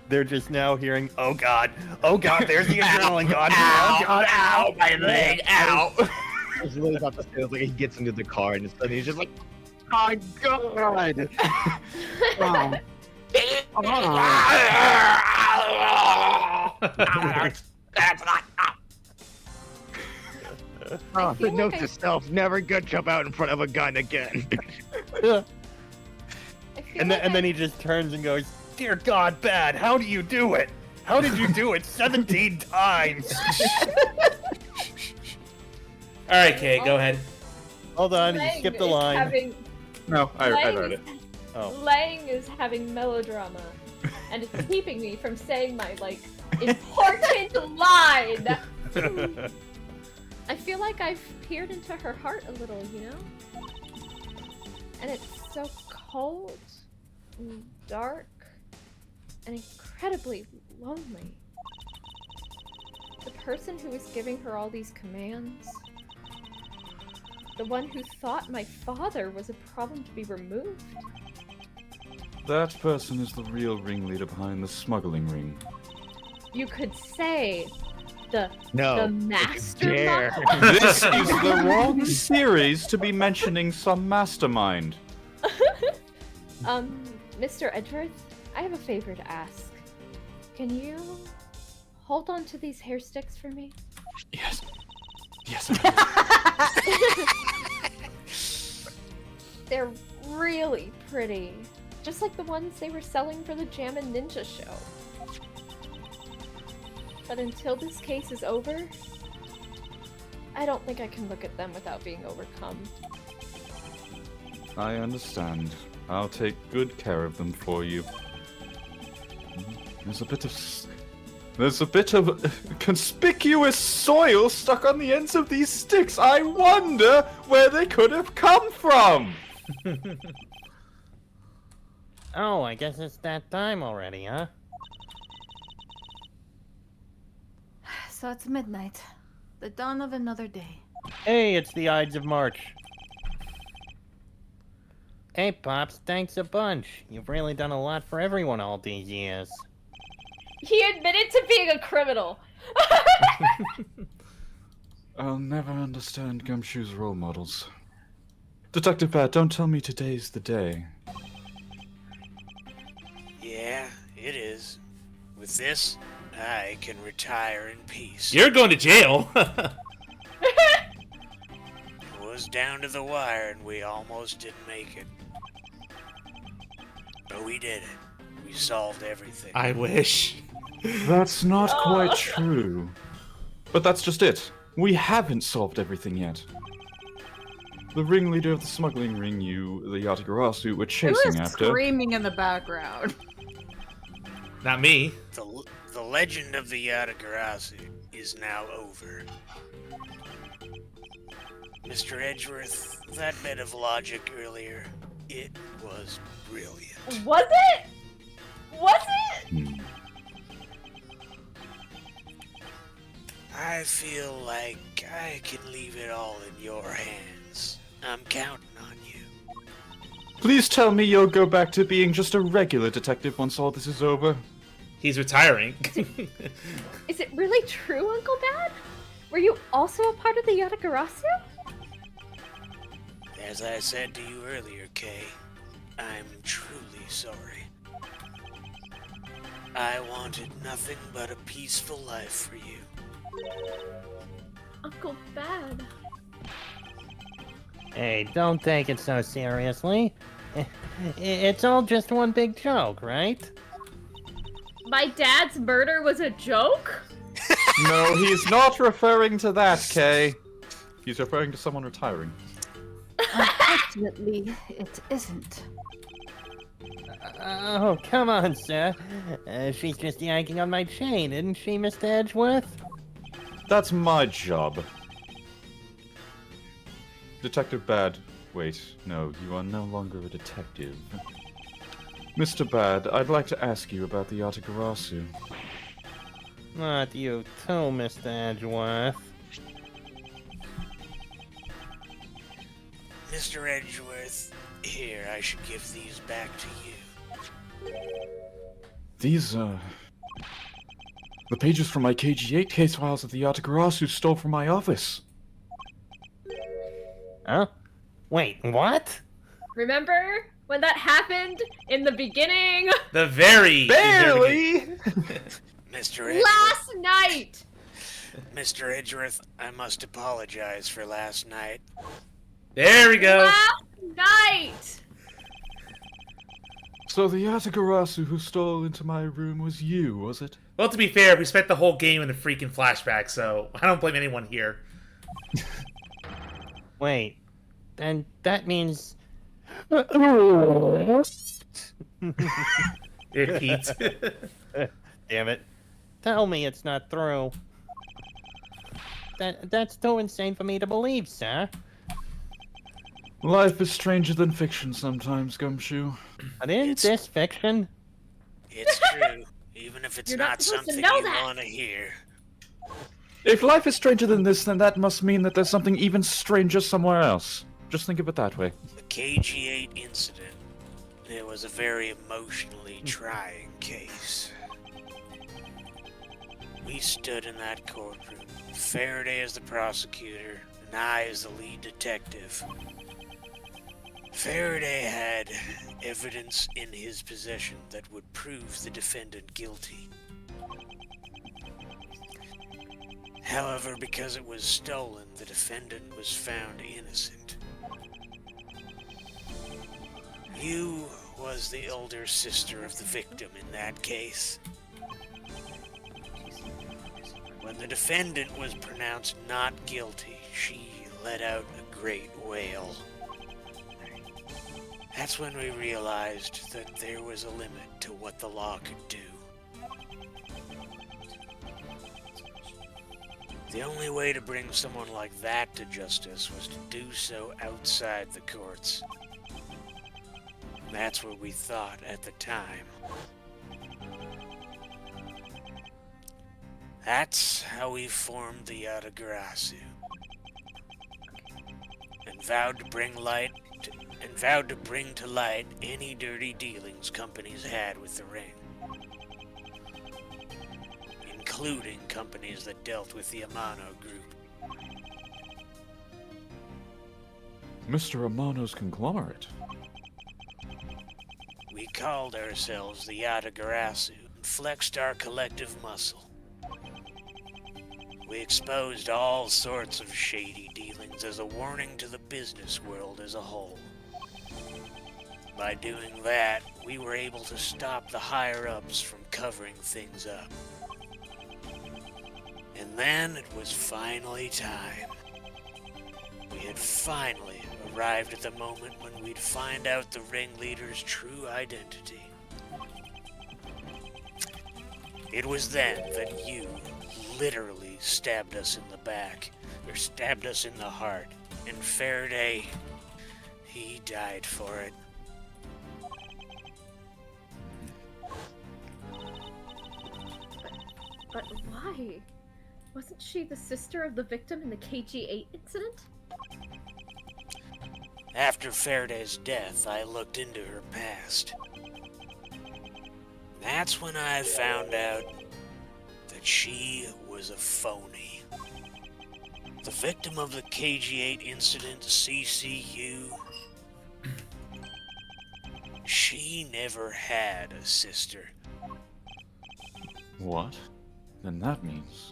they're just now hearing, "Oh God, there's the adrenaline god, oh God, ow, my leg, ow. He's literally about to say, like he gets into the car and suddenly he's just like, "Oh God!" The note to self: never go jump out in front of a gun again. I feel And then he just turns and goes, "Dear God, bad, how do you do it? How did you do it 17 times?" All right, Kay, go ahead. Hold on, you Lang skipped the is line. having- No, I Lang read it. Oh. Lang is having melodrama, and it's keeping me from saying my important line. I feel like I've peered into her heart a little, you know? And it's so cold and dark and incredibly lonely. The person who was giving her all these commands, the one who thought my father was a problem to be removed. That person is the real ringleader behind the smuggling ring. You could say the No, mastermind. This is the wrong series to be mentioning some mastermind. Mr. Edgeworth, I have a favor to ask. Can you hold on to these hair sticks for me? Yes. Yes. They're really pretty. Just like the ones they were selling for the Jammin' Ninja show. But until this case is over, I don't think I can look at them without being overcome. I understand. I'll take good care of them for you. There's a bit of conspicuous soil stuck on the ends of these sticks. I wonder where they could have come from. Oh, I guess it's that time already, huh? So it's midnight. The dawn of another day. Hey, it's the Ides of March. Hey, Pops, thanks a bunch. You've really done a lot for everyone all these years. He admitted to being a criminal. I'll never understand Gumshoe's role models. Detective Pat, don't tell me today's the day. Yeah, it is. With this, I can retire in peace. You're going to jail. It was down to the wire and we almost didn't make it. But we did it. We solved everything. I wish. That's not quite true. But that's just it. We haven't solved everything yet. The ringleader of the smuggling ring the Yatagarasu, were Who chasing is after. screaming in the background? Not me. The legend of the Yatagarasu is now over. Mr. Edgeworth, that bit of logic earlier, it was brilliant. Was it? Was it? I feel like I can leave it all in your hands. I'm counting on you. Please tell me you'll go back to being just a regular detective once all this is over. He's retiring. Is it really true, Uncle Dad? Were you also a part of the Yatagarasu? As I said to you earlier, Kay, I'm truly sorry. I wanted nothing but a peaceful life for you. Uncle Bad. Hey, don't take it so seriously. It's all just one big joke, right? My dad's murder was a joke? No, he's not referring to that, Kay. He's referring to someone retiring. Unfortunately, it isn't. Oh, come on, sir. She's just yanking on my chain, isn't she, Mr. Edgeworth? That's my job. Detective Bad. Wait, no, you are no longer a detective. Mr. Bad, I'd like to ask you about the Yatagarasu. Not you too, Mr. Edgeworth. Mr. Edgeworth, here, I should give these back to you. These, the pages from my KG8 case files that the Yatagarasu stole from my office. Huh? Wait, what? Remember when that happened in the beginning? The very Barely! Mr. Edgeworth, Last night! Mr. Edgeworth, I must apologize for last night. There we go. Last night! So the Yatagarasu who stole into my room was you, was it? Well, to be fair, we spent the whole game in a freaking flashback, so I don't blame anyone here. Wait, then that means... It Pete. Damn it. Tell me it's not through. That's too insane for me to believe, sir. Life is stranger than fiction sometimes, Gumshoe. But isn't this fiction? It's true, even if it's You're not not supposed to something know you that. want to hear. If life is stranger than this, then that must mean that there's something even stranger somewhere else. Just think of it that way. The KG8 incident, it was a very emotionally trying case. We stood in that courtroom, Faraday as the prosecutor, and I as the lead detective. Faraday had evidence in his possession that would prove the defendant guilty. However, because it was stolen, the defendant was found innocent. You was the older sister of the victim in that case. When the defendant was pronounced not guilty, she let out a great wail. That's when we realized that there was a limit to what the law could do. The only way to bring someone like that to justice was to do so outside the courts. That's what we thought at the time. That's how we formed the Yatagarasu. And vowed to bring to light any dirty dealings companies had with the ring. Including companies that dealt with the Amano group. Mr. Amano's conglomerate. We called ourselves the Yatagarasu and flexed our collective muscle. We exposed all sorts of shady dealings as a warning to the business world as a whole. By doing that, we were able to stop the higher-ups from covering things up. And then it was finally time. We had finally arrived at the moment when we'd find out the ringleader's true identity. It was then that you literally stabbed us in the back, or stabbed us in the heart, and Faraday, he died for it. But why? Wasn't she the sister of the victim in the KG8 incident? After Faraday's death, I looked into her past. That's when I found out that she was a phony. The victim of the KG8 incident, CCU, she never had a sister. What? Then that means...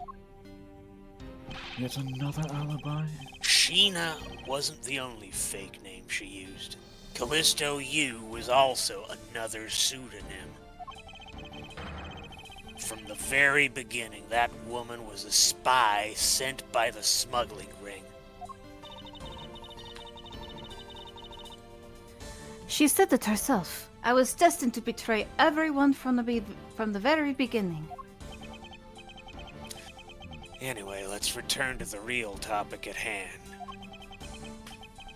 yet another alibi? Sheena wasn't the only fake name she used. Callisto U was also another pseudonym. From the very beginning, that woman was a spy sent by the smuggling ring. She said it herself. I was destined to betray everyone from the very beginning. Anyway, let's return to the real topic at hand.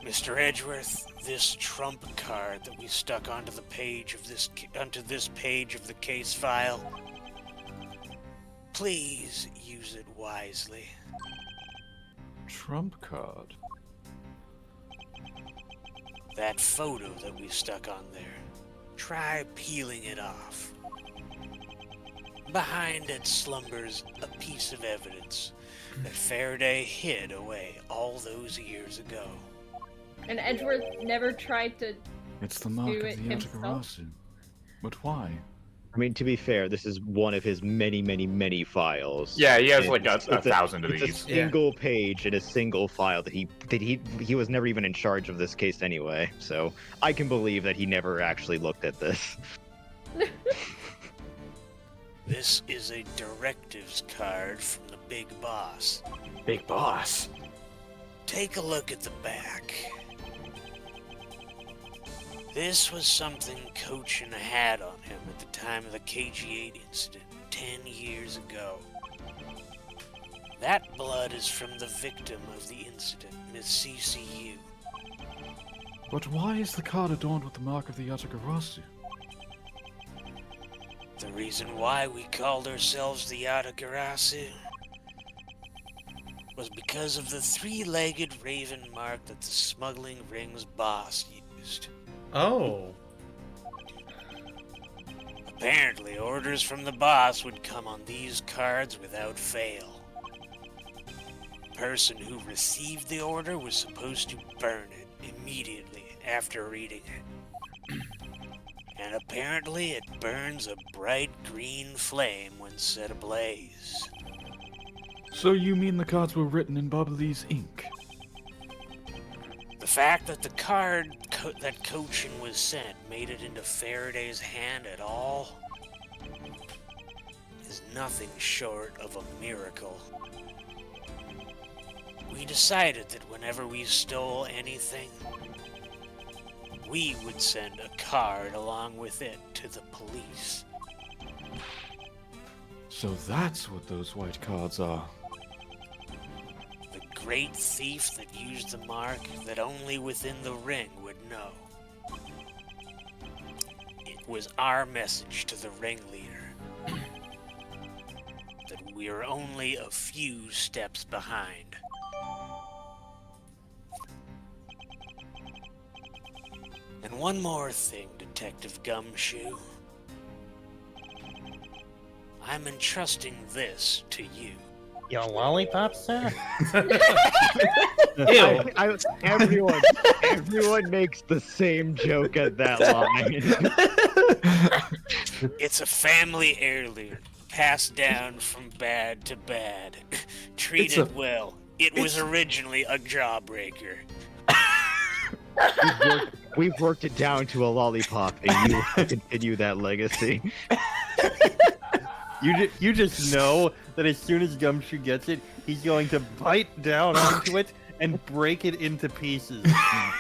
Mr. Edgeworth, this trump card that we stuck onto this page of the case file, please use it wisely. Trump card? That photo that we stuck on there, try peeling it off. Behind it slumbers a piece of evidence that Faraday hid away all those years ago. And Edgeworth never tried to. It's the mark Do of it the himself? Yatagarasu. But why? I mean, to be fair, this is one of his many, many, many files. Yeah, he has like It's a thousand of it's a these. single page in a single file that he was never even in charge of this case anyway. So I can believe that he never actually looked at this. This is a directives card from the big boss. Big boss. Take a look at the back. This was something Cochin had on him at the time of the KG-8 incident 10 years ago. That blood is from the victim of the incident, Miss CCU. But why is the card adorned with the mark of the Yatagarasu? The reason why we called ourselves the Yatagarasu was because of the three-legged raven mark that the smuggling ring's boss used. Oh. Apparently, orders from the boss would come on these cards without fail. The person who received the order was supposed to burn it immediately after reading it. And apparently it burns a bright green flame when set ablaze. So you mean the cards were written in Bubbly's ink? The fact that the card that Cochin was sent made it into Faraday's hand at all is nothing short of a miracle. We decided that whenever we stole anything, we would send a card along with it to the police. So that's what those white cards are. The great thief that used the mark that only within the ring would know. It was our message to the ringleader that we're only a few steps behind. And one more thing, Detective Gumshoe. I'm entrusting this to you. Your lollipop, sir? Ew. Everyone makes the same joke at that line. It's a family heirloom, passed down from bad to bad. Treat it well. It was originally a jawbreaker. We've worked it down to a lollipop, and you will continue that legacy. You just know that as soon as Gumshoe gets it, he's going to bite down onto it and break it into pieces.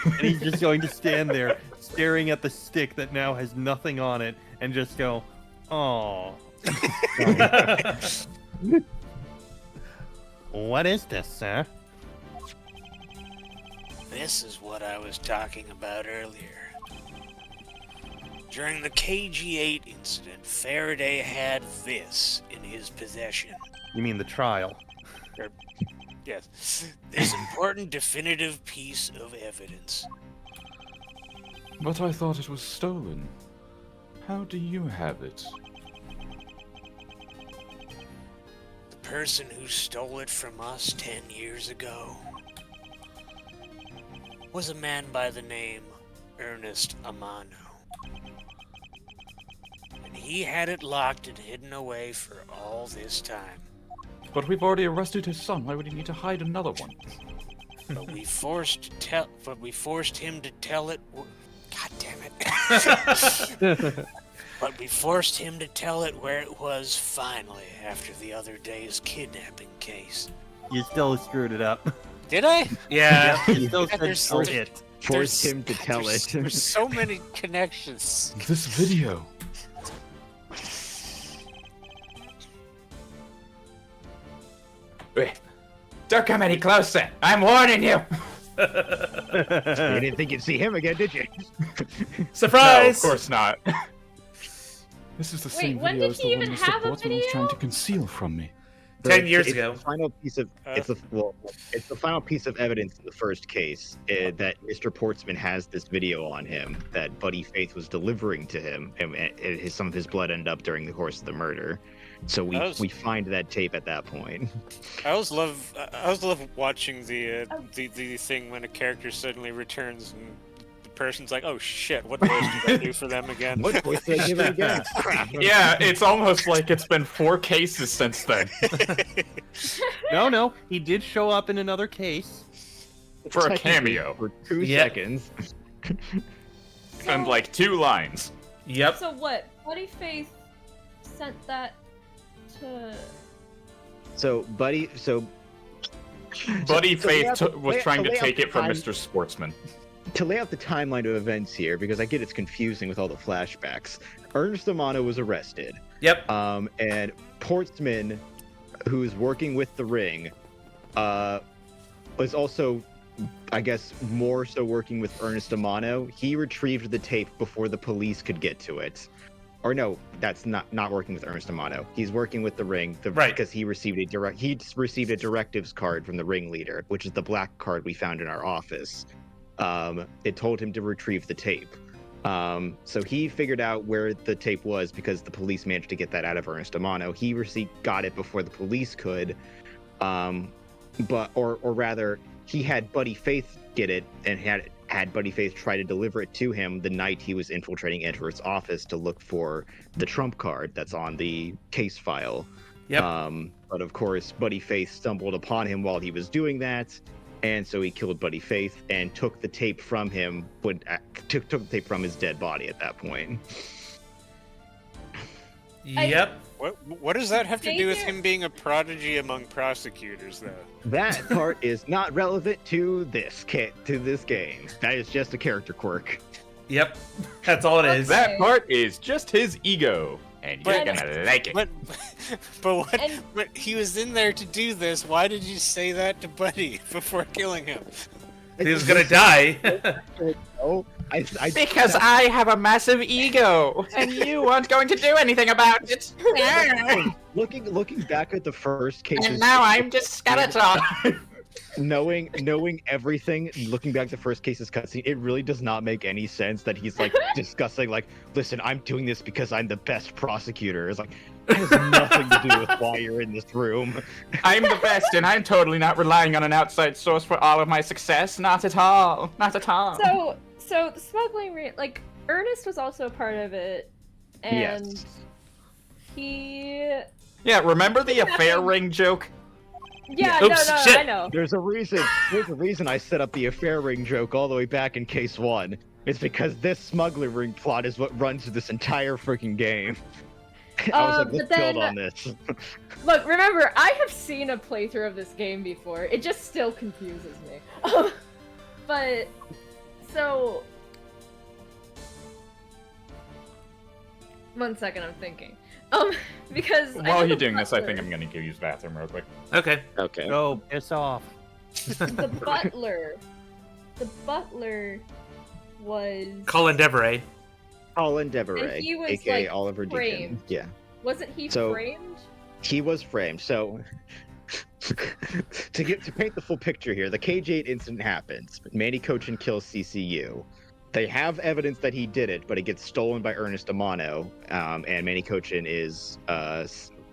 And he's just going to stand there staring at the stick that now has nothing on it and just go, "Oh." What is this, sir? This is what I was talking about earlier. During the KG-8 incident, Faraday had this in his possession. You mean the trial? Yes, this important definitive piece of evidence. But I thought it was stolen. How do you have it? The person who stole it from us 10 years ago was a man by the name Ernest Amano. And he had it locked and hidden away for all this time. But we've already arrested his son. Why would he need to hide another one? But we forced him to tell it. God damn it! But we forced him to tell it where it was finally after the other day's kidnapping case. You still screwed it up. Did I? Yeah. You still Yeah, said tell it. Forced him to tell it. There's so many connections. This video. Wait. Don't come any closer. I'm warning you. You didn't think you'd see him again, did you? No, Surprise! of course not. This is the Wait, same when video did as he the one even Mr. have a Portsman was trying to video? conceal from me. 10 years It's ago. The final piece of it's the final piece of evidence in the first case that Mr. Portsman has this video on him that Buddy Faith was delivering to him, and some of his blood ended up during the course of the murder. So we find that tape at that point. I always love watching the thing when a character suddenly returns and the person's like, "Oh shit, what voice did I do for them again?" What voice did I give it again? Yeah, it's almost like it's been 4 cases since then. No, he did show up in another case. For a cameo. For 2 Yep. seconds. And like 2 lines. Yep. So what? Buddy Faith sent that to. Buddy So Faith was trying to lay out take the it from time- Mr. Sportsman. To lay out the timeline of events here, because I get it's confusing with all the flashbacks. Ernest Amano was arrested. Yep. And Portsman, who's working with the Ring, was also, I guess, more so working with Ernest Amano. He retrieved the tape before the police could get to it. Or no, that's not working with Ernest Amano. He's working with the Ring, Right. because he received a directives card from the ringleader, which is the black card we found in our office. It told him to retrieve the tape. So he figured out where the tape was because the police managed to get that out of Ernest Amano. He got it before the police could, or rather, he had Buddy Faith get it and had Buddy Faith try to deliver it to him the night he was infiltrating Edward's office to look for the trump card that's on the case file. Yep. But of course, Buddy Faith stumbled upon him while he was doing that. And so he killed Buddy Faith and took the tape from him, took the tape from his dead body at that point. Yep. What does that have to Stay do with there. him being a prodigy among prosecutors, though? That part is not relevant to this game. That is just a character quirk. Yep. That's all it is. That part is just his ego. And you're But- gonna like it. But but he was in there to do this. Why did you say that to Buddy before killing him? He was gonna die. Oh, Because I have a massive ego, and you aren't going to do anything about it. looking back at the first case, And now I'm just skeleton. knowing everything, looking back at the first case's cutscene, it really does not make any sense that he's like discussing like, listen, I'm doing this because I'm the best prosecutor. It's like that has nothing to do with why you're in this room. I'm the best, and I'm totally not relying on an outside source for all of my success. Not at all. Not at all. So the smuggling like Ernest was also a part of it, and Yes. he. Yeah, remember the affair ring joke? Yeah, Oops, no, shit. I know. There's a reason I set up the affair ring joke all the way back in case 1. It's because this smuggling ring plot is what runs through this entire freaking game. I was like, But let's then- build on this. Look, remember, I have seen a playthrough of this game before. It just still confuses me. But so 1 second, I'm thinking. Because I know While the you're doing this, I butler- think I'm gonna go use the bathroom real quick. Okay. Okay. Go piss off. the butler was Colin Deveray. Colin Deveray, And he was, aka like, Oliver Deacon. framed. Yeah, wasn't he So- framed? he was framed. So, to paint the full picture here, the KJ8 incident happens. Manny Cochin kills CCU. They have evidence that he did it, but it gets stolen by Ernest Amano, and Manny Cochin is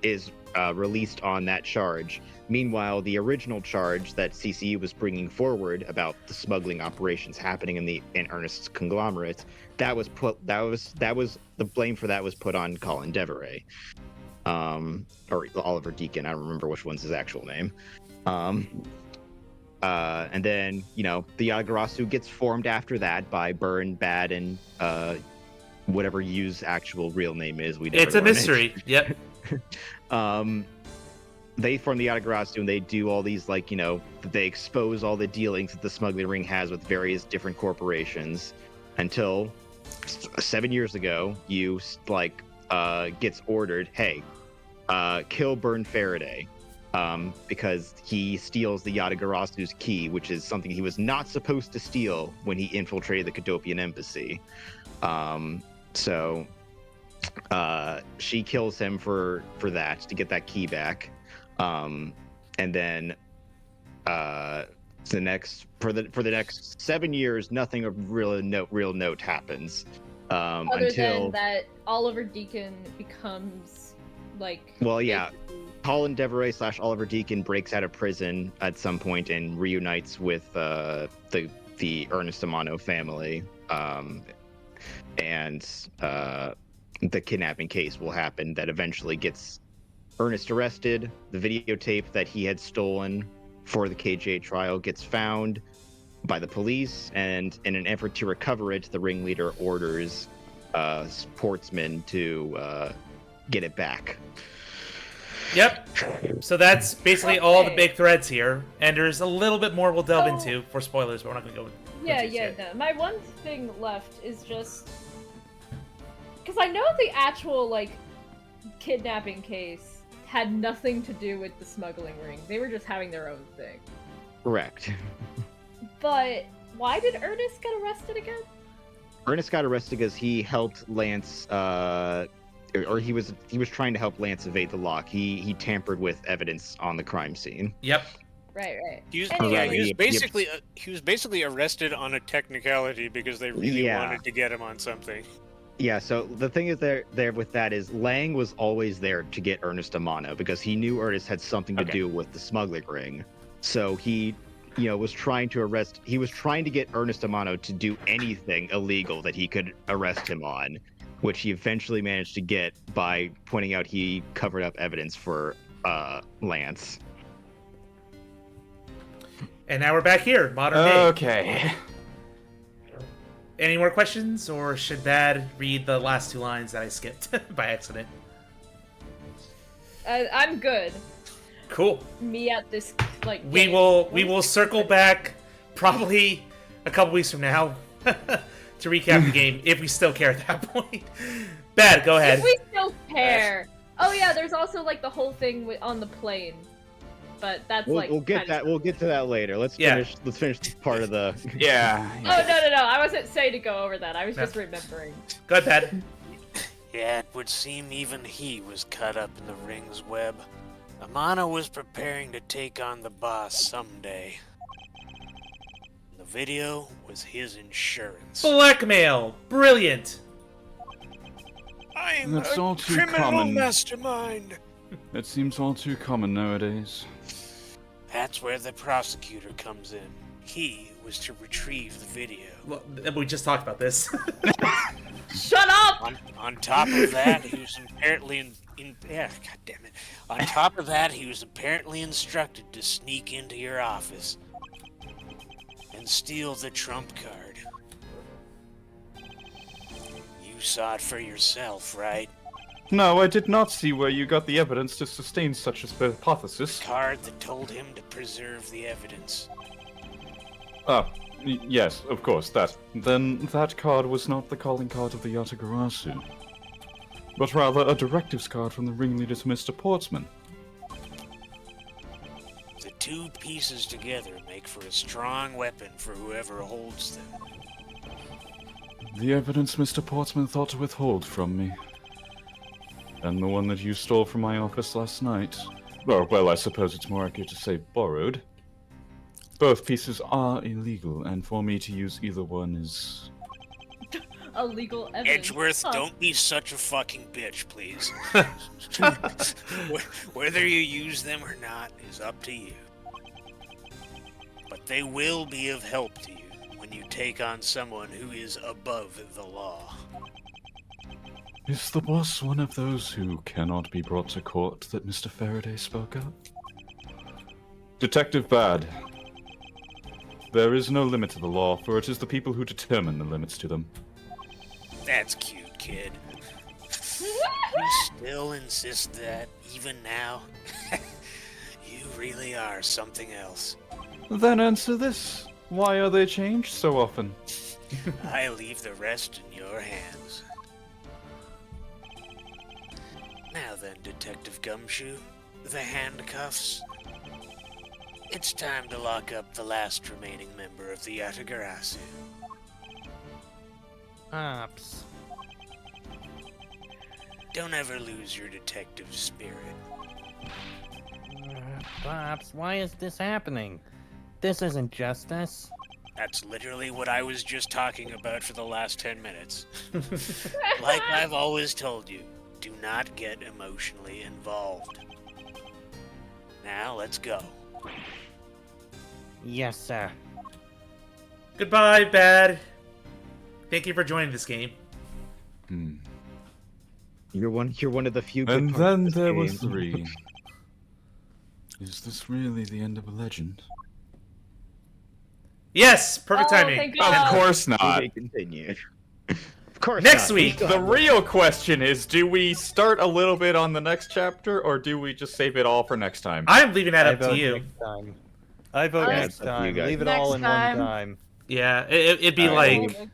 is released on that charge. Meanwhile, the original charge that CCU was bringing forward about the smuggling operations happening in Ernest's conglomerate, that was the blame for that was put on Colin Deveray, or Oliver Deacon. I don't remember which one's his actual name. And then the Yatagarasu gets formed after that by Burn, Bad, and whatever Yu's actual real name is. It's a mystery. Yep. They form the Yatagarasu and they do all these they expose all the dealings that the smuggling ring has with various different corporations until 7 years ago, Yu gets ordered, hey, kill Burn Faraday. Because he steals the Yatagarasu's key, which is something he was not supposed to steal when he infiltrated the Cadopian embassy. So she kills him for that, to get that key back. And then for the next 7 years, nothing of real note happens. Other than that, Oliver Deacon becomes Colin Deveray / Oliver Deacon breaks out of prison at some point and reunites with the Ernest Amano family, and the kidnapping case will happen that eventually gets Ernest arrested. The videotape that he had stolen for the KJ trial gets found by the police, and in an effort to recover it, the ringleader orders sportsmen to get it back. Yep. So that's basically all the big threads here, and there's a little bit more we'll delve into for spoilers, but we're not going to go into no. My one thing left is just because I know the actual kidnapping case had nothing to do with the smuggling ring. They were just having their own thing. Correct. But why did Ernest get arrested again? Ernest got arrested because he helped Lance, or he was trying to help Lance evade the lock. He tampered with evidence on the crime scene. Yep. Right. He was, Anyway. he was basically arrested on a technicality because they really wanted to get him on something. Yeah, so the thing is there with that is Lang was always there to get Ernest Amano because he knew Ernest had something to do with the smuggling ring. So he was trying to get Ernest Amano to do anything illegal that he could arrest him on, which he eventually managed to get by pointing out he covered up evidence for Lance. And now we're back here, modern day. Okay. Any more questions, or should Bad read the last two lines that I skipped by accident? I'm good. Cool. Me at this we will circle back probably a couple weeks from now to recap the game if we still care at that point. Bad, go ahead. If we still care. Oh yeah, there's also the whole thing on the plane. But that's we'll get to that later. Let's finish this part of the Yeah. Oh no. I wasn't saying to go over that. I was just remembering. Go ahead, Bad. Yeah, it would seem even he was caught up in the ring's web. Amano was preparing to take on the boss someday. The video was his insurance. Blackmail! Brilliant! I'm That's a all too criminal common. mastermind. It seems all too common nowadays. That's where the prosecutor comes in. He was to retrieve the video. Well, we just talked about this. Shut up! On top of that, he was apparently God damn it. On top of that, he was apparently instructed to sneak into your office and steal the trump card. You saw it for yourself, right? No, I did not see where you got the evidence to sustain such a hypothesis. Card that told him to preserve the evidence. Yes, of course, that. Then that card was not the calling card of the Yatagarasu, but rather a directives card from the ringleader to Mr. Portsman. The two pieces together make for a strong weapon for whoever holds them. The evidence Mr. Portsman thought to withhold from me. And the one that you stole from my office last night. Well, I suppose it's more accurate to say borrowed. Both pieces are illegal, and for me to use either one is... illegal evidence. Edgeworth, Huh. don't be such a fucking bitch, please. Whether you use them or not is up to you. But they will be of help to you when you take on someone who is above the law. Is the boss one of those who cannot be brought to court that Mr. Faraday spoke of? Detective Bad. There is no limit to the law, for it is the people who determine the limits to them. That's cute, kid. You still insist that, even now? You really are something else. Then answer this. Why are they changed so often? I leave the rest in your hands. Now then, Detective Gumshoe, the handcuffs. It's time to lock up the last remaining member of the Yatagarasu. Ops. Don't ever lose your detective spirit. Pops, why is this happening? This isn't justice. That's literally what I was just talking about for the last 10 minutes. Like I've always told you, do not get emotionally involved. Now, let's go. Yes, sir. Goodbye, Bad. Thank you for joining this game. You're one of the few. Good And parts then of this there were game. 3. Is this really the end of a legend? Yes, perfect Oh, timing. thank Of God. course To not. be continued. Of course. Next not. week. Still The have real question is, do we start a little bit on the next chapter, or do we just save it all for next time? I'm leaving that I up to vote you. next time. I vote Yeah, next it's up to you time. guys. Leave it Next all in time. one time. Yeah, it'd be Alright. like...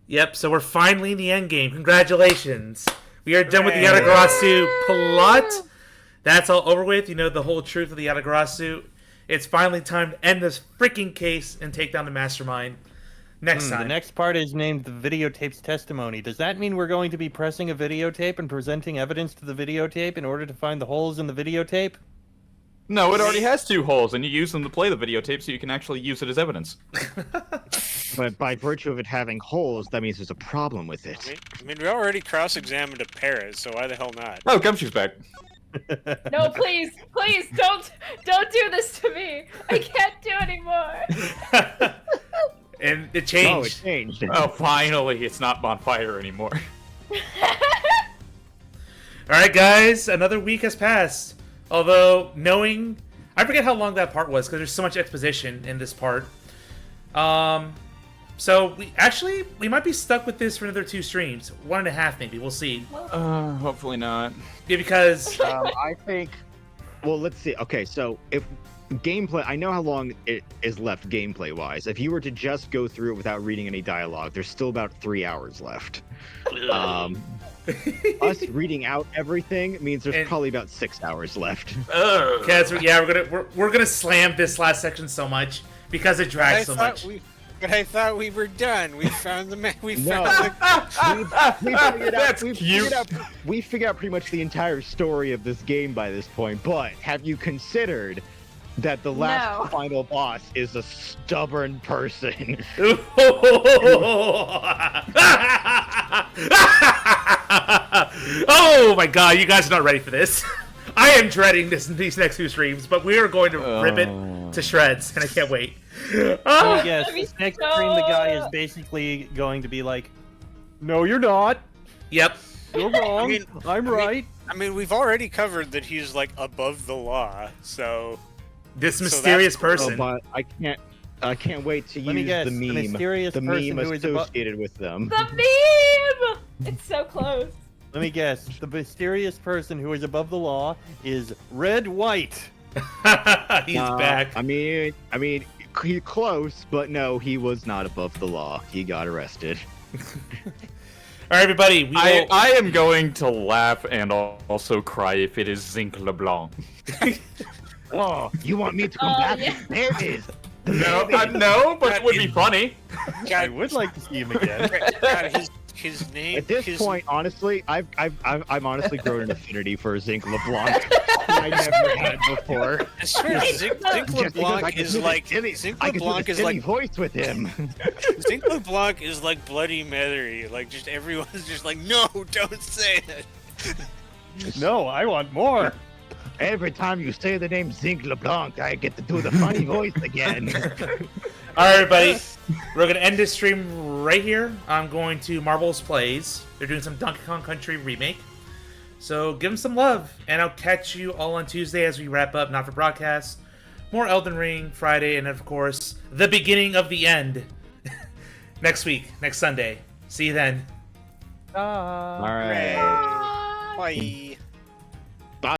Yep, so we're finally in the end game. Congratulations. We are done with the Hooray. Yatagarasu plot. That's all over with. You know the whole truth of the Yatagarasu. It's finally time to end this freaking case and take down the mastermind. Next The time. next part is named the videotape's testimony. Does that mean we're going to be pressing a videotape and presenting evidence to the videotape in order to find the holes in the videotape? No, it already has 2 holes, and you use them to play the videotape so you can actually use it as evidence. But by virtue of it having holes, that means there's a problem with it. I mean, we already cross-examined a parrot, so why the hell not? Oh, Gumshoe's back. No, please, don't do this to me. I can't do anymore. And it Oh, it changed. changed. Oh, finally, it's not bonfire anymore. Alright, guys, another week has passed. Although, knowing... I forget how long that part was, because there's so much exposition in this part. So, we might be stuck with this for another 2 streams. 1.5, maybe. We'll see. Hopefully not. Yeah, because... I think. Well, let's see. Okay, so if gameplay, I know how long it is left gameplay-wise. If you were to just go through it without reading any dialogue, there's still about 3 hours left. Us reading out everything means there's And- probably about 6 hours left. Okay, so yeah, we're gonna slam this last section so much because it drags so much. But I thought we were done. We found the man. We No. found the... we figured out, That's cute. we figured out pretty much the entire story of this game by this point. But have you considered that the last No. final boss is a stubborn person? Oh my god, you guys are not ready for this. I am dreading these next 2 streams, but we are going to rip it to shreds, and I can't wait. I guess That'd be this next so- stream, the guy is basically going to be like, "No, you're not. Yep. You're wrong. I'm right." I mean, we've already covered that he's, like, above the law, so... This So mysterious that's- person. Oh, but I can't wait to Let me use guess, the the meme, mysterious the person meme who is abo- associated with them. The meme! It's so close. Let me guess. The mysterious person who is above the law is Red White. He's back. I mean, he close, but no, he was not above the law. He got arrested. Alright, everybody, we will... I am going to laugh and also cry if it is Zinc LeBlanc. Oh, you want me to come Oh, back? yeah. There it is. No, no, but it would be funny. I would like to see him again. God, His name. At this his, point, honestly, I'm honestly grown an affinity for Zinc LeBlanc. I never had before. I swear, Zinc LeBlanc is like Zinc I can do LeBlanc the is silly like voice with him. Zinc LeBlanc is like Bloody Mary. Like just everyone's just like, no, don't say it. No, I want more. Every time you say the name Zinc LeBlanc, I get to do the funny voice again. All right, everybody. We're going to end this stream right here. I'm going to Marvel's Plays. They're doing some Donkey Kong Country remake. So give them some love. And I'll catch you all on Tuesday as we wrap up Not For Broadcast. More Elden Ring Friday. And, of course, the beginning of the end next week, next Sunday. See you then. All right. Bye.